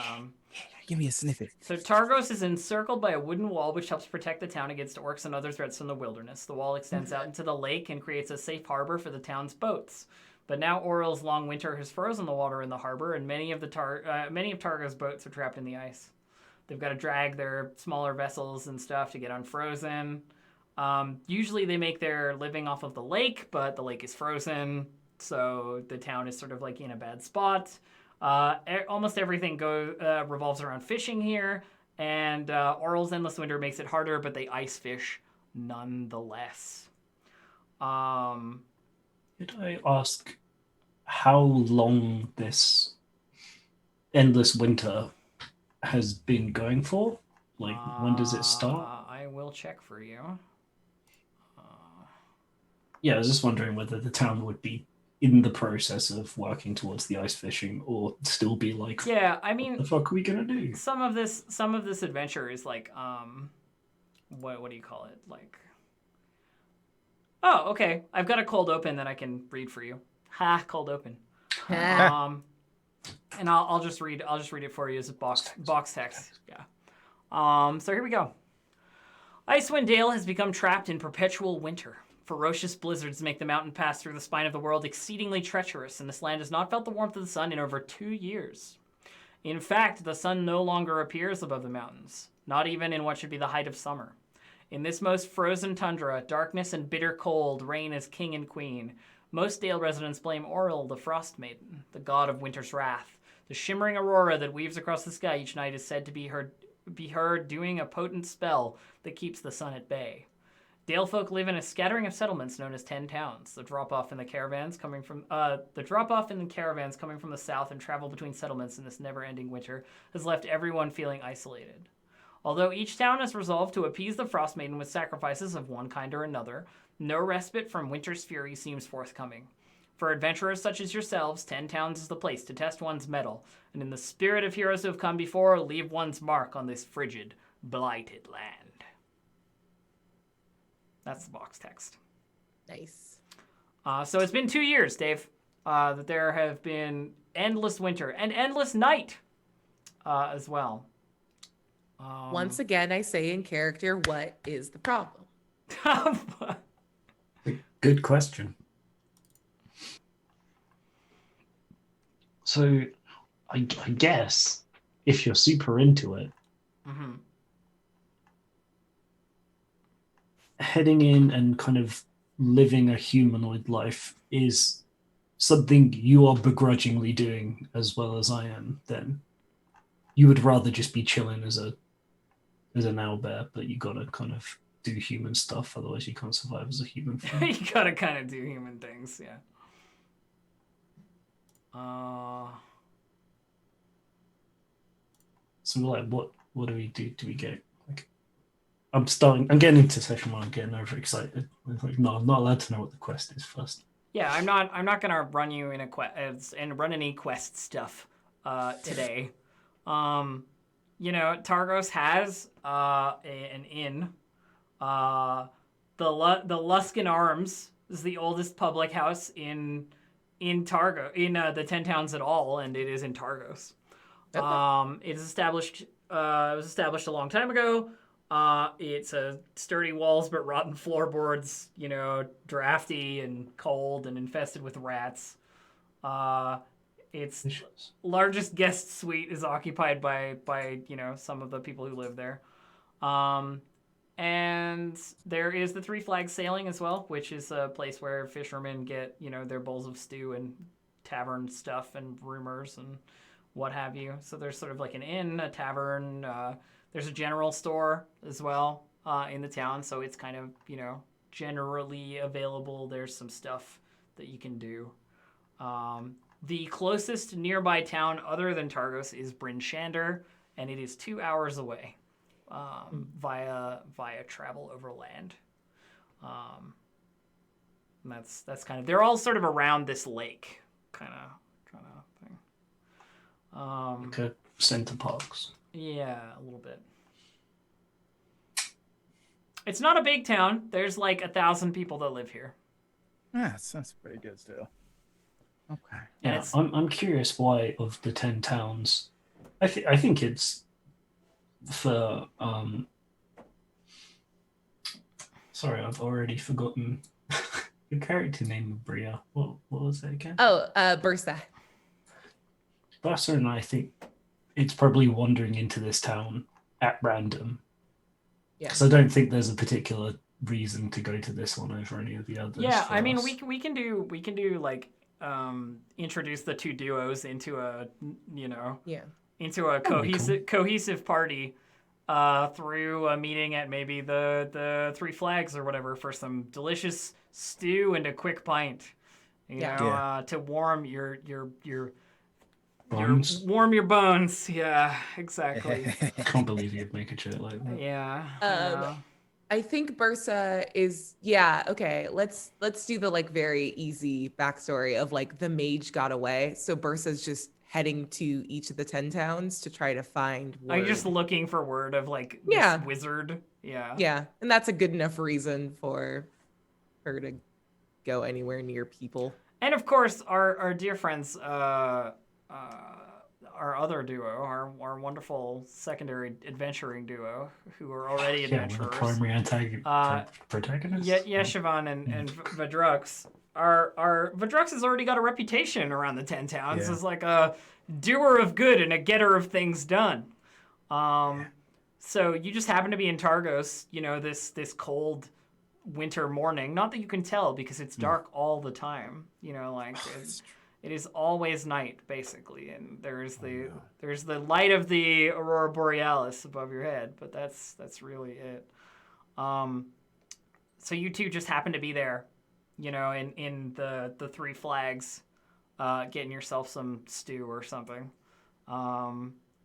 Give me a snippet. So Targos is encircled by a wooden wall which helps protect the town against orcs and other threats from the wilderness. The wall extends out into the lake and creates a safe harbor for the town's boats. But now Oral's long winter has frozen the water in the harbor, and many of Targos' boats are trapped in the ice. They've got to drag their smaller vessels and stuff to get unfrozen. Usually they make their living off of the lake, but the lake is frozen, so the town is sort of like in a bad spot. Almost everything revolves around fishing here, and Oral's endless winter makes it harder, but they ice fish nonetheless. Could I ask how long this endless winter has been going for? Like, when does it start? I will check for you. Yeah, I was just wondering whether the town would be in the process of working towards the ice fishing, or still be like, Yeah, I what mean, the fuck are we gonna do? some of this adventure is like, what do you call it? Like, oh, okay, I've got a cold open that I can read for you. Ha, cold open. And I'll just read it for you as a box text. Yeah. So here we go. Icewind Dale has become trapped in perpetual winter. Ferocious blizzards make the mountain pass through the spine of the world exceedingly treacherous, and this land has not felt the warmth of the sun in over 2 years. In fact, the sun no longer appears above the mountains, not even in what should be the height of summer. In this most frozen tundra, darkness and bitter cold reign as king and queen. Most Dale residents blame Oril, the Frostmaiden, the god of winter's wrath. The shimmering aurora that weaves across the sky each night is said to be heard doing a potent spell that keeps the sun at bay. Dale folk live in a scattering of settlements known as 10 towns. The drop-off in the caravans coming from the south and travel between settlements in this never-ending winter has left everyone feeling isolated. Although each town has resolved to appease the Frostmaiden with sacrifices of one kind or another, no respite from winter's fury seems forthcoming. For adventurers such as yourselves, 10 Towns is the place to test one's mettle, and in the spirit of heroes who have come before, leave one's mark on this frigid, blighted land. That's the box text. Nice. So it's been 2 years, Dave, that there have been endless winter and endless night as well. Once again, I say in character, what is the problem? Good question. So, I guess if you're super into it, heading in and kind of living a humanoid life is something you are begrudgingly doing as well as I am, then you would rather just be chilling as an owlbear, but you gotta kind of do human stuff, otherwise you can't survive as a human. You gotta kind of do human things, yeah. So like, what do we do? Do we get like? I'm getting into session 1. I'm getting overexcited. Like, no, I'm not allowed to know what the quest is first. Yeah, I'm not gonna run you in a quest and run any quest stuff today. Targos has an inn. The Luskan Arms is the oldest public house in Targo, in the 10 Towns at all, and it is in Targos. Okay. It was established a long time ago. It's sturdy walls but rotten floorboards, drafty and cold and infested with rats. Its largest guest suite is occupied by some of the people who live there. And there is the Three Flags Sailing as well, which is a place where fishermen get, their bowls of stew and tavern stuff and rumors and what have you. So there's sort of like an inn, a tavern. There's a general store as well in the town. So it's kind of, generally available. There's some stuff that you can do. The closest nearby town other than Targos is Bryn Shander, and it is 2 hours away. Via travel overland. And that's kind of, they're all sort of around this lake kind of thing. Like center parks. Yeah, a little bit. It's not a big town. There's like 1,000 people that live here. Yeah, that's pretty good still. Okay. Yeah, I'm curious why of the 10 towns. I think it's for sorry, I've already forgotten the character name of Bria. What was that again? Oh, Bursa. Bursa, and I think it's probably wandering into this town at random. Yeah. Because I don't think there's a particular reason to go to this one over any of the others. Yeah, I mean, we can do like introduce the two duos into a into a cohesive party through a meeting at maybe the Three Flags or whatever for some delicious stew and a quick pint. To warm your bones. Warm your bones. Yeah, exactly. I can't believe you'd make a joke like that. Yeah. I think Bursa is okay. Let's do the like very easy backstory of like the mage got away. So Bursa's just heading to each of the 10 towns to try to find word. Are you just looking for word of like this wizard? Yeah. Yeah, and that's a good enough reason for her to go anywhere near people. And of course, our dear friends, our other duo, our wonderful secondary adventuring duo, who are already adventurers. The primary protagonists. Yeah, Siobhan and Vadrux. Our Vadrux has already got a reputation around the 10 towns as like a doer of good and a getter of things done. So you just happen to be in Targos, this cold winter morning. Not that you can tell because it's dark all the time. It is always night basically, and there's the light of the aurora borealis above your head, but that's really it. So you two just happen to be there, in the Three Flags, getting yourself some stew or something.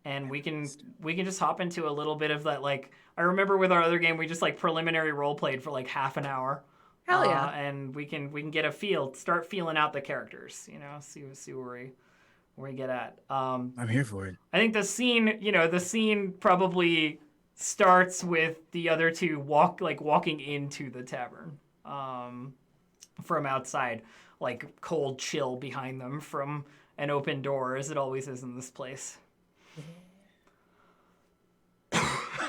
And we can just hop into a little bit of that. Like, I remember with our other game, we just like preliminary role played for like half an hour. Hell yeah! And we can get a feel, start feeling out the characters. See where we get at. I'm here for it. I think the scene probably starts with the other two walking into the tavern from outside, like cold chill behind them from an open door, as it always is in this place.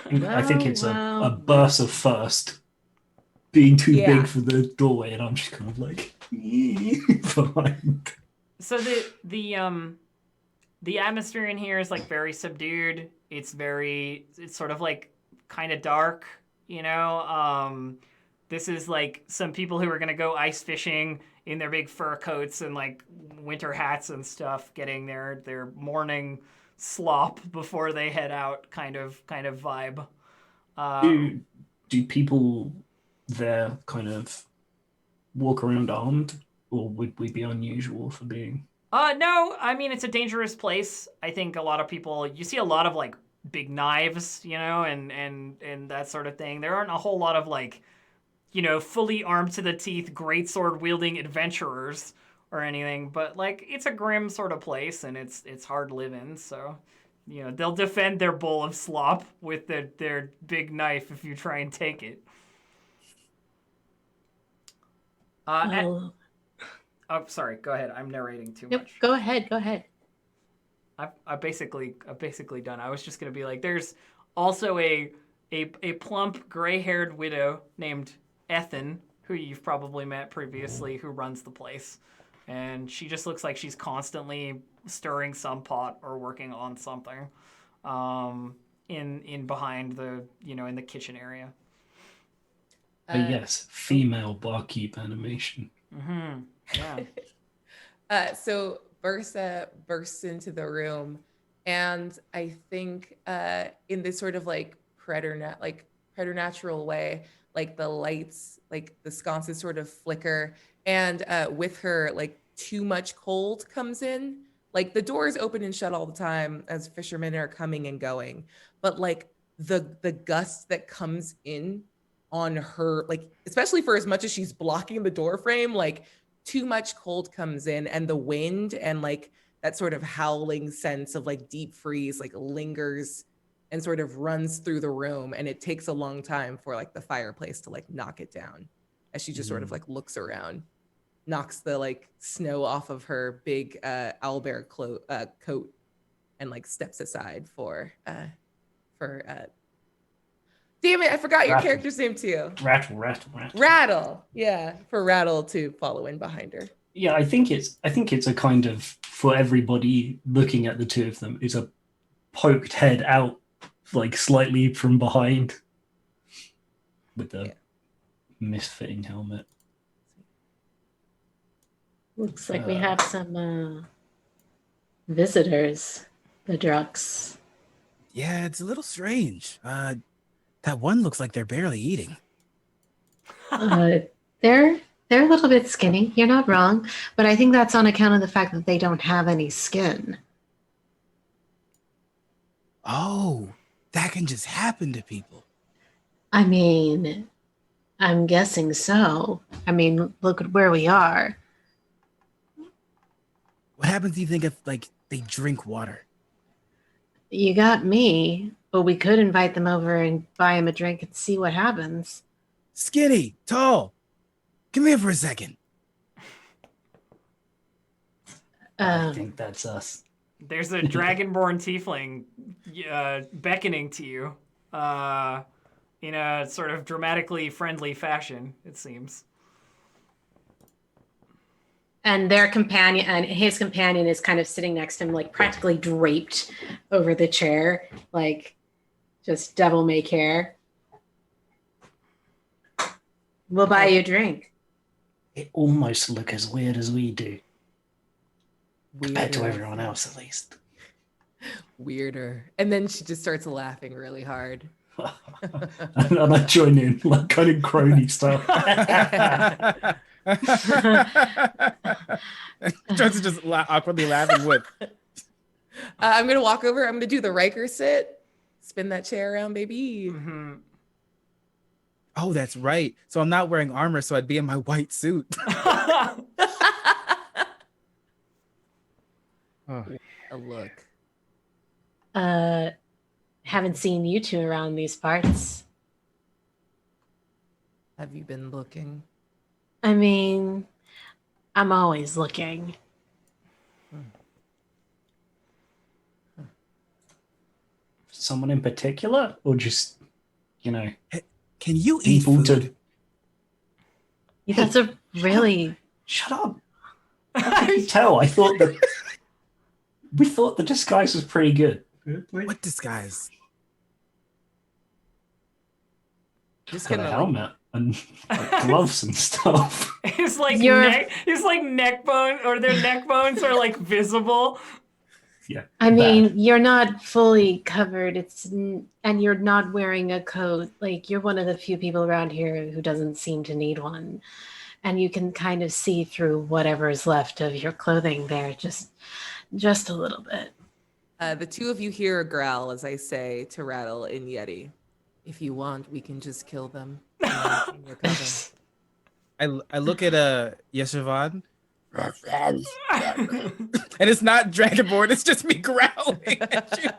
I think it's a Bursa first being too big for the doorway, and I'm just kind of like behind. So the atmosphere in here is like very subdued. It's sort of like kind of dark, This is like some people who are gonna go ice fishing in their big fur coats and like winter hats and stuff, getting their morning slop before they head out, kind of vibe. Do people there kind of walk around armed, or would we be unusual for being? No, I mean, it's a dangerous place. I think a lot of people, you see a lot of like big knives, and that sort of thing. There aren't a whole lot of like, fully armed to the teeth, greatsword wielding adventurers or anything, but like it's a grim sort of place, and it's hard to live in. So, they'll defend their bowl of slop with their big knife if you try and take it. Oh, sorry. Go ahead. I'm narrating too much. Go ahead. I've basically done. I was just gonna be like, there's also a plump gray-haired widow named Ethan, who you've probably met previously, who runs the place, and she just looks like she's constantly stirring some pot or working on something, in behind the in the kitchen area. Yes, female barkeep animation. Mm-hmm. Yeah. So Bursa bursts into the room, and I think in this sort of like preternatural way, like the lights, like the sconces sort of flicker, and with her, like too much cold comes in. Like the doors open and shut all the time as fishermen are coming and going, but like the gust that comes in on her, like especially for as much as she's blocking the door frame, like too much cold comes in, and the wind and like that sort of howling sense of like deep freeze like lingers and sort of runs through the room, and it takes a long time for like the fireplace to like knock it down as she just sort of like looks around, knocks the like snow off of her big owlbear coat, and like steps aside for damn it, I forgot your character's name too. Rattle. Yeah, for Rattle to follow in behind her. Yeah, I think it's a kind of, for everybody looking at the two of them, is a poked head out like slightly from behind with the misfitting helmet. Looks like we have some visitors, the Drucks. Yeah, it's a little strange. That one looks like they're barely eating. They're a little bit skinny. You're not wrong, but I think that's on account of the fact that they don't have any skin. Oh, that can just happen to people. I mean, I'm guessing so. I mean, look at where we are. What happens, do you think, if like they drink water? You got me, but we could invite them over and buy them a drink and see what happens. Skinny, tall. Come here for a second. I think that's us. There's a dragonborn tiefling beckoning to you in a sort of dramatically friendly fashion, it seems. And their companion and his companion is kind of sitting next to him, like practically draped over the chair, like just devil may care. We'll buy you a drink. It almost look as weird as we do. Compared to Weirder. everyone else, at least. Weirder. And then she just starts laughing really hard. And I join in, like kind of crony style. Jones is just awkwardly laughing with. I'm going to walk over. I'm going to do the Riker sit. Spin that chair around, baby. Mm-hmm. Oh, that's right. So I'm not wearing armor, so I'd be in my white suit. Oh. A look. Haven't seen you two around these parts. Have you been looking? I mean, I'm always looking. Someone in particular, or just, you know, Can you eat people food? to That's a really shut up. How can you tell? We thought the disguise was pretty good. What disguise? Just Got a gonna helmet and like, gloves and stuff. His like You're- neck bone or their neck bones are like visible. Yeah. I bad. mean, you're not fully covered. And you're not wearing a coat. Like you're one of the few people around here who doesn't seem to need one. And you can kind of see through whatever is left of your clothing there, just a little bit. The two of you hear a growl as I say to Rattle in Yeti. If you want, we can just kill them. In your cover. I look at Yeshavan. And it's not Dragonborn, it's just me growling at you.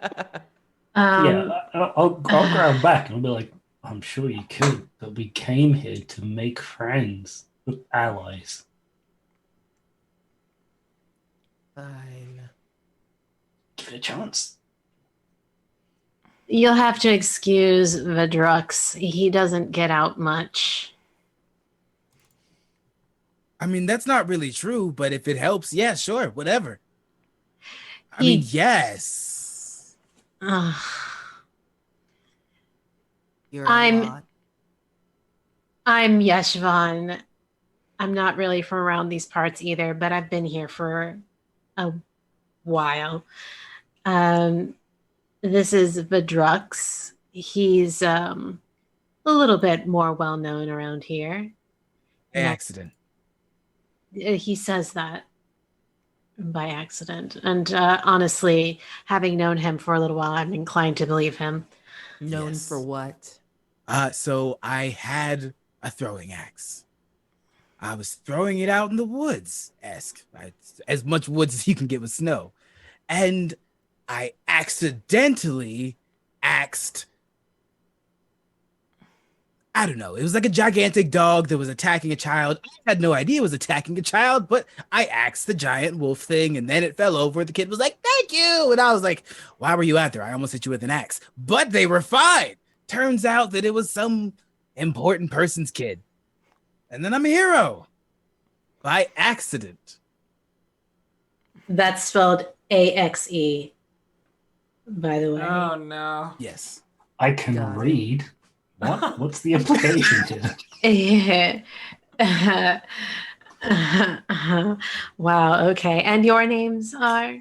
Yeah, I'll growl back and I'll be like, I'm sure you could, but we came here to make friends with allies. Fine. Give it a chance. You'll have to excuse Vedrux. He doesn't get out much. I mean, that's not really true, but if it helps, yeah, sure, whatever. I He- mean, yes. Ugh. You're I'm- a lot. I'm Yeshvan. I'm not really from around these parts either, but I've been here for a while. This is Vedrux. He's a little bit more well known around here. Accident. He says that by accident. And honestly, having known him for a little while, I'm inclined to believe him. Known Yes. for what? So I had a throwing axe. I was throwing it out in the woods, as much woods as you can get with snow. And I accidentally axed, I don't know, it was like a gigantic dog that was attacking a child. I had no idea it was attacking a child, but I axed the giant wolf thing and then it fell over. The kid was like, thank you. And I was like, why were you out there? I almost hit you with an axe. But they were fine. Turns out that it was some important person's kid. And then I'm a hero by accident. That's spelled AXE, by the way. Oh no. Yes. I can Got it. read. What? What's the implication here? Wow, okay. And your names are?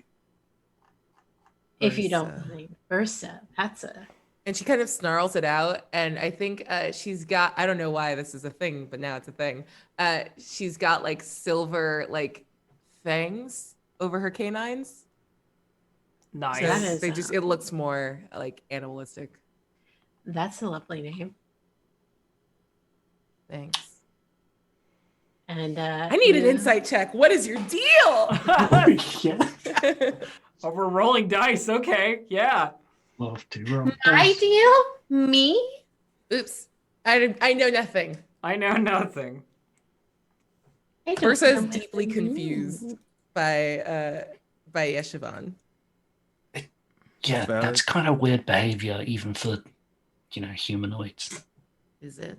If you don't Ursa. mind. Ursa. That's a... And she kind of snarls it out. And I think she's got, I don't know why this is a thing, but now it's a thing. She's got like silver like fangs over her canines. Nice. So That is, it looks more like animalistic. That's a lovely name. Thanks. And I need an insight check. What is your deal? Yeah. Oh, we're rolling dice. Okay, yeah. Love to roll I dice. deal? Me? Oops. I know nothing. I know nothing. I don't Ursa is know deeply what you mean. confused by Yeshivan. Yeah, Valid. that's kind of weird behavior, even for, humanoids. Is it?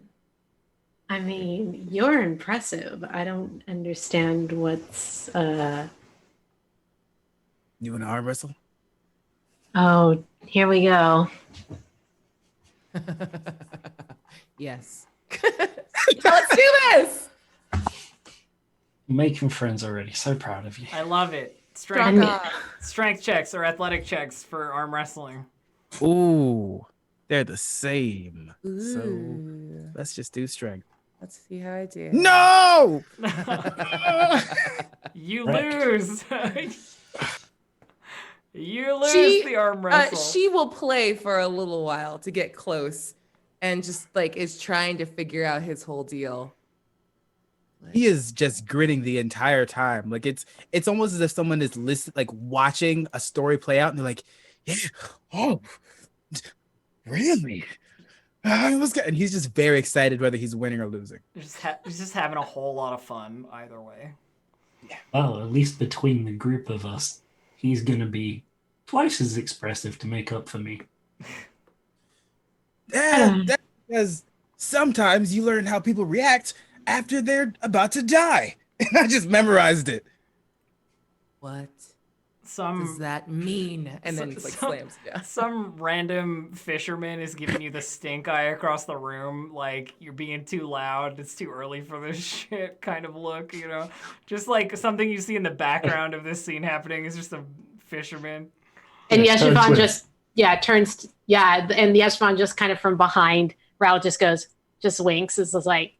I mean, you're impressive. I don't understand what's You want to arm wrestle? Oh, here we go. Yes. Let's do this. You're making friends already. So proud of you. I love it. I'm- Strength checks or athletic checks for arm wrestling. Ooh, they're the same. So Ooh. let's just do strength. Let's see how I do. No! You Wrecked. lose. You lose She- the arm wrestle. She will play for a little while to get close and just is trying to figure out his whole deal. He is just grinning the entire time. Like it's almost as if someone is watching a story play out, and they're like, "Yeah, oh, really?" And he's just very excited whether he's winning or losing. He's just having a whole lot of fun either way. Well, at least between the group of us, he's going to be twice as expressive to make up for me. That's because sometimes you learn how people react after they're about to die. And I just memorized it. What does Some that mean? And then he slams. Yeah. some random fisherman is giving you the stink eye across the room, like you're being too loud, it's too early for this shit kind of look, Just like something you see in the background of this scene happening is just a fisherman. And Yeah, Yeshivan turns just and Yeshivan just kind of from behind, Raul just winks. It's just like,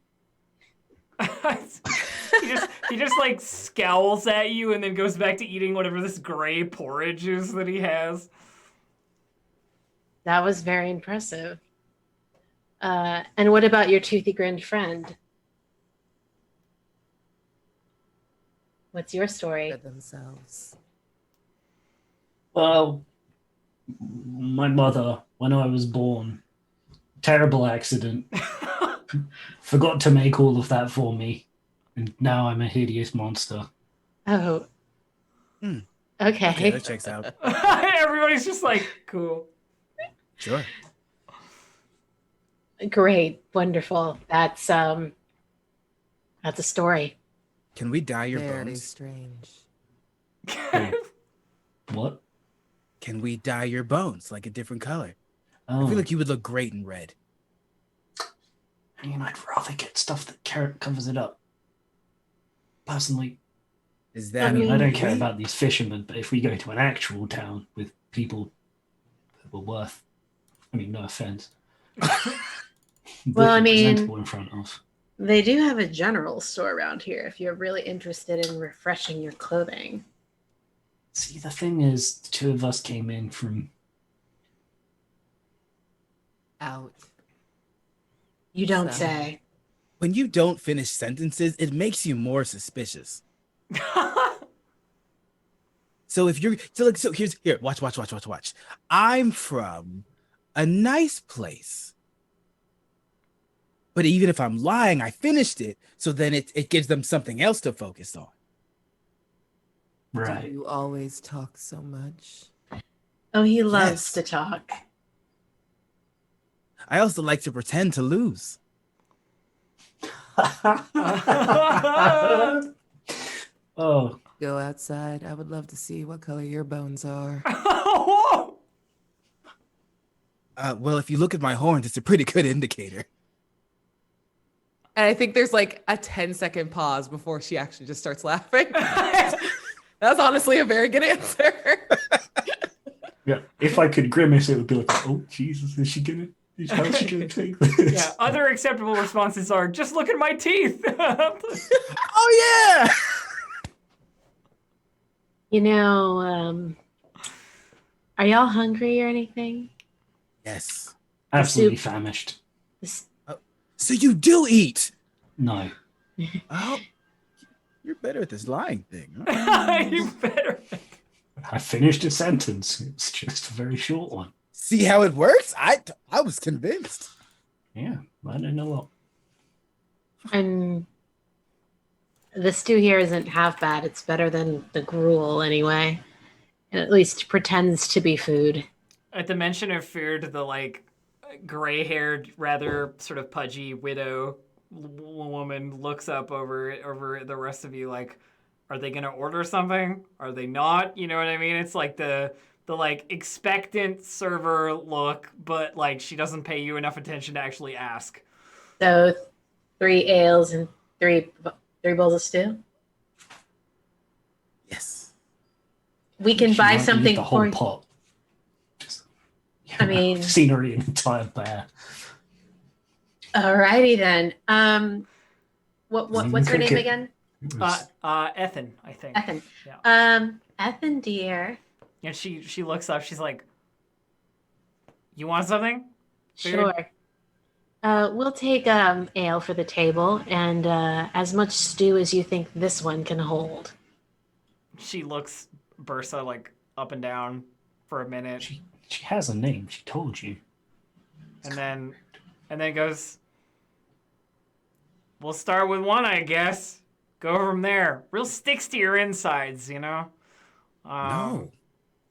he just like scowls at you and then goes back to eating whatever this gray porridge is that he has. that was very impressive. And what about your toothy grinned friend? What's your story? For themselves. Well, my mother, when I was born, terrible accident, forgot to make all of that for me. And now I'm a hideous monster. Oh. Hmm. Okay. Okay, that checks out. Everybody's just like, cool. Sure. Great. Wonderful. That's a story. Can we dye your Very bones? strange. What? Can we dye your bones like a different color? Oh, I feel like you would look great in red. I mean, I'd rather get stuff that covers it up. Personally, Is I that mean, I don't care okay? about these fishermen, but if we go to an actual town with people who are worth, I mean, no offense. Well, I mean- presentable in front of. They do have a general store around here if you're really interested in refreshing your clothing. See, the thing is, the two of us came in from. Out. You don't So- say. When you don't finish sentences, it makes you more suspicious. So if you're so here, watch. I'm from a nice place. But even if I'm lying, I finished it, so then it gives them something else to focus on. Right. You always talk so much. Oh, he loves Yes. to talk. I also like to pretend to lose. Oh, Go outside. I would love to see what color your bones are. Well, if you look at my horns, it's a pretty good indicator. And I think there's like a 10-second pause before she actually just starts laughing. That's honestly a very good answer. yeah. If I could grimace, it would be like, oh, Jesus, how's she gonna take this? Yeah, other acceptable responses are, just look at my teeth. Oh yeah! Are y'all hungry or anything? Yes. Absolutely famished. This- So you do eat. No. Oh, you're better at this lying thing. Huh? You better. I finished a sentence. It's just a very short one. See how it works? I was convinced. Yeah, I don't know what. And the stew here isn't half bad. It's better than the gruel anyway. It at least pretends to be food. At the mention of food, the like gray-haired, rather sort of pudgy widow woman looks up over the rest of you like, are they gonna order something? Are they not? You know what I mean? It's like the like expectant server look, but like she doesn't pay you enough attention to actually ask. So 3 ales and three bowls of stew. Yes. We can She buy might eat something the for whole you. pot. Just, I mean- I've seen her eat an entire bear. Alrighty then. What's her name Cook it. again? It was- Ethan, I think. Ethan. Yeah. Ethan, dear. And she looks up. She's like, "You want something?" Food? Sure. We'll take ale for the table and as much stew as you think this one can hold. She looks Bursa like up and down for a minute, She has a name. She told you. and then goes, "We'll start with one, I guess. Go from there. Real sticks to your insides, you know." No.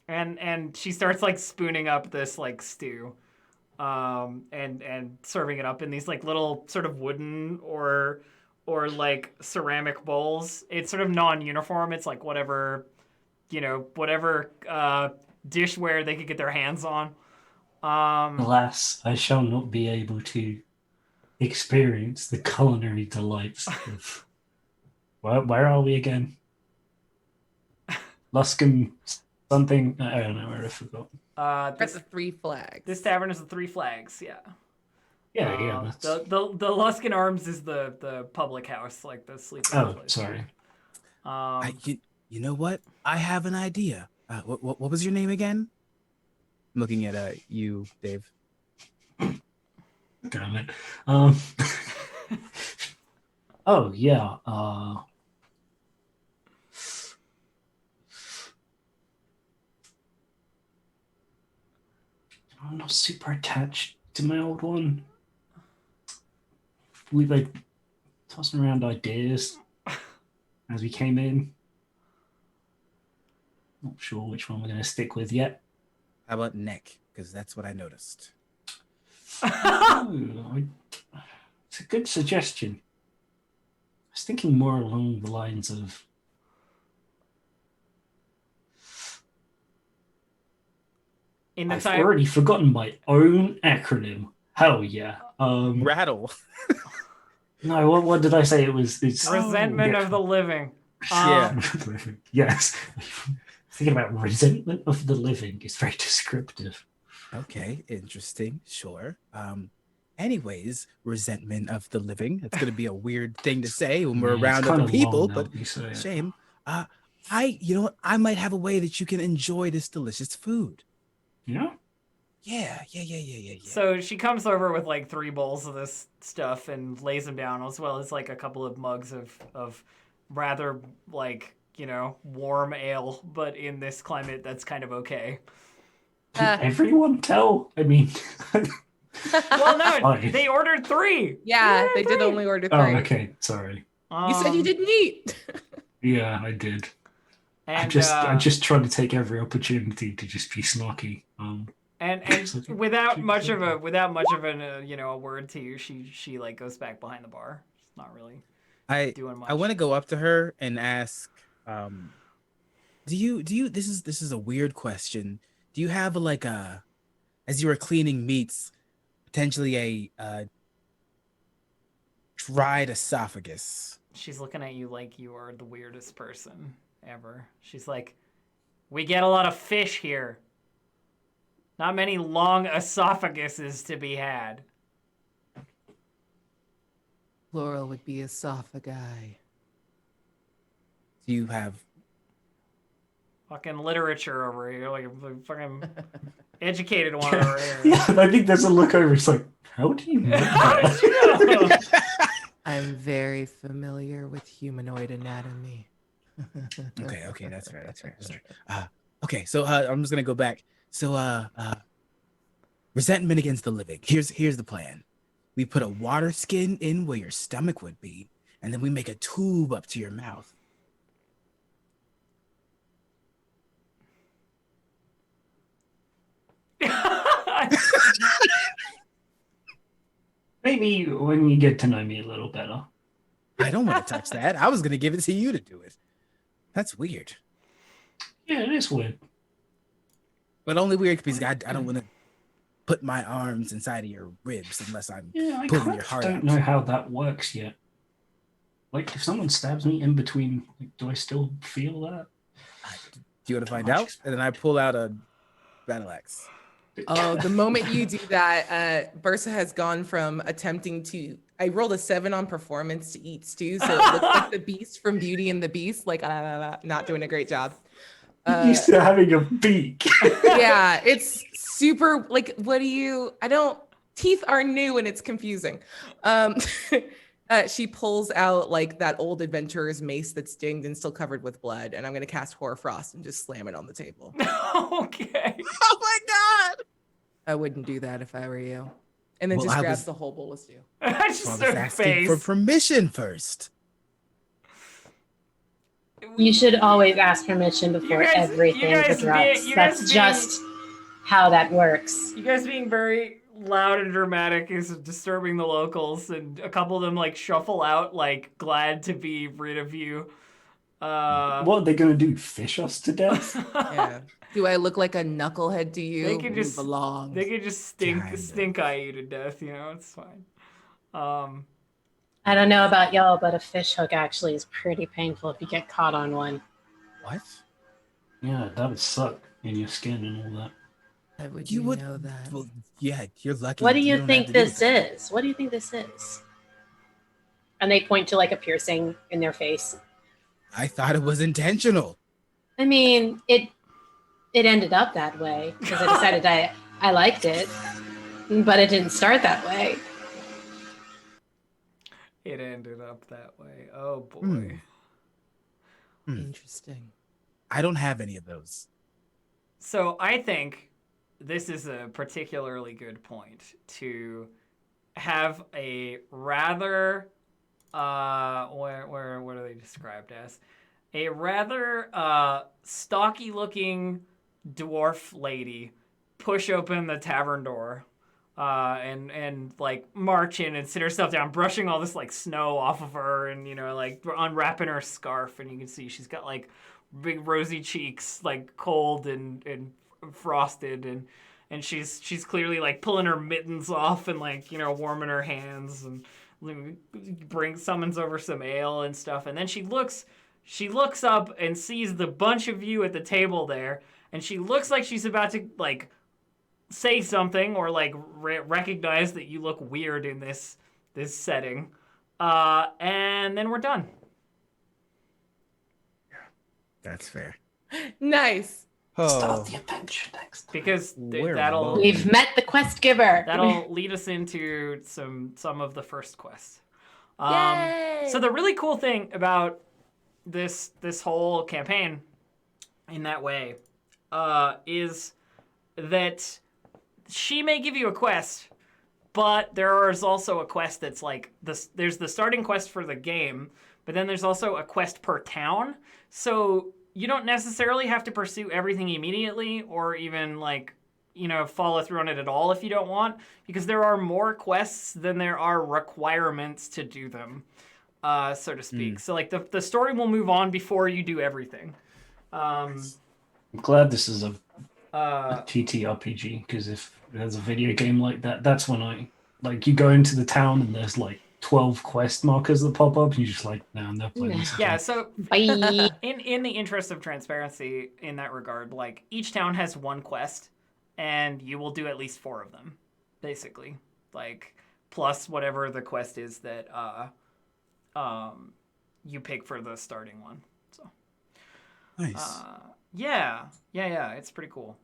And she starts like spooning up this like stew, and serving it up in these like little sort of wooden or like ceramic bowls. It's sort of non-uniform. It's like whatever dishware they could get their hands on. Alas, I shall not be able to experience the culinary delights of. Where are we again? Luscombe something. I don't know where I forgot. That's This, the 3 flags. this tavern is the Three Flags. Yeah. Yeah. That's... The Luskin Arms is the public house, like the sleeping Oh, place. sorry. You know what? I have an idea. What was your name again? I'm looking at you, Dave. Damn it. Oh yeah. I'm not super attached to my old one. We like tossing around ideas as we came in. Not sure which one we're going to stick with yet. How about neck? Because that's what I noticed. It's a good suggestion. I was thinking more along the lines of In the I've time, already forgotten my own acronym. Hell yeah. Rattle. No, what did I say? It's resentment of the living. Yeah. Yes. Thinking about resentment of the living is very descriptive. Okay, interesting. Sure. Anyways, resentment of the living. That's gonna be a weird thing to say when we're Yeah, it's around kind other of people, long now but that you say it. shame. You know what? I might have a way that you can enjoy this delicious food. Yeah. Yeah. So she comes over with like 3 bowls of this stuff and lays them down, as well as like a couple of mugs of rather like, warm ale, but in this climate that's kind of okay. Can everyone tell? I mean, Well, no, Fine. they ordered 3. Yeah, they did only order 3. oh, okay. Sorry. You said you didn't eat. Yeah, I did. And, I'm just trying to take every opportunity to just be snarky. And without much of a word to you, she like goes back behind the bar. She's not really doing much. I want to go up to her and ask, do you this is a weird question. Do you have as you were cleaning meats, potentially a dried esophagus? She's looking at you like you are the weirdest person ever. She's like, "We get a lot of fish here. Not many long esophaguses to be had." Plural would be esophagi. Do you have Fucking literature over here, like a fucking educated one over here. Yeah, I think there's a look over. It's like, how do you know How that? did you know? I'm very familiar with humanoid anatomy. Okay, that's fair. That's fair. That's fair. Okay, so I'm just gonna go back. So resentment against the living. Here's the plan. We put a water skin in where your stomach would be, and then we make a tube up to your mouth. Maybe when you get to know me a little better. I don't want to touch that. I was gonna give it to you to do it. That's weird. Yeah, it is weird. But only weird because I don't want to put my arms inside of your ribs unless I'm I pulling kind your of heart don't out. know how that works yet. Like, if someone stabs me in between, like, do I still feel that? Do you want to find out? And then I pull out a battle axe. Oh, the moment you do that, Bursa has gone from attempting to. I rolled a 7 on performance to eat stew, so it looks like the Beast from Beauty and the Beast. Like, not doing a great job. Used to having a beak. Yeah, it's super. Like, what do you? I don't. Teeth are new and it's confusing. She pulls out like that old adventurer's mace that's dinged and still covered with blood, and I'm gonna cast Horror Frost and just slam it on the table. Okay. Oh my god! I wouldn't do that if I were you. And then Well, just I grab was- the whole bowl of stew. I just I was said asking for face. permission first. You should always ask permission before you everything guys for drugs. being- you That's guys just how that works. You guys being very loud and dramatic is disturbing the locals, and a couple of them like shuffle out, like glad to be rid of you. What are they gonna do? Fish us to death? Yeah. Do I look like a knucklehead to you? They could just- Move along. They could just Kinda. stink eye you to death. You know, it's fine. I don't know about y'all, but a fish hook actually is pretty painful if you get caught on one. What? Yeah, that would suck in your skin and all that. How would You you would know that? Well, yeah, you're lucky. What do you don't think have to do this that. is? What do you think this is? And they point to like a piercing in their face. I thought it was intentional. I mean, it ended up that way because I decided I liked it, but it didn't start that way. It ended up that way. Oh boy. Hmm. Interesting. I don't have any of those. So I think this is a particularly good point to have a rather what are they described as? A rather stocky looking dwarf lady push open the tavern door and like march in and sit herself down, brushing all this like snow off of her, and you know, like unwrapping her scarf, and you can see she's got like big rosy cheeks, like cold and frosted, and she's clearly like pulling her mittens off and like, you know, warming her hands, and summons over some ale and stuff, and then she looks up and sees the bunch of you at the table there, and she looks like she's about to like say something or like recognize that you look weird in this setting, and then we're done. That's fair. Nice. Start the adventure next time. Because We're that'll alone. We've met the quest giver. that'll lead us into some of the first quests. Yay! So the really cool thing about this whole campaign, in that way, is that she may give you a quest, but there is also a quest that's like this. There's the starting quest for the game, but then there's also a quest per town. So you don't necessarily have to pursue everything immediately, or even like, you know, follow through on it at all if you don't want, because there are more quests than there are requirements to do them, so to speak. So like the story will move on before you do everything. I'm glad this is a TTRPG, because if there's a video game like that, that's when I like, you go into the town and there's like 12 quest markers that pop up, and you're just like, no, I'm not playing this. Yeah, again." so Bye. in the interest of transparency in that regard, like each town has one quest, and you will do at least 4 of them, basically, like plus whatever the quest is that you pick for the starting one. So Nice. yeah, it's pretty cool.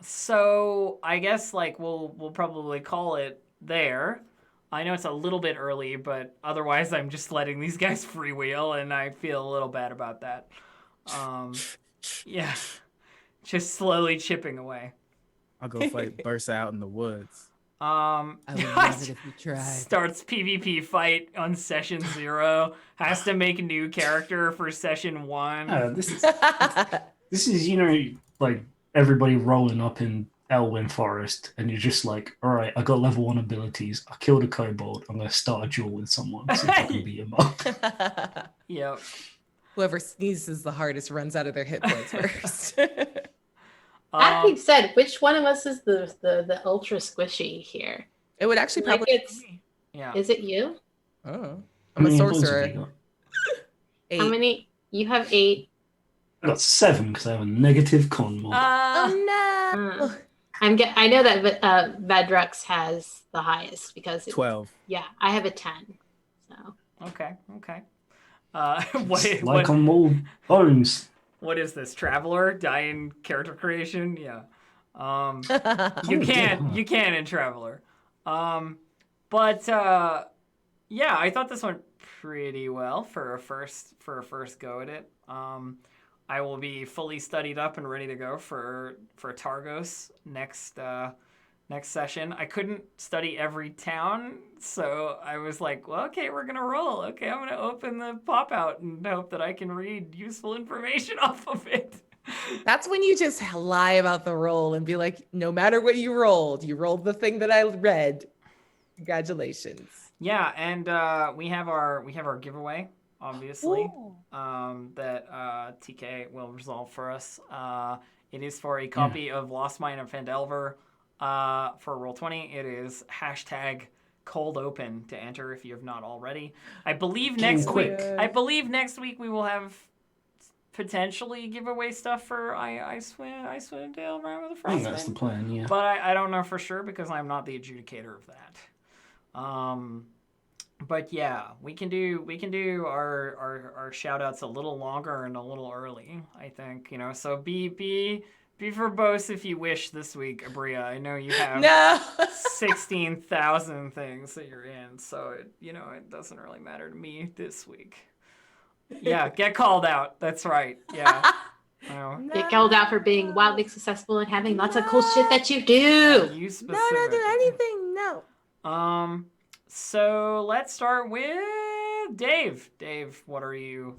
So I guess like we'll probably call it there. I know it's a little bit early, but otherwise I'm just letting these guys freewheel, and I feel a little bad about that. Yeah, just slowly chipping away. I'll go fight burst out in the woods. I would love it if you tried. Starts PvP fight on session 0. Has to make a new character for session 1. This is, you know, like everybody rolling up in Elwyn Forest, and you're just like, all right, I got level 1 abilities. I killed a kobold. I'm going to start a duel with someone. See if I can beat him up. Yep. Whoever sneezes the hardest runs out of their hit points first. That being said, which one of us is the ultra squishy here? It would actually Like probably it's, be me. Yeah. is it you? Oh. How I'm a many points have sorcerer. you got? 8. How many? You have 8. I got 7 because I have a negative con mod. Oh no! I know that Vadrux has the highest because 12. Yeah, I have a 10. So Okay. It's like on all bones. What is this? Traveler? Dying character creation? Yeah. You dear. can in Traveler. But yeah, I thought this went pretty well for a first go at it. I will be fully studied up and ready to go for Targos next session. I couldn't study every town, so I was like, well, okay, we're gonna roll. Okay, I'm gonna open the pop out and hope that I can read useful information off of it. That's when you just lie about the roll and be like, no matter what you rolled the thing that I read. Congratulations. Yeah, and we have our giveaway, obviously, that TK will resolve for us. It is for a copy of Lost Mine of Phandelver. For Roll20, it is #cold open to enter if you have not already. I believe next week we will have potentially giveaway stuff for Icewind Dale, Rime of the Frostmaiden. I think that's the plan, yeah. But I don't know for sure because I'm not the adjudicator of that. But yeah, we can do our shout outs a little longer and a little early, I think, you know. So be verbose if you wish this week, Abria. I know you have 16,000 things that you're in, so it doesn't really matter to me this week. Yeah, get called out. That's right. Yeah. Get called out for being wildly successful and having lots of cool shit that you do. You No, specific. not do anything. No. So let's start with Dave. Dave, what are you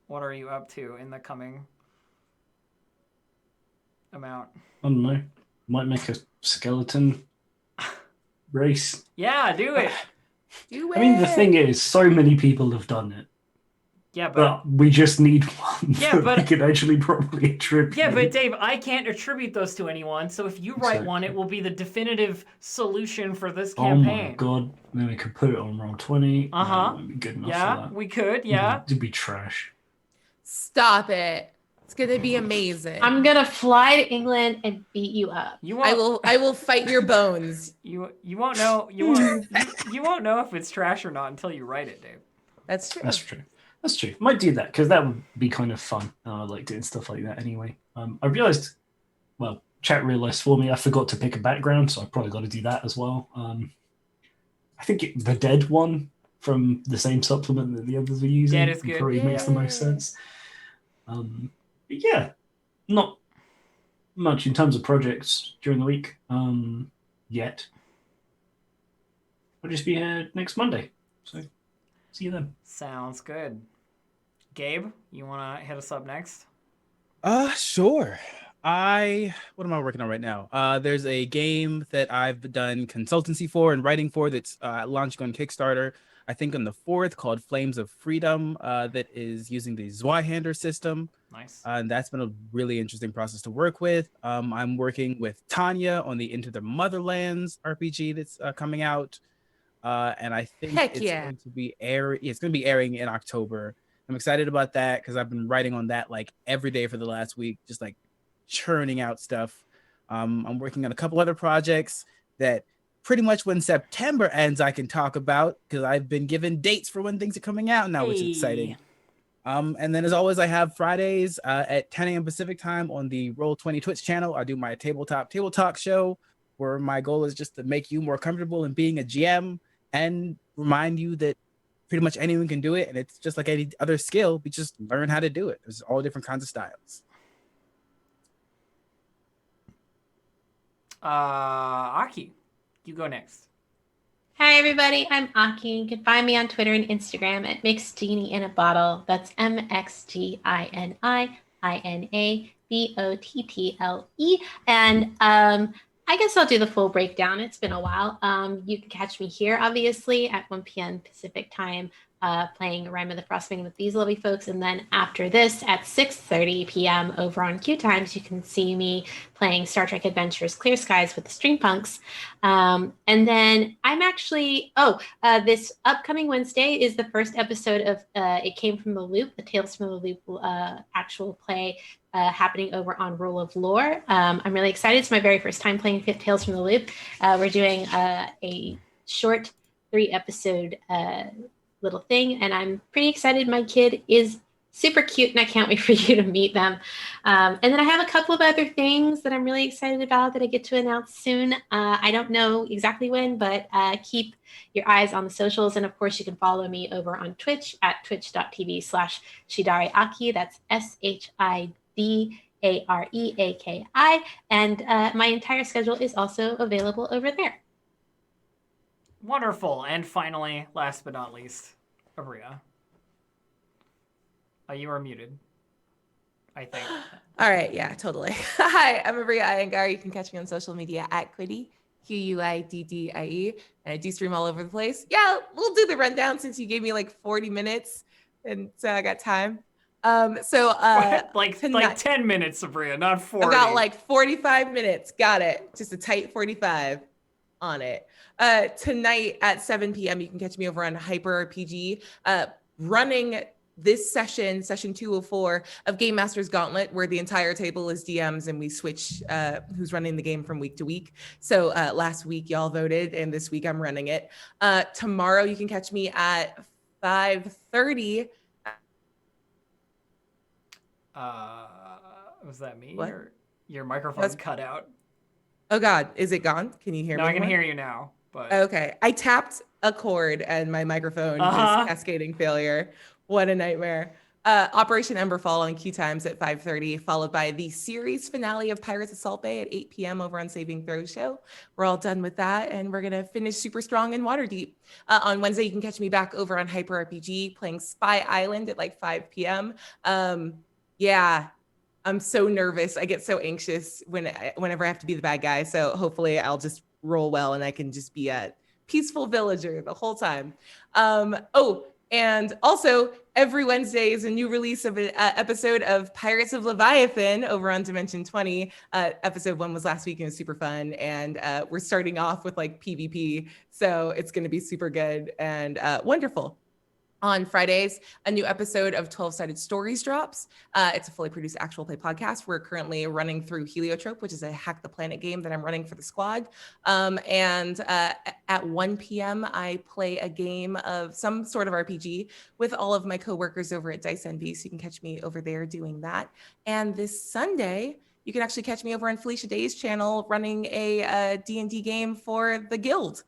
up to in the coming amount? I don't know. Might make a skeleton race. Yeah, do it. Do it. I mean, the thing is, so many people have done it. Yeah, but But we just need one Yeah, that but- we can actually probably attribute. yeah, but Dave, I can't attribute those to anyone. So if you write one, it Exactly. will be the definitive solution for this Oh my campaign. god. Then we could put it on Roll20. Uh-huh. That wouldn't be good enough for Yeah, that. we could. Yeah. It'd be trash. Stop it. It's gonna be amazing. I'm gonna fly to England and beat you up. You won't. I will fight your bones. You won't know. You won't know if it's trash or not until you write it, Dave. That's true. That's true. That's true. Might do that because that would be kind of fun. I like doing stuff like that anyway. I realized, well, chat realized for me, I forgot to pick a background, so I probably got to do that as well. I think the dead one from the same supplement that the others were using Dead is good. probably makes the most sense. But yeah, not much in terms of projects during the week yet. I'll just be here next Monday, so see you then. Sounds good. Gabe, you want to hit us up next? Sure. What am I working on right now? There's a game that I've done consultancy for and writing for that's launching on Kickstarter, I think on the 4th, called Flames of Freedom, that is using the Zweihander system. Nice. And that's been a really interesting process to work with. I'm working with Tanya on the Into the Motherlands RPG that's coming out. And I think Heck it's yeah. going to be it's going to be airing in October. I'm excited about that because I've been writing on that like every day for the last week, just like churning out stuff. I'm working on a couple other projects that pretty much when September ends, I can talk about because I've been given dates for when things are coming out now, which is exciting. And then as always, I have Fridays at 10 a.m. Pacific time on the Roll20 Twitch channel. I do my tabletop table talk show where my goal is just to make you more comfortable in being a GM and remind you that pretty much anyone can do it, and it's just like any other skill. We just learn how to do it. There's all different kinds of styles. Aki, you go next. Hi, everybody. I'm Aki. You can find me on Twitter and Instagram at Mixgenie in a Bottle. That's MXGINIINABOTTLE. And I guess I'll do the full breakdown. It's been a while. You can catch me here, obviously, at 1 p.m. Pacific time, playing Rime of the Frostmaiden with these lovely folks. And then after this, at 6:30 p.m. over on Q Times, you can see me playing Star Trek Adventures Clear Skies with the Streampunks. And then I'm actually, this upcoming Wednesday is the first episode of It Came from the Loop, the Tales from the Loop actual play happening over on Rule of Lore. I'm really excited. It's my very first time playing Tales from the Loop. We're doing a short 3-episode little thing, and I'm pretty excited. My kid is super cute, and I can't wait for you to meet them. And then I have a couple of other things that I'm really excited about that I get to announce soon. I don't know exactly when, but keep your eyes on the socials. And of course, you can follow me over on Twitch at twitch.tv/ShidareAki. That's SHIDAREAKI. And my entire schedule is also available over there. Wonderful. And finally, last but not least, Abria. You are muted, I think. All right, yeah, totally. Hi, I'm Abria Iyengar. You can catch me on social media at Quiddy, QUIDDIE, and I do stream all over the place. Yeah, we'll do the rundown since you gave me like 40 minutes, and so I got time. Like 10 minutes, Abria, not 40. I've got like 45 minutes. Got it. Just a tight 45 on it. Tonight at 7 p.m., you can catch me over on Hyper RPG, running this session 204 of Game Master's Gauntlet, where the entire table is DMs and we switch who's running the game from week to week. So last week y'all voted, and this week I'm running it. Tomorrow you can catch me at 5:30. Was that me? What? Or your microphone cut out? Oh God, is it gone? Can you hear me? No, I can hear you now. But okay, I tapped a chord and my microphone was cascading failure. What a nightmare. Operation Emberfall on Q Times at 5:30, followed by the series finale of Pirates of Salt Bay at 8 p.m. over on Saving Throw Show. We're all done with that, and we're going to finish super strong in Waterdeep. On Wednesday, you can catch me back over on Hyper RPG playing Spy Island at like 5 p.m. Yeah, I'm so nervous. I get so anxious whenever I have to be the bad guy. So hopefully I'll just roll well and I can just be a peaceful villager the whole time. And also, every Wednesday is a new release of an episode of Pirates of Leviathan over on Dimension 20. Episode 1 was last week and it was super fun. And we're starting off with like PvP. So it's going to be super good and wonderful. On Fridays, a new episode of 12-Sided Stories drops. It's a fully produced actual play podcast. We're currently running through Heliotrope, which is a Hack the Planet game that I'm running for the squad. At 1 p.m., I play a game of some sort of RPG with all of my coworkers over at Dice Envy, so you can catch me over there doing that. And this Sunday, you can actually catch me over on Felicia Day's channel running a D&D game for the Guild.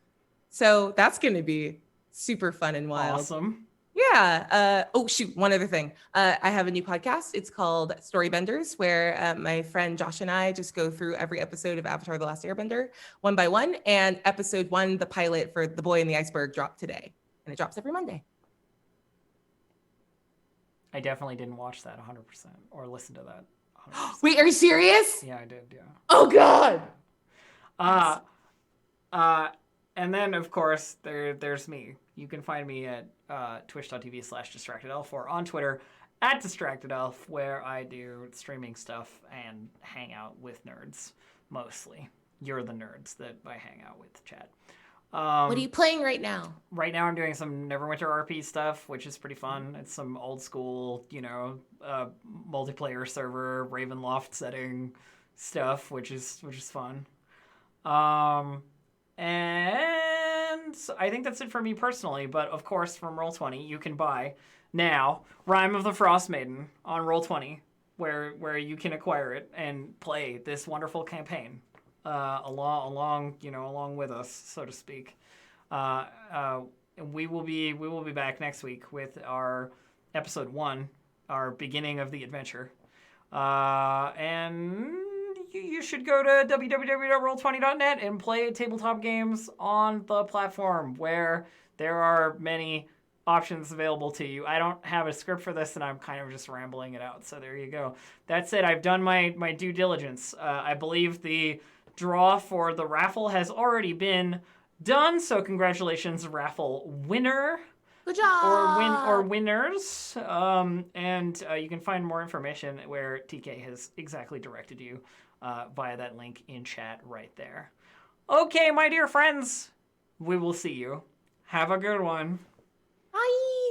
So that's going to be super fun and wild. Awesome. Yeah. One other thing. I have a new podcast. It's called Storybenders, where my friend Josh and I just go through every episode of Avatar: The Last Airbender one by one. And episode 1, the pilot for The Boy in the Iceberg, dropped today. And it drops every Monday. I definitely didn't watch that 100% or listen to that 100%. Wait, are you serious? Yeah, I did, yeah. Oh, God. And then, of course, there's me. You can find me at twitch.tv/DistractedElf or on Twitter at DistractedElf, where I do streaming stuff and hang out with nerds, mostly. You're the nerds that I hang out with, chat. What are you playing right now? Right now I'm doing some Neverwinter RP stuff, which is pretty fun. It's some old school, multiplayer server, Ravenloft setting stuff, which is fun. And I think that's it for me personally, but of course from Roll20 you can buy now Rime of the Frostmaiden on Roll20, where you can acquire it and play this wonderful campaign along with us, so to speak. We will be back next week with our episode 1, our beginning of the adventure. And you should go to www.roll20.net and play tabletop games on the platform where there are many options available to you. I don't have a script for this, and I'm kind of just rambling it out. So there you go. That's it. I've done my due diligence. I believe the draw for the raffle has already been done. So congratulations, raffle winner. Good job. Or winners. And you can find more information where TK has exactly directed you via that link in chat right there. Okay, my dear friends, we will see you. Have a good one. Bye.